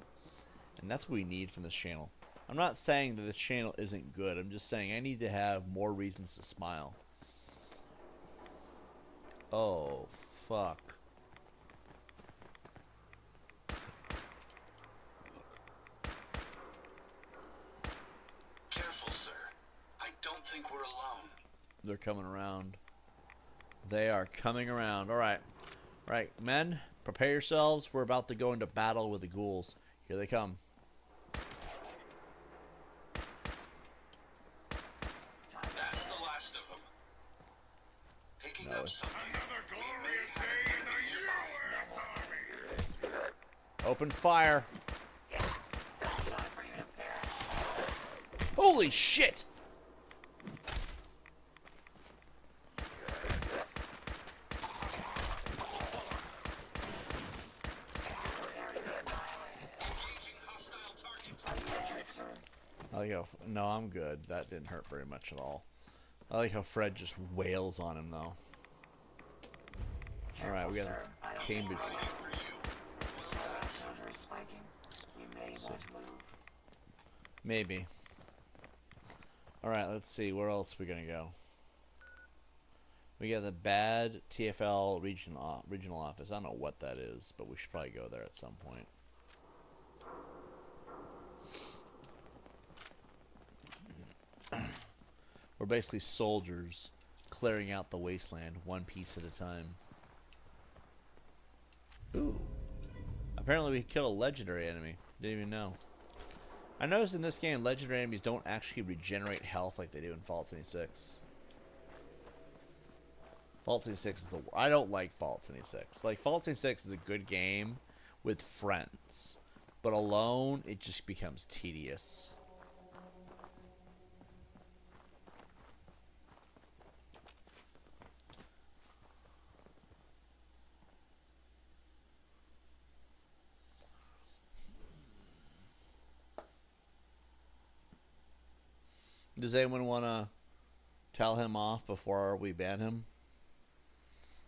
And that's what we need from this channel. I'm not saying that this channel isn't good. I'm just saying I need to have more reasons to smile. Oh, fuck. Think we're alone. They're coming around. They are coming around. Alright. Alright, men, prepare yourselves. We're about to go into battle with the ghouls. Here they come. That's the last of them. Picking up something. Another glorious day in the U.S. Army! Open fire. Holy shit! I like how, no, I'm good. That didn't hurt very much at all. I like how Fred just wails on him, though. Alright, we got Cambridge. Maybe. Alright, let's see. Where else are we going to go? We got the bad TFL regional office. I don't know what that is, but we should probably go there at some point. We're basically soldiers clearing out the wasteland one piece at a time. Ooh. Apparently we killed a legendary enemy. Didn't even know. I noticed in this game legendary enemies don't actually regenerate health like they do in Fallout 76. Fallout 76 is the... I don't like Fallout 76. Like, Fallout 76 is a good game with friends. But alone, it just becomes tedious. Does anyone want to tell him off before we ban him?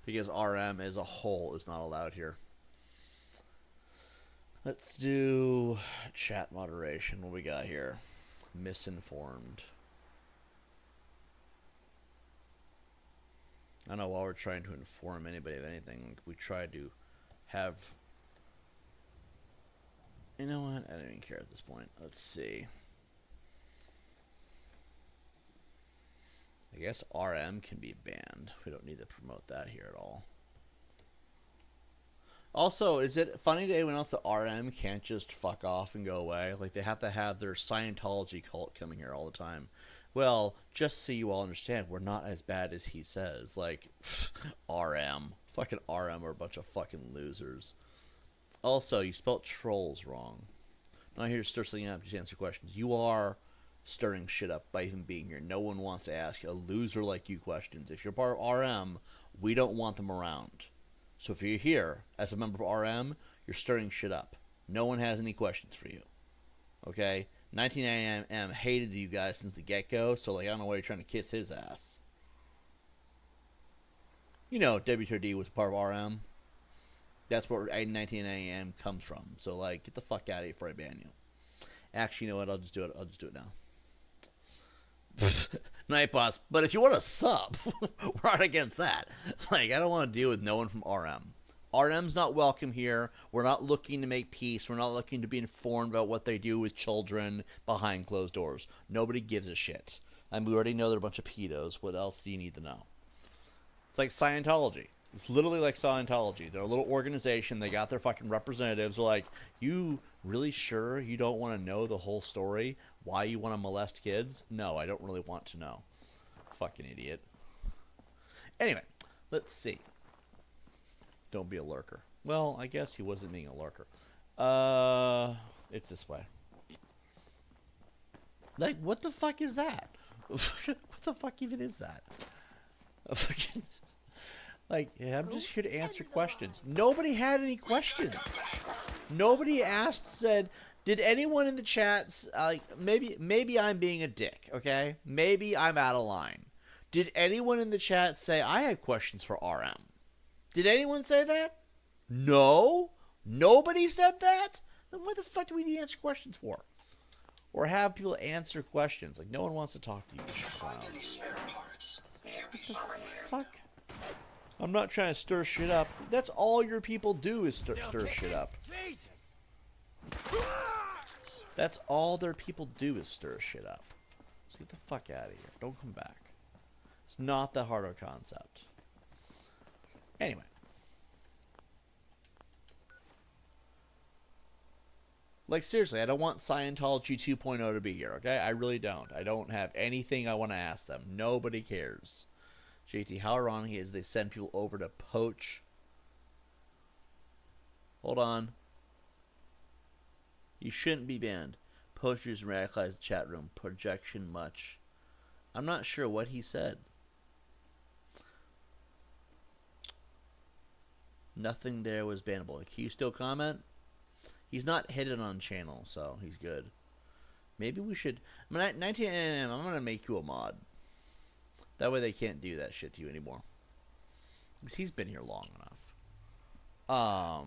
Because RM as a whole is not allowed here. Let's do chat moderation. What we got here? Misinformed. I don't know while we're trying to inform anybody of anything. We try to have... You know what? I don't even care at this point. Let's see. I guess RM can be banned. We don't need to promote that here at all. Also, is it funny to anyone else that RM can't just fuck off and go away? Like, they have to have their Scientology cult coming here all the time. Well, just so you all understand, we're not as bad as he says. Like, RM. Fucking RM are a bunch of fucking losers. Also, you spelt trolls wrong. I'm not here to stir something up, just answer questions. You are... stirring shit up by even being here. No one wants to ask a loser like you questions. If you're part of RM, we don't want them around. So if you're here as a member of RM, you're stirring shit up. No one has any questions for you. Okay? 19am hated you guys since the get-go, so like I don't know why you're trying to kiss his ass. You know, W3D was part of RM. That's where 19am comes from. So like, get the fuck out of here before I ban you. Actually, you know what? I'll just do it. I'll just do it now. Night boss, but if you want to sub, we're not against that. Like, I don't want to deal with no one from RM. RM's not welcome here. We're not looking to make peace. We're not looking to be informed about what they do with children behind closed doors. Nobody gives a shit. And we already know they're a bunch of pedos. What else do you need to know? It's like Scientology. It's literally like Scientology. They're a little organization. They got their fucking representatives. They're like, you really sure you don't want to know the whole story? Why you want to molest kids? No, I don't really want to know. Fucking idiot. Anyway, let's see. Don't be a lurker. Well, I guess he wasn't being a lurker. It's this way. Like, what the fuck is that? What the fuck even is that? Like, yeah, I'm just here to answer questions. Nobody had any questions. Nobody asked, said, did anyone in the chat, maybe I'm being a dick, okay? Maybe I'm out of line. Did anyone in the chat say, I have questions for RM? Did anyone say that? No? Nobody said that? Then what the fuck do we need to answer questions for? Or have people answer questions? Like, no one wants to talk to you. What the fuck? I'm not trying to stir shit up. That's all your people do is stir shit up. That's all their people do is stir shit up. So get the fuck out of here. Don't come back. It's not that hard of a concept. Anyway. Like, seriously, I don't want Scientology 2.0 to be here, okay? I really don't. I don't have anything I want to ask them. Nobody cares. JT, how ironic is they send people over to poach? Hold on. You shouldn't be banned. Poachers radicalize the chat room. Projection much. I'm not sure what he said. Nothing there was bannable. Can you still comment? He's not hidden on channel, so he's good. Maybe we should... I mean, 19am, I'm going to make you a mod. That way they can't do that shit to you anymore. Because he's been here long enough.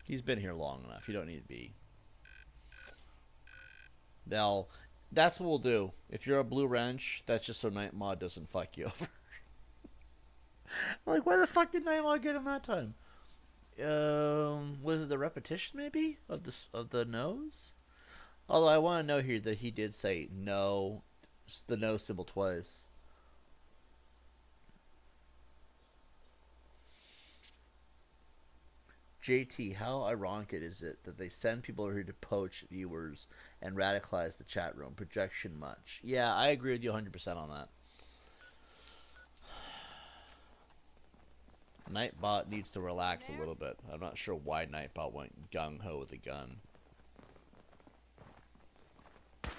He's been here long enough. You don't need to be. Now, That's what we'll do. If you're a blue wrench, that's just so Night Mod doesn't fuck you over. Like, where the fuck did Night Mod get him that time? Was it the repetition maybe of the nose? Although I want to know here that he did say no, the no symbol twice. JT, how ironic is it that they send people here to poach viewers and radicalize the chat room? Projection much. Yeah, I agree with you 100% on that. Nightbot needs to relax a little bit. I'm not sure why Nightbot went gung-ho with a gun. Move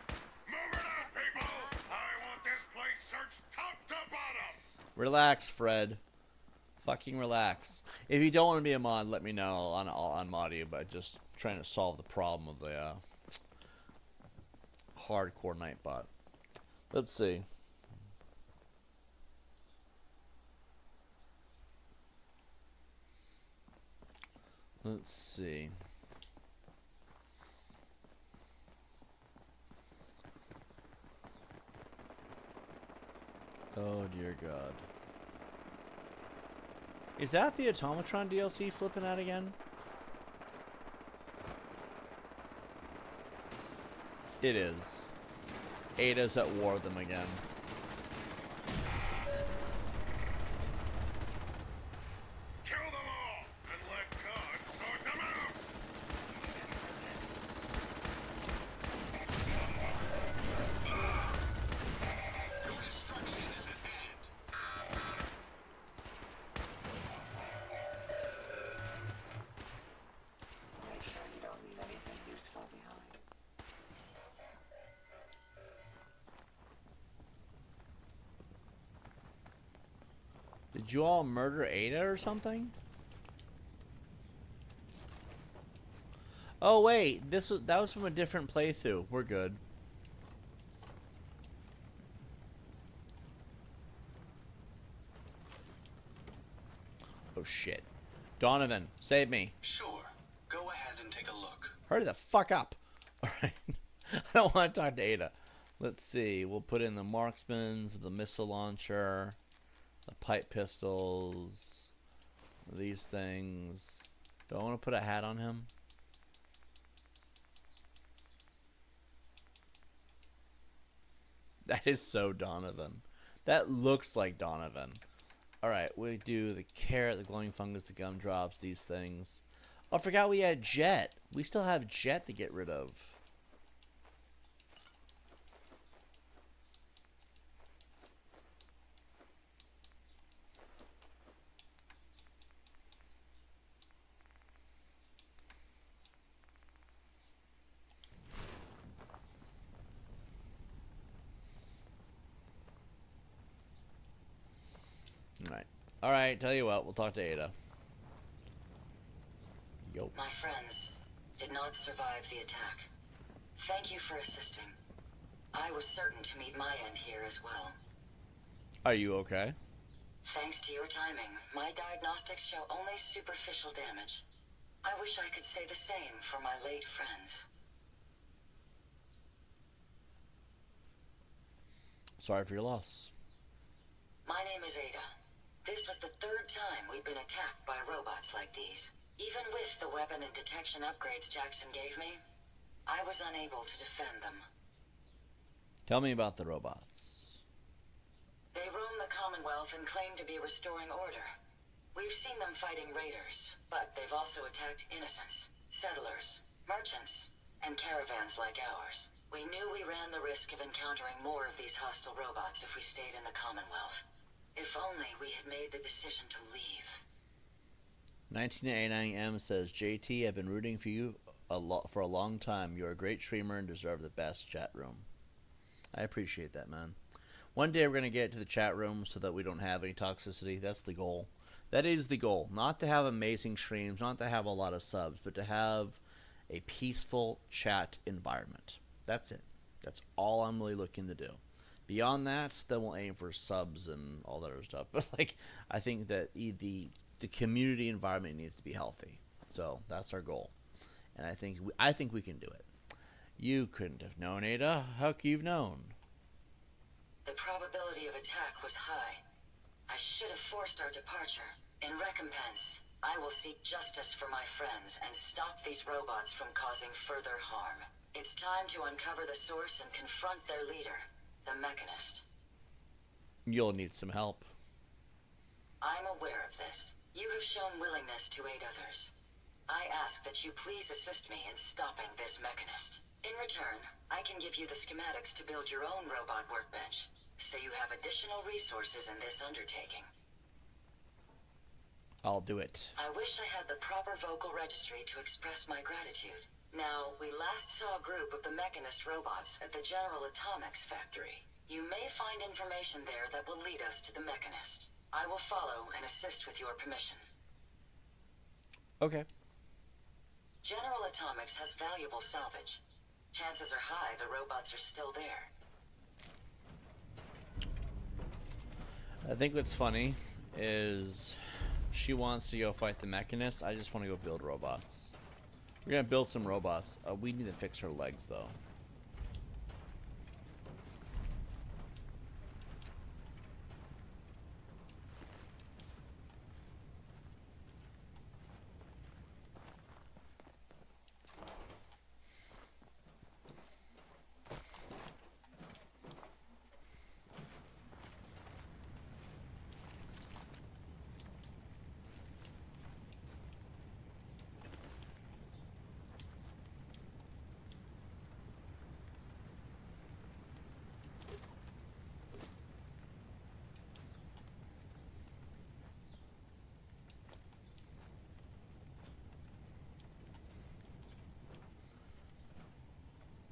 it up, people! I want this place searched top to bottom! Relax, Fred. Fucking relax. If you don't want to be a mod, let me know on Modio, but just trying to solve the problem of the hardcore Nightbot. Let's see. Let's see. Oh dear God. Is that the Automatron DLC flipping out again? It is. Ada's at war with them again. Kill them all and let God sort them out! Your destruction is at hand. Make sure you don't leave anything useful behind. Did you all murder Ada or something? Oh wait, that was from a different playthrough. We're good. Oh shit. Donovan, save me. Sure. Go ahead and take a look. Hurry the fuck up. Alright. I don't want to talk to Ada. Let's see. We'll put in the marksmans, the missile launcher, the pipe pistols, these things. Do I want to put a hat on him? That is so Donovan. That looks like Donovan. Alright, we do the carrot, the glowing fungus, the gumdrops, these things. Oh, I forgot we had Jet. We still have Jet to get rid of. Alright. Alright, tell you what, we'll talk to Ada. Yo. My friends did not survive the attack. Thank you for assisting. I was certain to meet my end here as well. Are you okay? Thanks to your timing, my diagnostics show only superficial damage. I wish I could say the same for my late friends. Sorry for your loss. My name is Ada. This was the third time we've been attacked by robots like these. Even with the weapon and detection upgrades Jackson gave me, I was unable to defend them. Tell me about the robots. They roam the Commonwealth and claim to be restoring order. We've seen them fighting raiders, but they've also attacked innocents, settlers, merchants, and caravans like ours. We knew we ran the risk of encountering more of these hostile robots if we stayed in the Commonwealth. If only we had made the decision to leave. 1989M says, JT, I've been rooting for you for a long time. You're a great streamer and deserve the best chat room. I appreciate that, man. One day we're going to get to the chat room so that we don't have any toxicity. That's the goal. That is the goal. Not to have amazing streams, not to have a lot of subs, but to have a peaceful chat environment. That's it. That's all I'm really looking to do. Beyond that, then we'll aim for subs and all that other stuff. But like, I think that the community environment needs to be healthy. So that's our goal, and I think we can do it. You couldn't have known, Ada. How could you've known? The probability of attack was high. I should have forced our departure. In recompense, I will seek justice for my friends and stop these robots from causing further harm. It's time to uncover the source and confront their leader, the Mechanist. You'll need some help. I'm aware of this. You have shown willingness to aid others. I ask that you please assist me in stopping this Mechanist. In return, I can give you the schematics to build your own robot workbench, so you have additional resources in this undertaking. I'll do it. I wish I had the proper vocal registry to express my gratitude. Now, we last saw a group of the Mechanist robots at the General Atomics factory. You may find information there that will lead us to the Mechanist. I will follow and assist with your permission. Okay. General Atomics has valuable salvage. Chances are high the robots are still there. I think what's funny is she wants to go fight the Mechanist. I just want to go build robots. We're gonna build some robots. We need to fix her legs though.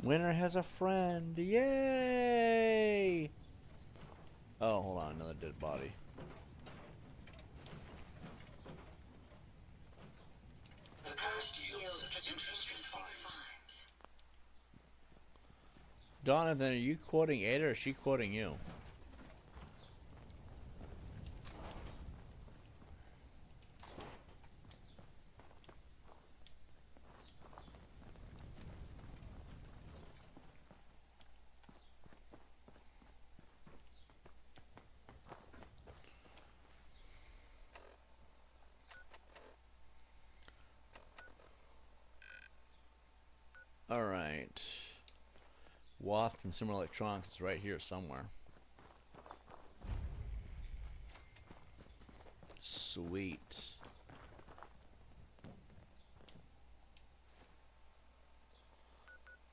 Winner has a friend. Yay! Oh, hold on. Another dead body. The past yields such interesting finds. Donovan, are you quoting Ada or is she quoting you? Alright. Wath Consumer Electronics is right here somewhere. Sweet.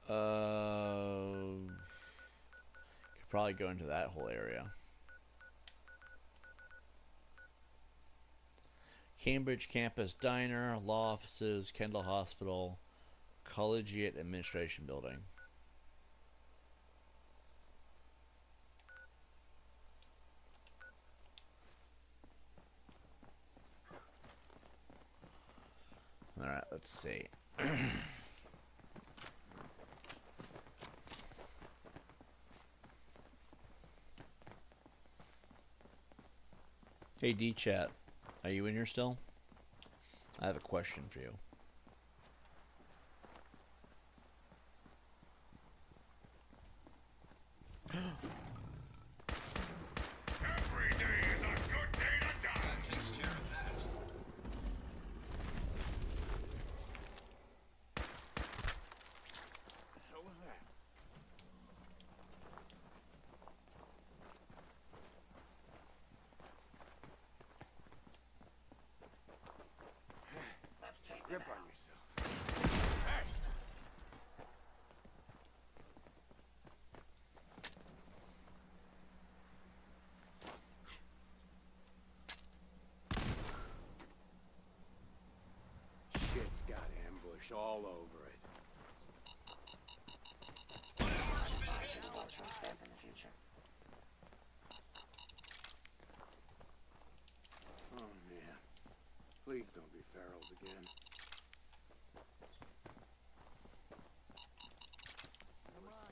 Could probably go into that whole area. Cambridge Campus Diner, Law Offices, Kendall Hospital, Collegiate Administration Building. Alright, let's see. Hey D-Chat, are you in here still? I have a question for you. Every day is a good day to die. Takes care of that. What the hell was that? Let's take Grip them on out. yourself. Hey! Shit's got ambush all over it. Advise you to watch your step in the future. Oh man. Please don't be ferals again.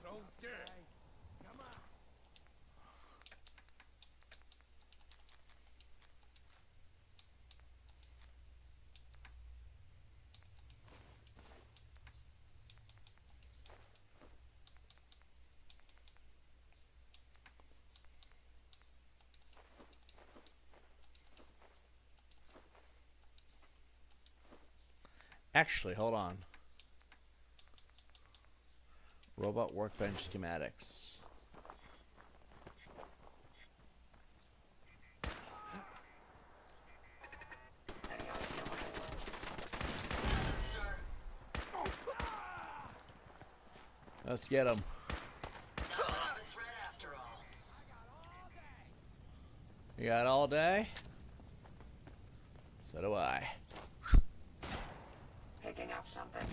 So dead. Come on. Actually, hold on. Robot workbench schematics. Let's get him. You got all day? So do I. Picking up something.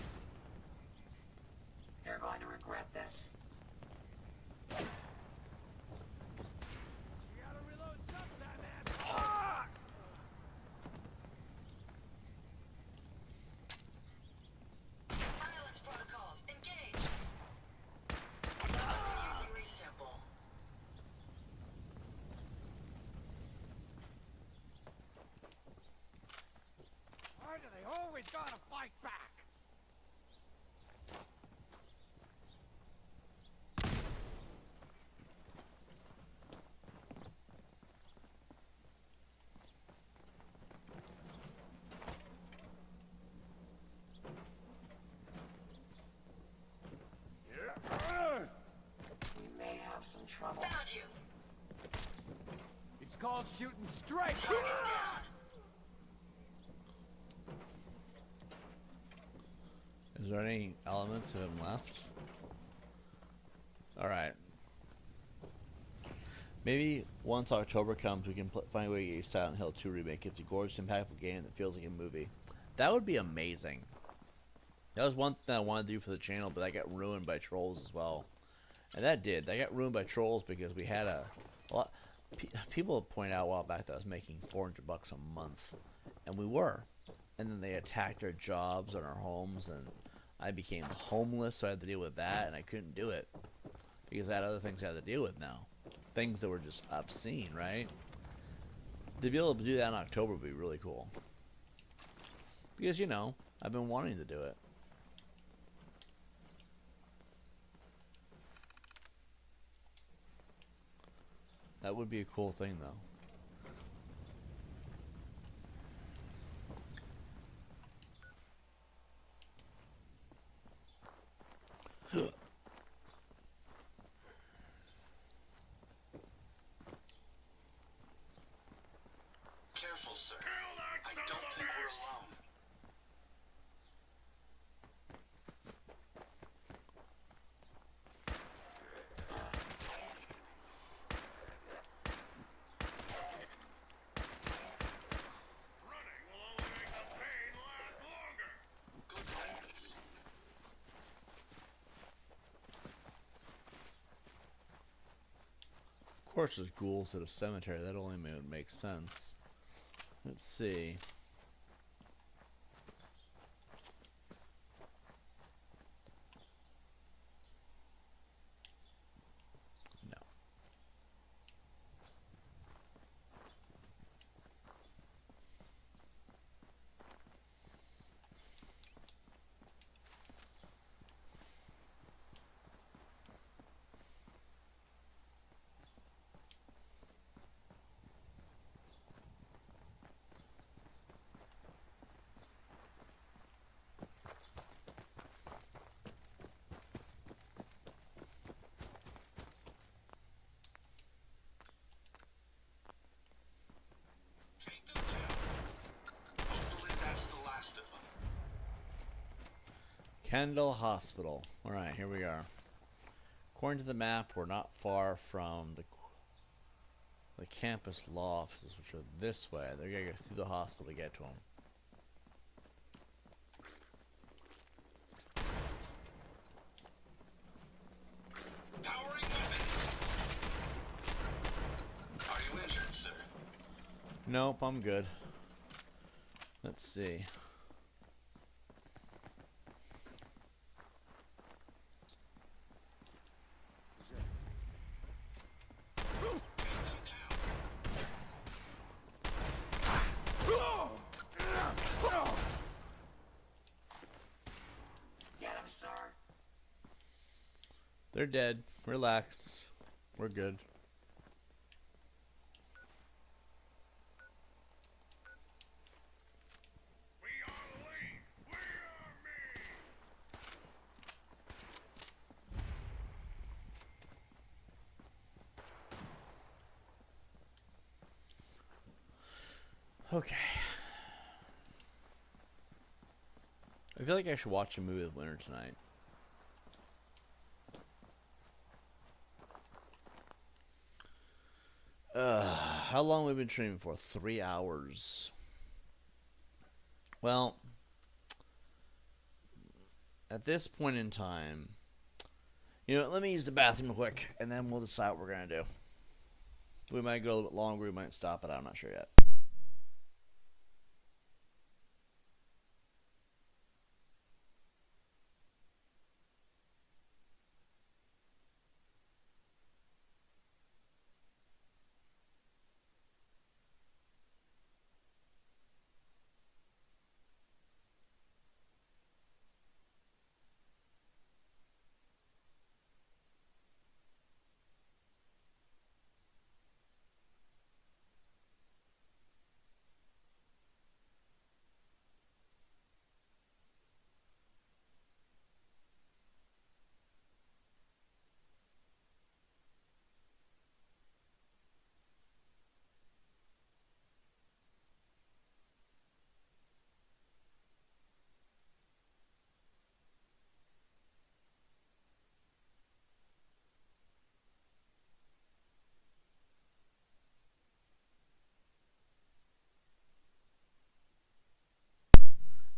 You're going to regret this. Violence protocols, engage! Confusingly simple. Why do they always gotta fight back? We may have some trouble. Found you. It's called shooting straight. Target down. Is there any elements of him left? Alright. Maybe once October comes, we can find a way to get Silent Hill 2 remake. It's a gorgeous, impactful game that feels like a movie. That would be amazing. That was one thing I wanted to do for the channel, but that got ruined by trolls as well. And that did. That got ruined by trolls because we had a lot. People pointed out a while back that I was making $400 a month, and we were. And then they attacked our jobs and our homes, and I became homeless, so I had to deal with that, and I couldn't do it because I had other things I had to deal with now. Things that were just obscene, right? To be able to do that in October would be really cool. Because, you know, I've been wanting to do it. That would be a cool thing, though. Careful, sir. I don't think we're alone. Good riddance. Of course, there's ghouls at a cemetery. That only makes sense. Let's see. No. Take them down. Hopefully that's the last of them. Kendall Hospital. Alright, here we are. According to the map, we're not far from the campus law offices, which are this way. They're going to go through the hospital to get to them. Powering weapons. Are you injured, sir? Nope, I'm good. Let's see. Get him, sir. They're dead. Relax. We're good. Okay. I feel like I should watch a movie with Winter tonight. How long have we been streaming for? 3 hours. Well, at this point in time, you know, let me use the bathroom quick, and then we'll decide what we're going to do. We might go a little bit longer, we might stop, but I'm not sure yet.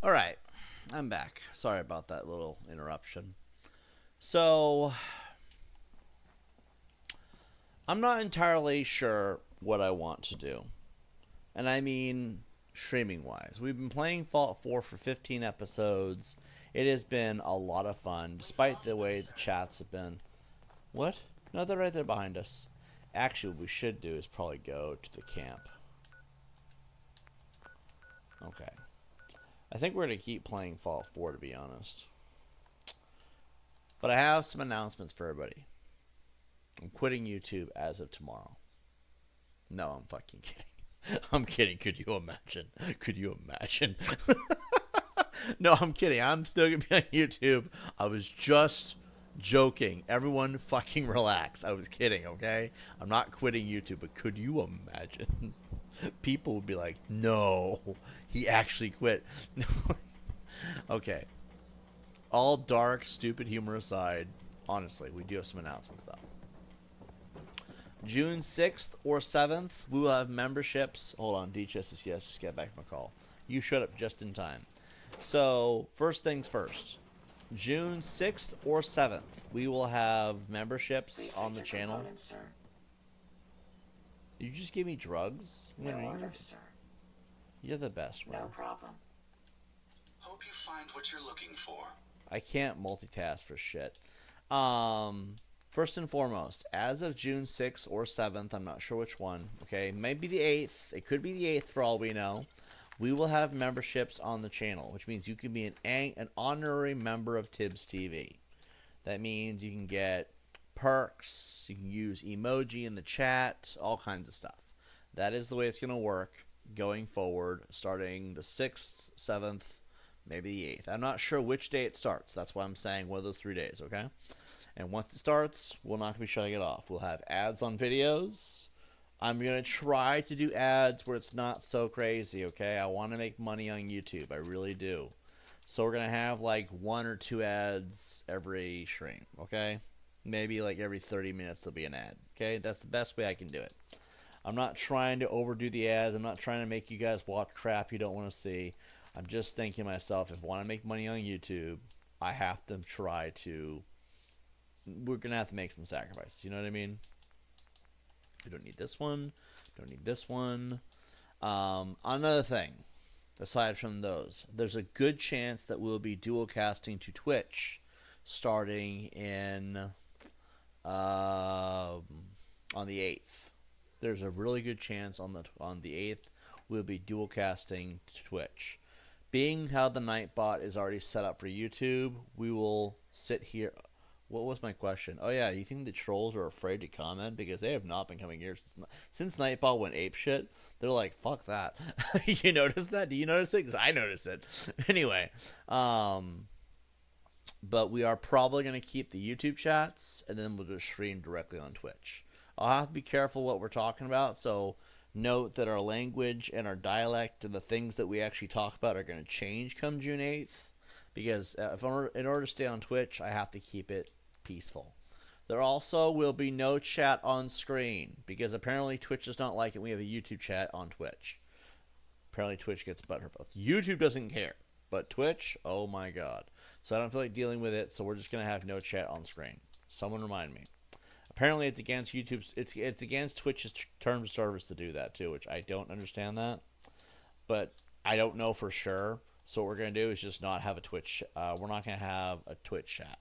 All right, I'm back. Sorry about that little interruption. So, I'm not entirely sure what I want to do. And I mean, streaming-wise. We've been playing Fallout 4 for 15 episodes. It has been a lot of fun, despite the way the chats have been. What? No, they're right there behind us. Actually, what we should do is probably go to the camp. Okay. I think we're going to keep playing Fallout 4, to be honest. But I have some announcements for everybody. I'm quitting YouTube as of tomorrow. No, I'm fucking kidding. I'm kidding. Could you imagine? Could you imagine? No, I'm kidding. I'm still going to be on YouTube. I was just joking. Everyone fucking relax. I was kidding, okay? I'm not quitting YouTube, but could you imagine? People would be like, no, he actually quit. Okay. All dark, stupid humor aside, honestly, we do have some announcements, though. June 6th or 7th, we will have memberships. Hold on, DHS is yes, just get back to my call. You shut up just in time. So, first things first. June 6th or 7th, we will have memberships on the channel. You just give me drugs? No orders, sir. You're the best, bro. No problem. Hope you find what you're looking for. I can't multitask for shit. First and foremost, as of June 6th or 7th, I'm not sure which one, okay? Maybe the 8th. It could be the 8th for all we know. We will have memberships on the channel, which means you can be an honorary member of Tibbs TV. That means you can get perks, you can use emoji in the chat, all kinds of stuff. That is the way it's going to work going forward, starting the 6th, 7th, maybe the 8th. I'm not sure which day it starts. That's why I'm saying one of those 3 days, okay? And once it starts, we'll not be shutting it off. We'll have ads on videos. I'm going to try to do ads where it's not so crazy, okay? I want to make money on YouTube. I really do. So we're going to have like 1 or 2 ads every stream, okay? Maybe like every 30 minutes there'll be an ad, okay? That's the best way I can do it. I'm not trying to overdo the ads. I'm not trying to make you guys watch crap you don't want to see. I'm just thinking to myself, if I want to make money on YouTube, I have to try to... We're going to have to make some sacrifices. You know what I mean? We don't need this one. Don't need this one. Another thing, aside from those, there's a good chance that we'll be dual casting to Twitch starting in on the 8th. There's a really good chance on the 8th we'll be dual casting to Twitch. Being how the Nightbot is already set up for YouTube, we will sit here. What was my question? Oh yeah, you think the trolls are afraid to comment because they have not been coming here since Nightbot went apeshit? They're like, fuck that. You notice that? Do you notice it? Because I noticed it. Anyway, but we are probably going to keep the YouTube chats, and then we'll just stream directly on Twitch. I'll have to be careful what we're talking about, so note that our language and our dialect and the things that we actually talk about are going to change come June 8th. Because in order to stay on Twitch, I have to keep it peaceful. There also will be no chat on screen, because apparently Twitch does not like it when we have a YouTube chat on Twitch. Apparently Twitch gets butthurt. YouTube doesn't care, but Twitch, oh my god. So I don't feel like dealing with it, so we're just going to have no chat on screen. Someone remind me. Apparently it's against YouTube's, it's against Twitch's terms of service to do that too, which I don't understand that. But I don't know for sure. So what we're going to do is just not have a Twitch, we're not going to have a Twitch chat.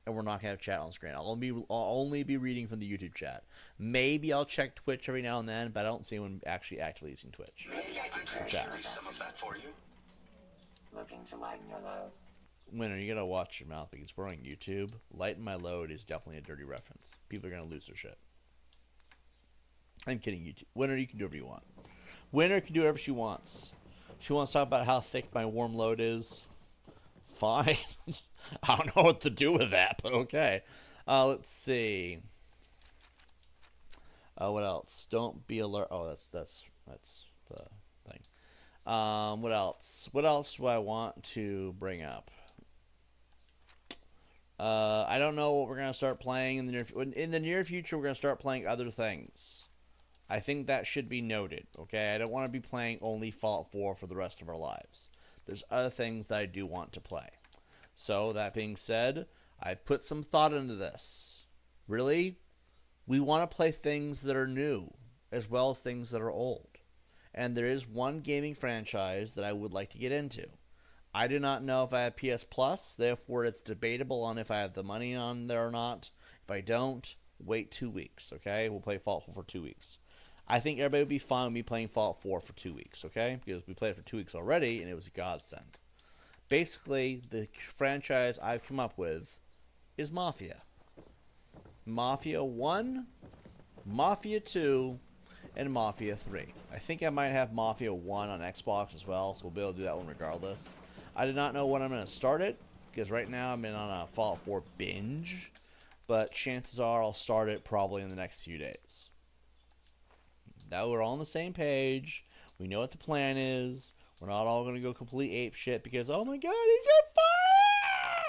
And we're not going to have chat on screen. I'll only be reading from the YouTube chat. Maybe I'll check Twitch every now and then, but I don't see anyone actually actively using Twitch. Maybe I can carry some of that for you. Looking to lighten your load. Winner, you got to watch your mouth, because we're on YouTube. Lighten my load is definitely a dirty reference. People are going to lose their shit. I'm kidding, YouTube. Winner, you can do whatever you want. Winner can do whatever she wants. She wants to talk about how thick my warm load is. Fine. I don't know what to do with that, but okay. Let's see. What else? Don't be alert. Oh, that's the thing. What else? What else do I want to bring up? I don't know what we're gonna start playing in the near future. We're gonna start playing other things. I think that should be noted. Okay, I don't want to be playing only Fallout 4 for the rest of our lives. There's other things that I do want to play. So, that being said, I've put some thought into this. Really, we want to play things that are new, as well as things that are old. And there is one gaming franchise that I would like to get into. I do not know if I have PS Plus, therefore it's debatable on if I have the money on there or not. If I don't, wait 2 weeks, okay? We'll play Fallout 4 for 2 weeks. I think everybody would be fine with me playing Fallout 4 for 2 weeks, okay? Because we played it for 2 weeks already, and it was a godsend. Basically, the franchise I've come up with is Mafia. Mafia 1, Mafia 2, and Mafia 3. I think I might have Mafia 1 on Xbox as well, so we'll be able to do that one regardless. I do not know when I'm going to start it, because right now I'm on a Fallout 4 binge, but chances are I'll start it probably in the next few days. Now we're all on the same page. We know what the plan is. We're not all going to go complete ape shit because, oh my god, he's on fire!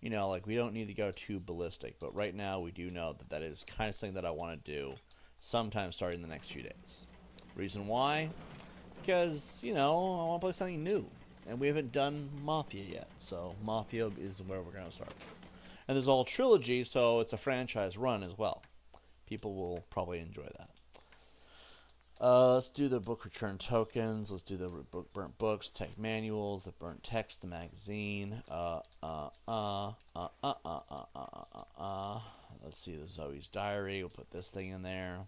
You know, like, we don't need to go too ballistic. But right now, we do know that that is kind of something that I want to do sometime starting the next few days. Reason why? Because, you know, I want to play something new. And we haven't done Mafia yet. So, Mafia is where we're going to start. And there's a whole trilogy, so it's a franchise run as well. People will probably enjoy that. Let's do the book return tokens. Let's do the burnt books, tech manuals, the burnt text, the magazine. Let's see the Zoe's diary. We'll put this thing in there.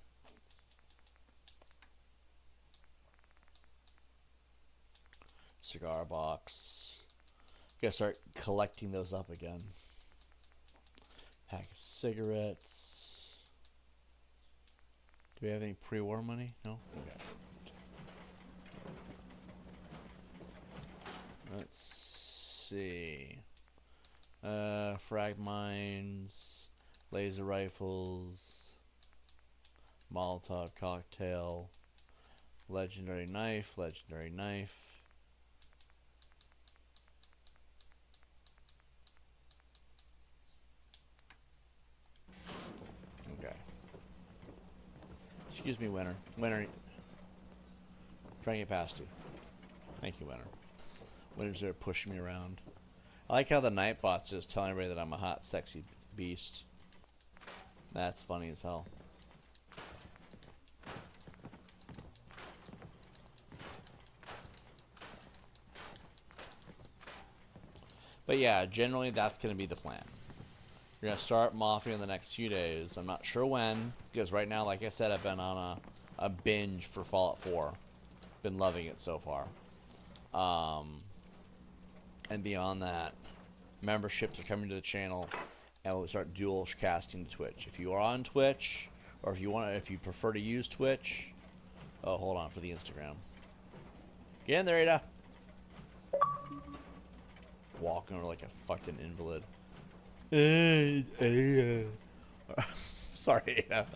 Cigar box. Gotta start collecting those up again. Pack of cigarettes. Do we have any pre-war money? No? Okay. Let's see. Frag mines, laser rifles, Molotov cocktail, legendary knife, legendary knife. Okay. Excuse me, Winner. Winner. Trying to get past you. Thank you, Winner. Winner's there pushing me around. I like how the Nightbot's just telling everybody that I'm a hot, sexy beast. That's funny as hell. But yeah, generally that's going to be the plan. We're going to start Mafia in the next few days. I'm not sure when, because right now, like I said, I've been on a binge for Fallout 4. Been loving it so far. And beyond that, memberships are coming to the channel, and we'll start dual casting to Twitch. If you are on Twitch, or if you prefer to use Twitch, oh, hold on for the Instagram. Get in there, Ada. Walking over like a fucking invalid. Sorry, Ada.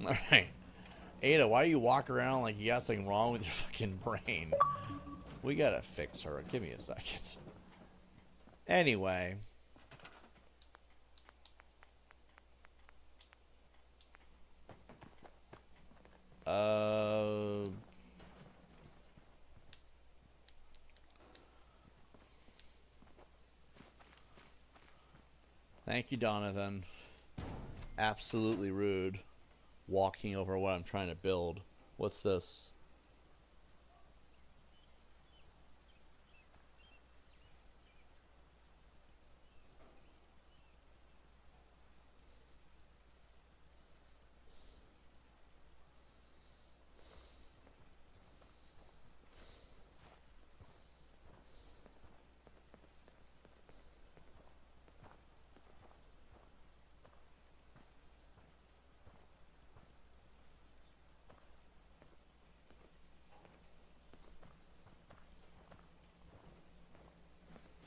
All right. Ada, why do you walk around like you got something wrong with your fucking brain? We gotta fix her. Give me a second. Anyway. Thank you, Donovan. Absolutely rude. Walking over what I'm trying to build. What's this?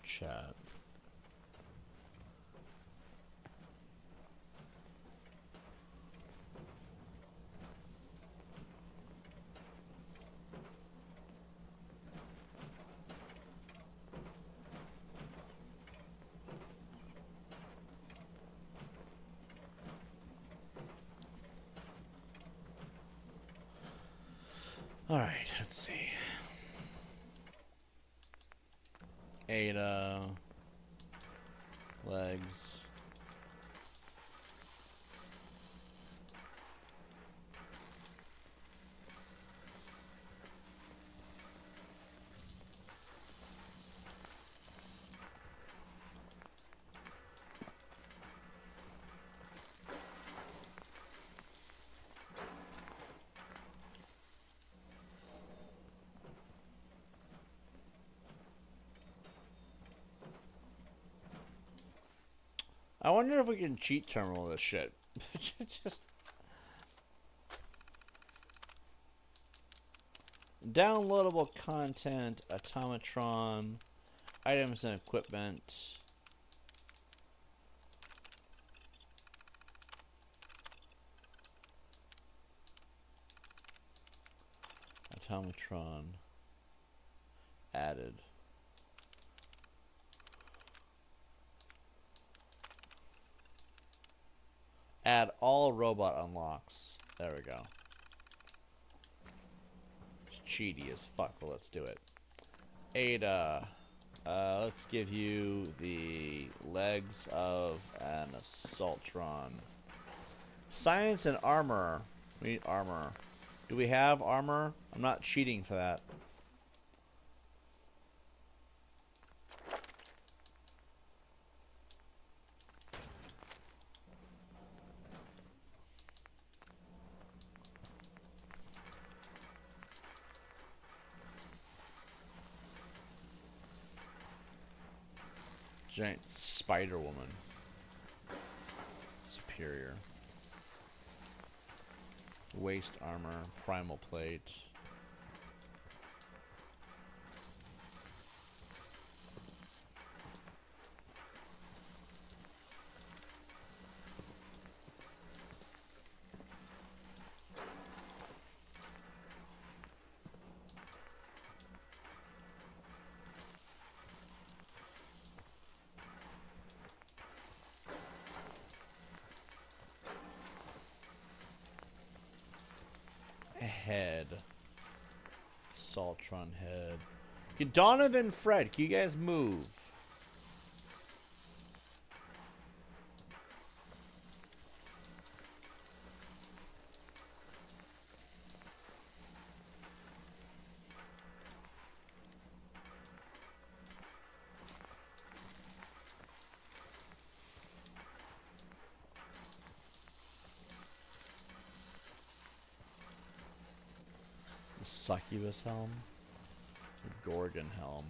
Chat. Alright, let's see. Ada. Legs. I wonder if we can cheat terminal this shit. Just downloadable content, automatron, items and equipment. Automatron added. Add all robot unlocks. There we go. It's cheaty as fuck, but let's do it. Ada. Let's give you the legs of an assaultron. Science and armor. We need armor. Do we have armor? I'm not cheating for that. Giant spider woman. Superior. Waist armor. Primal plate. Head. Saltron head. Can Donovan, Fred, can you guys move? Succubus helm. Gorgon helm.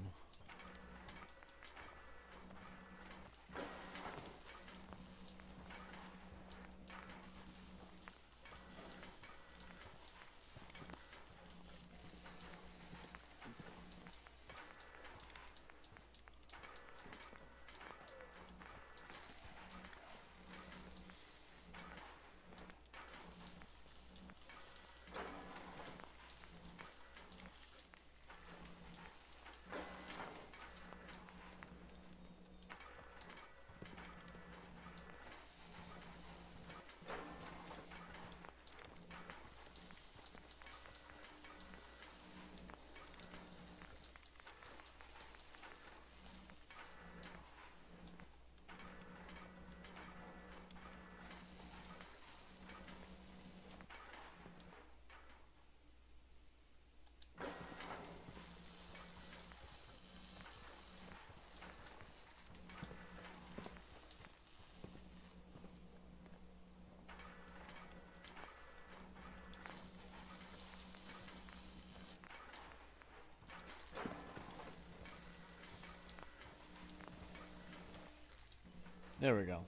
There we go.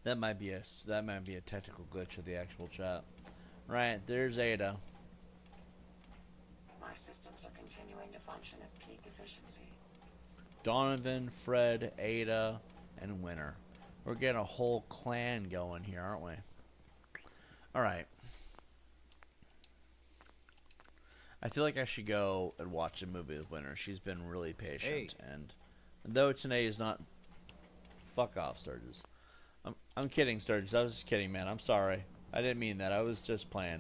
That might be a technical glitch of the actual chat. Right, there's Ada. My systems are continuing to function at peak efficiency. Donovan, Fred, Ada, and Winter. We're getting a whole clan going here, aren't we? Alright. I feel like I should go and watch a movie with Winter. She's been really patient. Hey. And though today is not... Fuck off, Sturgis. I'm kidding, Sturgis. I was just kidding, man. I'm sorry. I didn't mean that. I was just playing.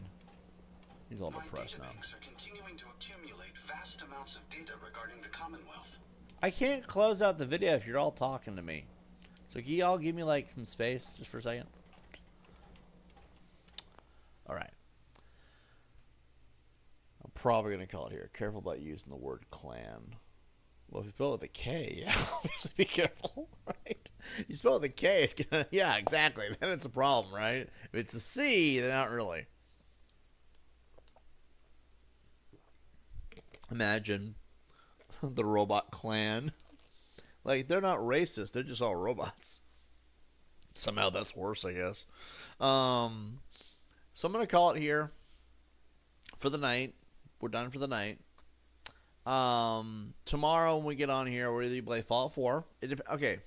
He's all depressed now. My databanks are continuing to accumulate vast amounts of data regarding the Commonwealth. I can't close out the video if you're all talking to me. So can you all give me like some space just for a second? Alright. I'm probably going to call it here. Careful about using the word clan. Well, if you spell it with a K, yeah, obviously be careful, right? You spell it with a K, it's gonna, yeah, exactly. Then it's a problem, right? If it's a C, then not really. Imagine the robot clan. Like, they're not racist. They're just all robots. Somehow that's worse, I guess. So I'm going to call it here for the night. We're done for the night. Tomorrow when we get on here, we'll either play Fallout 4. Okay.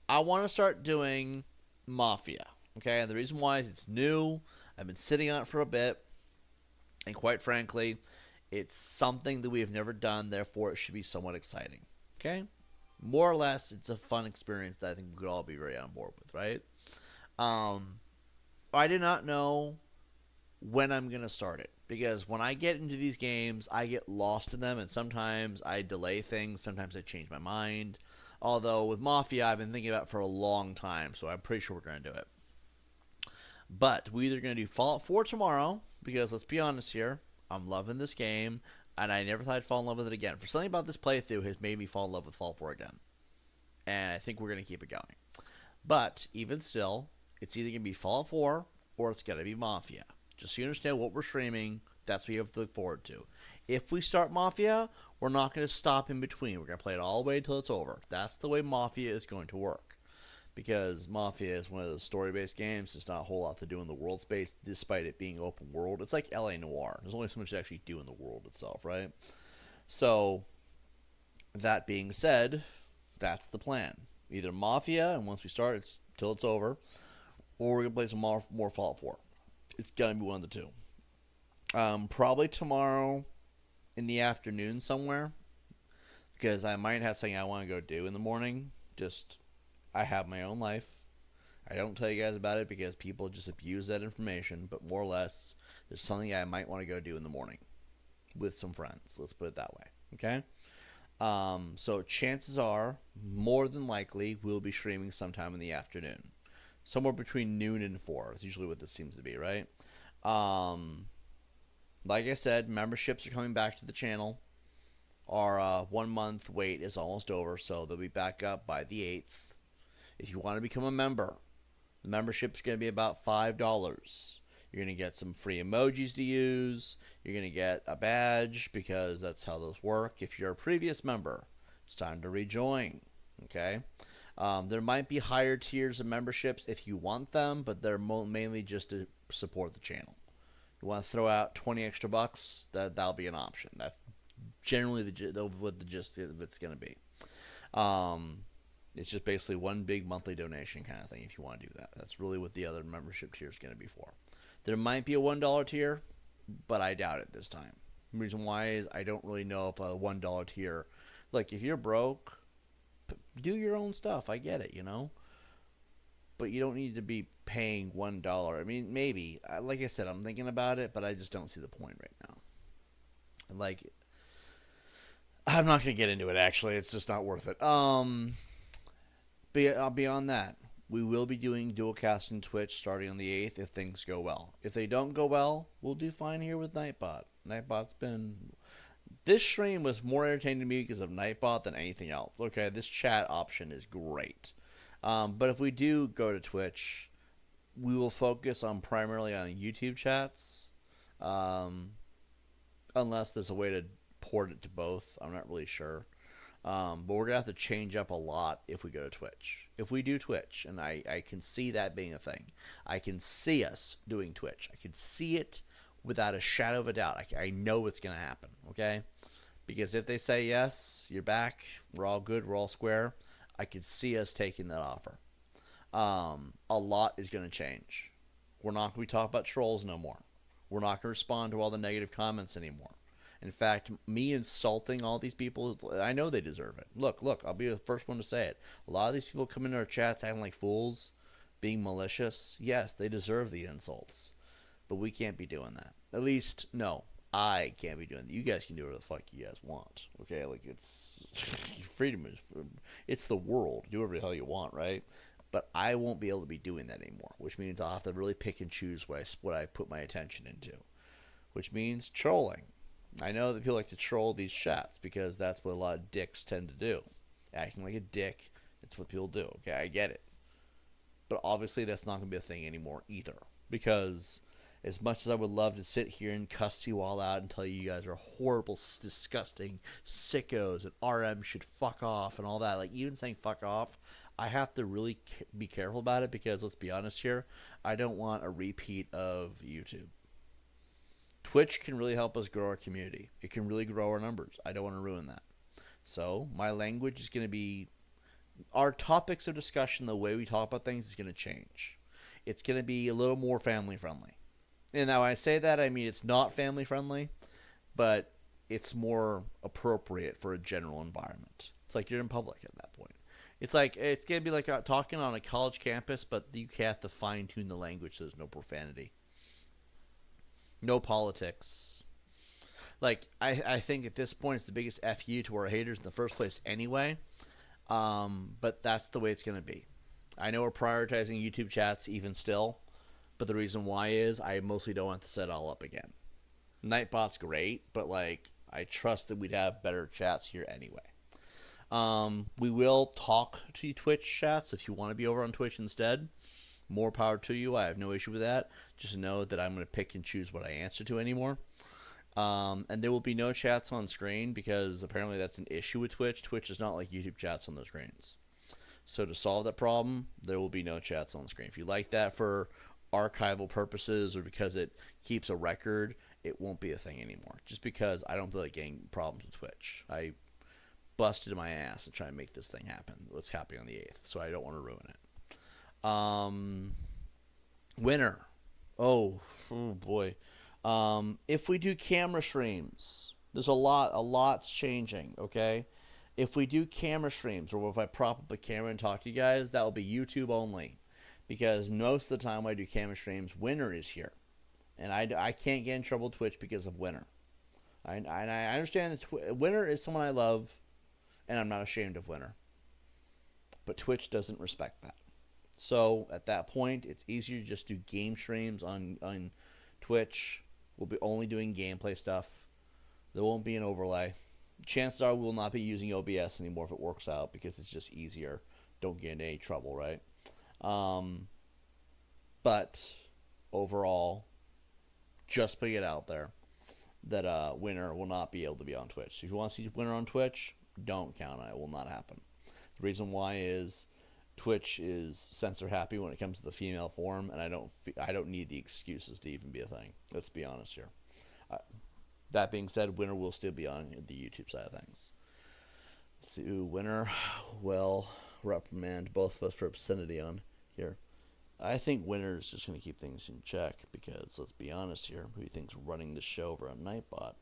I want to start doing Mafia. Okay, and the reason why is it's new. I've been sitting on it for a bit. And quite frankly, it's something that we have never done, therefore it should be somewhat exciting. Okay? More or less, it's a fun experience that I think we could all be very on board with, right? I do not know when I'm going to start it. Because when I get into these games, I get lost in them, and sometimes I delay things, sometimes I change my mind. Although with Mafia, I've been thinking about it for a long time, so I'm pretty sure we're going to do it. But we're either going to do Fallout 4 tomorrow, because let's be honest here, I'm loving this game, and I never thought I'd fall in love with it again. For something about this playthrough has made me fall in love with Fallout 4 again. And I think we're going to keep it going. But even still, it's either going to be Fallout 4 or it's going to be Mafia. Just so you understand what we're streaming, that's what you have to look forward to. If we start Mafia, we're not going to stop in between. We're going to play it all the way until it's over. That's the way Mafia is going to work. Because Mafia is one of those story-based games. There's not a whole lot to do in the world space, despite it being open world. It's like LA Noire. There's only so much to actually do in the world itself, right? So, that being said, that's the plan. Either Mafia, and once we start, it's till it's over, or we're going to play some more Fallout 4. It's going to be one of the two. Probably tomorrow in the afternoon somewhere, because I might have something I want to go do in the morning. Just, I have my own life. I don't tell you guys about it because people just abuse that information, but more or less, there's something I might want to go do in the morning with some friends. Let's put it that way, okay? So chances are, more than likely, we'll be streaming sometime in the afternoon. Somewhere between noon and 4 is usually what this seems to be, right? Like I said, memberships are coming back to the channel. Our 1 month wait is almost over, so they'll be back up by the 8th. If you want to become a member, the membership's going to be about $5. You're going to get some free emojis to use. You're going to get a badge because that's how those work. If you're a previous member, it's time to rejoin. Okay? There might be higher tiers of memberships if you want them, but they're mainly just to support the channel. You want to throw out 20 extra bucks, that'll be an option. That's generally what the gist of it's going to be. It's just basically one big monthly donation kind of thing if you want to do that. That's really what the other membership tier is going to be for. There might be a $1 tier, but I doubt it this time. The reason why is I don't really know if a $1 tier... Like, if you're broke, do your own stuff. I get it, you know? But you don't need to be paying $1. I mean, maybe. Like I said, I'm thinking about it, but I just don't see the point right now. Like, I'm not going to get into it, actually. It's just not worth it. Beyond that, we will be doing dual casting Twitch starting on the 8th if things go well. If they don't go well, we'll do fine here with Nightbot. Nightbot's been... This stream was more entertaining to me because of Nightbot than anything else. Okay, this chat option is great. But if we do go to Twitch, we will focus on primarily on YouTube chats. Unless there's a way to port it to both. I'm not really sure. But we're going to have to change up a lot if we go to Twitch. If we do Twitch, and I can see that being a thing. I can see us doing Twitch. I can see it without a shadow of a doubt. I know it's going to happen, okay? Because if they say yes, you're back, we're all good, we're all square, I could see us taking that offer. A lot is going to change. We're not going to be talking about trolls no more. We're not going to respond to all the negative comments anymore. In fact, me insulting all these people, I know they deserve it. Look, I'll be the first one to say it. A lot of these people come into our chats acting like fools, being malicious. Yes, they deserve the insults. But we can't be doing that. At least, no, I can't be doing that. You guys can do whatever the fuck you guys want. Okay? Like, it's freedom is, it's the world. Do whatever the hell you want, right? But I won't be able to be doing that anymore, which means I'll have to really pick and choose what I put my attention into, which means trolling. I know that people like to troll these chats because that's what a lot of dicks tend to do. Acting like a dick, it's what people do. Okay, I get it. But obviously that's not going to be a thing anymore either. Because as much as I would love to sit here and cuss you all out and tell you guys are horrible, disgusting sickos and RM should fuck off and all that, like even saying fuck off, I have to really be careful about it because, let's be honest here, I don't want a repeat of YouTube. Twitch can really help us grow our community. It can really grow our numbers. I don't want to ruin that. So my language is going to be, our topics of discussion, the way we talk about things is going to change. It's going to be a little more family friendly. And now when I say that, I mean it's not family friendly, but it's more appropriate for a general environment. It's like you're in public at that point. It's like, it's going to be like talking on a college campus, but you have to fine tune the language so there's no profanity. No politics. Like, I think at this point it's the biggest FU to our haters in the first place anyway. But that's the way it's going to be. I know we're prioritizing YouTube chats even still. But the reason why is I mostly don't want to set it all up again. Nightbot's great, but like I trust that we'd have better chats here anyway. We will talk to Twitch chats if you want to be over on Twitch instead. More power to you. I have no issue with that. Just know that I'm going to pick and choose what I answer to anymore. And there will be no chats on screen because apparently that's an issue with Twitch. Twitch is not like YouTube chats on those screens. So to solve that problem, there will be no chats on screen. If you like that for archival purposes or because it keeps a record, it won't be a thing anymore. Just because I don't feel like getting problems with Twitch. I busted my ass to try and make this thing happen. What's happening on the 8th, so I don't want to ruin it. Winter. Oh boy. If we do camera streams, there's a lot's changing, okay? If we do camera streams, or if I prop up a camera and talk to you guys, that will be YouTube only. Because most of the time I do camera streams, Winter is here. And I can't get in trouble with Twitch because of Winter. I understand that Winter is someone I love, and I'm not ashamed of Winter. But Twitch doesn't respect that. So at that point, it's easier to just do game streams on Twitch. We'll be only doing gameplay stuff. There won't be an overlay. Chances are we will not be using OBS anymore if it works out because it's just easier. Don't get into any trouble, right? But overall, just putting it out there that Winter will not be able to be on Twitch. So if you want to see Winter on Twitch, don't count on it. It will not happen. The reason why is Twitch is censor happy when it comes to the female form, and I don't need the excuses to even be a thing. Let's be honest here. That being said, Winter will still be on the YouTube side of things. Let's see, Winter will reprimand both of us for obscenity on here. I think Winter is just going to keep things in check because, let's be honest here, who do you think's running the show over on Nightbot?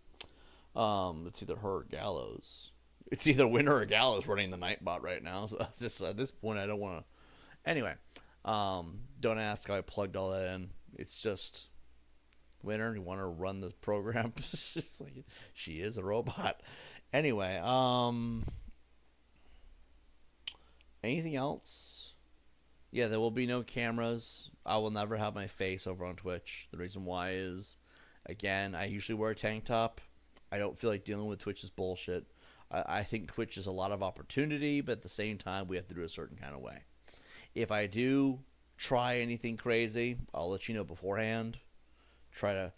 It's either her or Gallows. It's either Winter or Gallows running the Nightbot right now. So that's just, at this point, I don't want to. Anyway, don't ask how I plugged all that in. It's just Winter. You want to run the program? It's just like she is a robot. Anyway, anything else? Yeah, there will be no cameras. I will never have my face over on Twitch. The reason why is, again, I usually wear a tank top. I don't feel like dealing with Twitch's bullshit. I think Twitch is a lot of opportunity, but at the same time, we have to do a certain kind of way. If I do try anything crazy, I'll let you know beforehand. Try to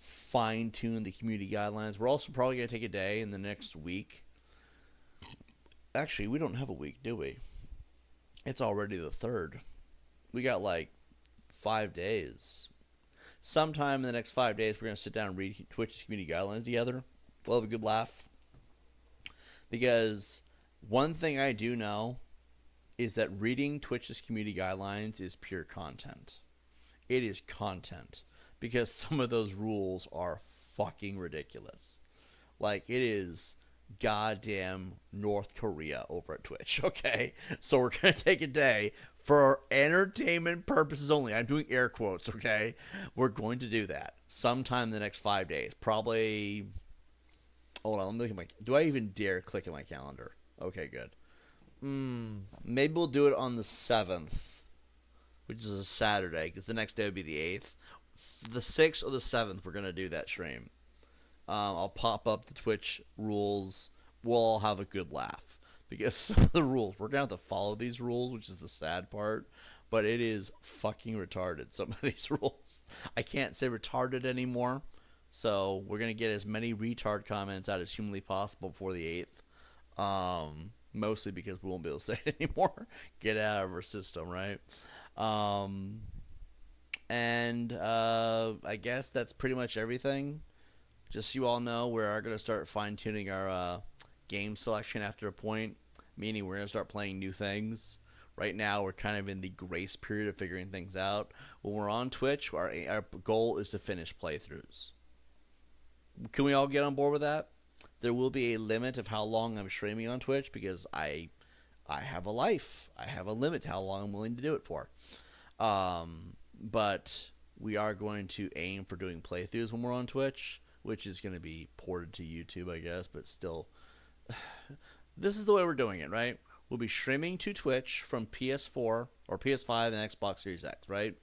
fine-tune the community guidelines. We're also probably going to take a day in the next week. Actually, we don't have a week, do we? It's already the 3rd. We got like 5 days. Sometime in the next 5 days, we're going to sit down and read Twitch's community guidelines together. We'll have a good laugh. Because one thing I do know is that reading Twitch's community guidelines is pure content. It is content. Because some of those rules are fucking ridiculous. Like, it is goddamn North Korea over at Twitch, okay? So we're going to take a day for entertainment purposes only. I'm doing air quotes, okay? We're going to do that sometime in the next 5 days. Probably, hold on, let me look at my, do I even dare click at my calendar? Okay, good. Maybe we'll do it on the 7th, which is a Saturday, because the next day would be the 8th. The 6th or the 7th, we're going to do that stream. I'll pop up the Twitch rules. We'll all have a good laugh. Because some of the rules, we're going to have to follow these rules, which is the sad part. But it is fucking retarded, some of these rules. I can't say retarded anymore. So we're going to get as many retard comments out as humanly possible before the 8th. Mostly because we won't be able to say it anymore. Get out of our system, right? I guess that's pretty much everything. Just so you all know, we are going to start fine-tuning our game selection after a point, meaning we're going to start playing new things. Right now, we're kind of in the grace period of figuring things out. When we're on Twitch, our goal is to finish playthroughs. Can we all get on board with that? There will be a limit of how long I'm streaming on Twitch because I have a life. I have a limit to how long I'm willing to do it for. But we are going to aim for doing playthroughs when we're on Twitch, which is going to be ported to YouTube, I guess, but still. This is the way we're doing it, right? We'll be streaming to Twitch from PS4 or PS5 and Xbox Series X, right?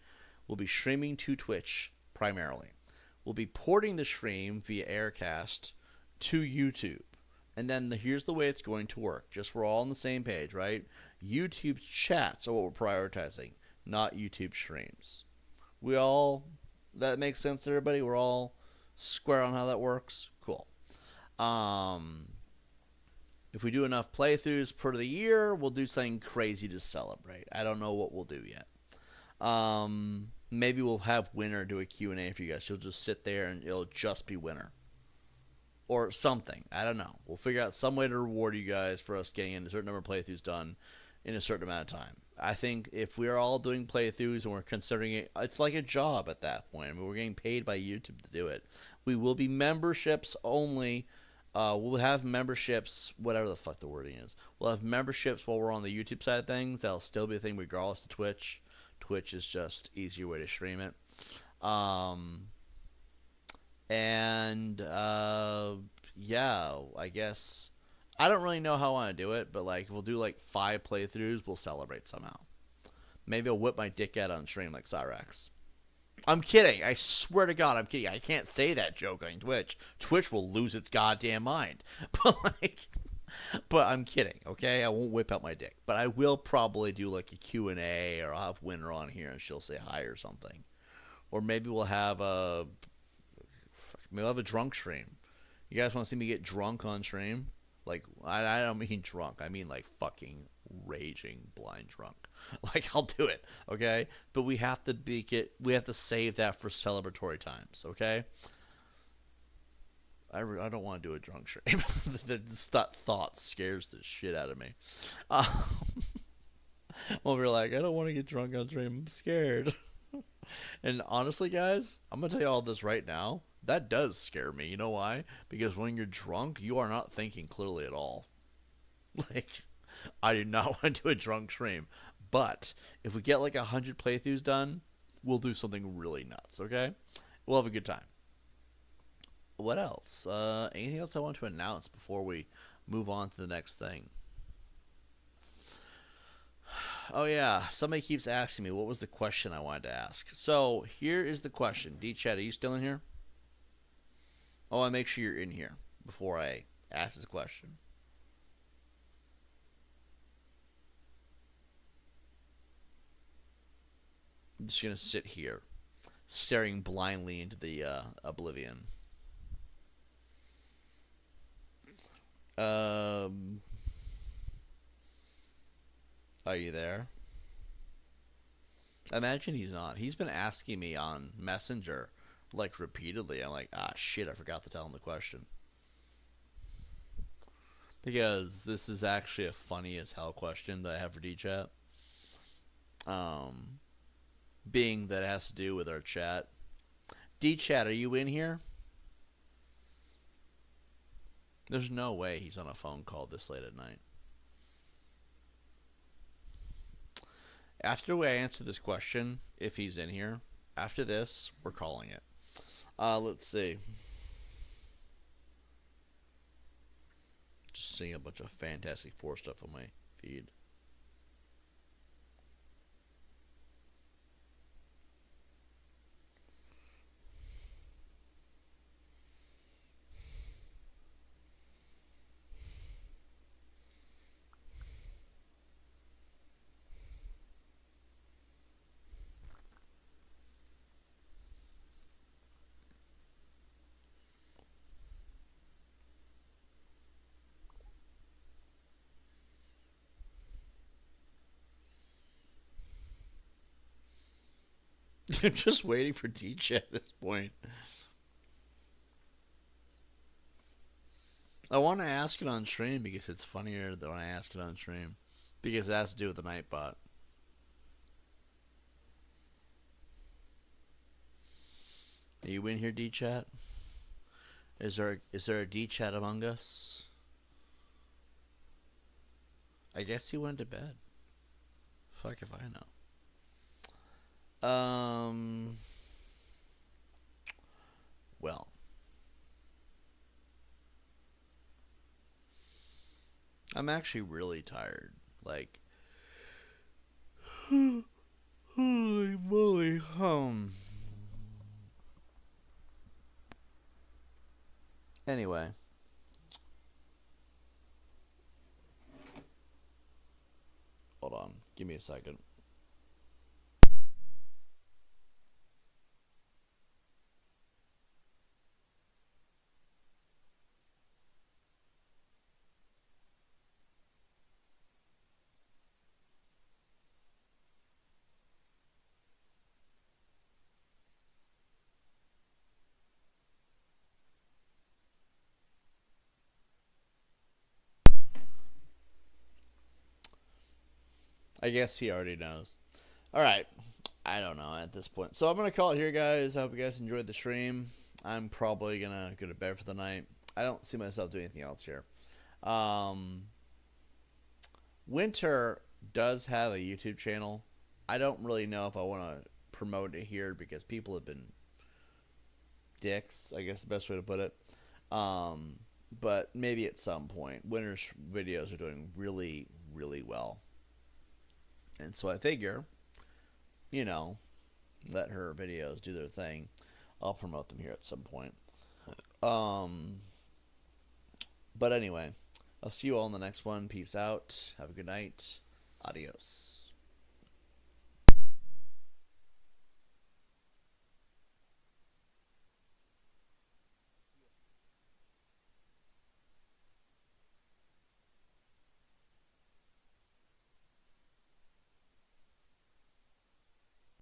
We'll be streaming to Twitch primarily. We'll be porting the stream via Aircast to YouTube. And then here's the way it's going to work. Just we're all on the same page, right? YouTube chats are what we're prioritizing, not YouTube streams. That makes sense to everybody? We're all square on how that works? Cool. If we do enough playthroughs per the year, we'll do something crazy to celebrate. I don't know what we'll do yet. Maybe we'll have Winner do a Q&A for you guys. She'll just sit there and it'll just be Winner. Or something. I don't know. We'll figure out some way to reward you guys for us getting a certain number of playthroughs done in a certain amount of time. I think if we're all doing playthroughs and we're considering it, it's like a job at that point. I mean, we're getting paid by YouTube to do it. We will be memberships only. We'll have memberships, whatever the fuck the wording is. We'll have memberships while we're on the YouTube side of things. That'll still be a thing regardless of Twitch. Twitch is just easier way to stream it. Yeah, I guess I don't really know how I want to do it, but like we'll do like 5 playthroughs. We'll celebrate somehow. Maybe I'll whip my dick out on stream like Cyrax. I'm kidding. I swear to God, I'm kidding. I can't say that joke on Twitch. Twitch will lose its goddamn mind. But I'm kidding, okay? I won't whip out my dick. But I will probably do like a Q&A, or I'll have Winner on here and she'll say hi or something. Or maybe we'll have a drunk stream. You guys want to see me get drunk on stream? Like, I don't mean drunk. I mean like fucking raging blind drunk. Like, I'll do it, okay? But we have to save that for celebratory times, okay? I don't want to do a drunk stream. That thought scares the shit out of me. We're like, I don't want to get drunk on stream. I'm scared. And honestly, guys, I'm going to tell you all this right now. That does scare me. You know why? Because when you're drunk, you are not thinking clearly at all. Like, I do not want to do a drunk stream. But if we get like 100 playthroughs done, we'll do something really nuts, okay? We'll have a good time. What else? Anything else I want to announce before we move on to the next thing? Oh yeah, somebody keeps asking me what was the question I wanted to ask. So here is the question. D-Chat, are you still in here? I want to make sure you're in here before I ask this question. I'm just going to sit here. staring blindly into the oblivion. Are you there? Imagine he's not. He's been asking me on Messenger, like, repeatedly. I'm like, shit, I forgot to tell him the question. Because this is actually a funny as hell question that I have for D-Chat. Being that it has to do with our chat. D-Chat, are you in here? There's no way he's on a phone call this late at night. After I answer this question, if he's in here, after this, we're calling it. Let's see. Just seeing a bunch of Fantastic Four stuff on my feed. I'm just waiting for DJ at this point. I want to ask it on stream because it's funnier than when I ask it on stream. Because it has to do with the Nightbot. Are you in here, D-Chat? Is there a D-Chat among us? I guess he went to bed. Fuck if I know. Well. I'm actually really tired. Like, holy moly, Anyway. Hold on. Give me a second. I guess he already knows. Alright. I don't know at this point. So I'm going to call it here, guys. I hope you guys enjoyed the stream. I'm probably going to go to bed for the night. I don't see myself doing anything else here. Winter does have a YouTube channel. I don't really know if I want to promote it here because people have been dicks, I guess the best way to put it. But maybe at some point. Winter's videos are doing really, really well. And so I figure, you know, let her videos do their thing. I'll promote them here at some point. But anyway, I'll see you all in the next one. Peace out. Have a good night. Adios.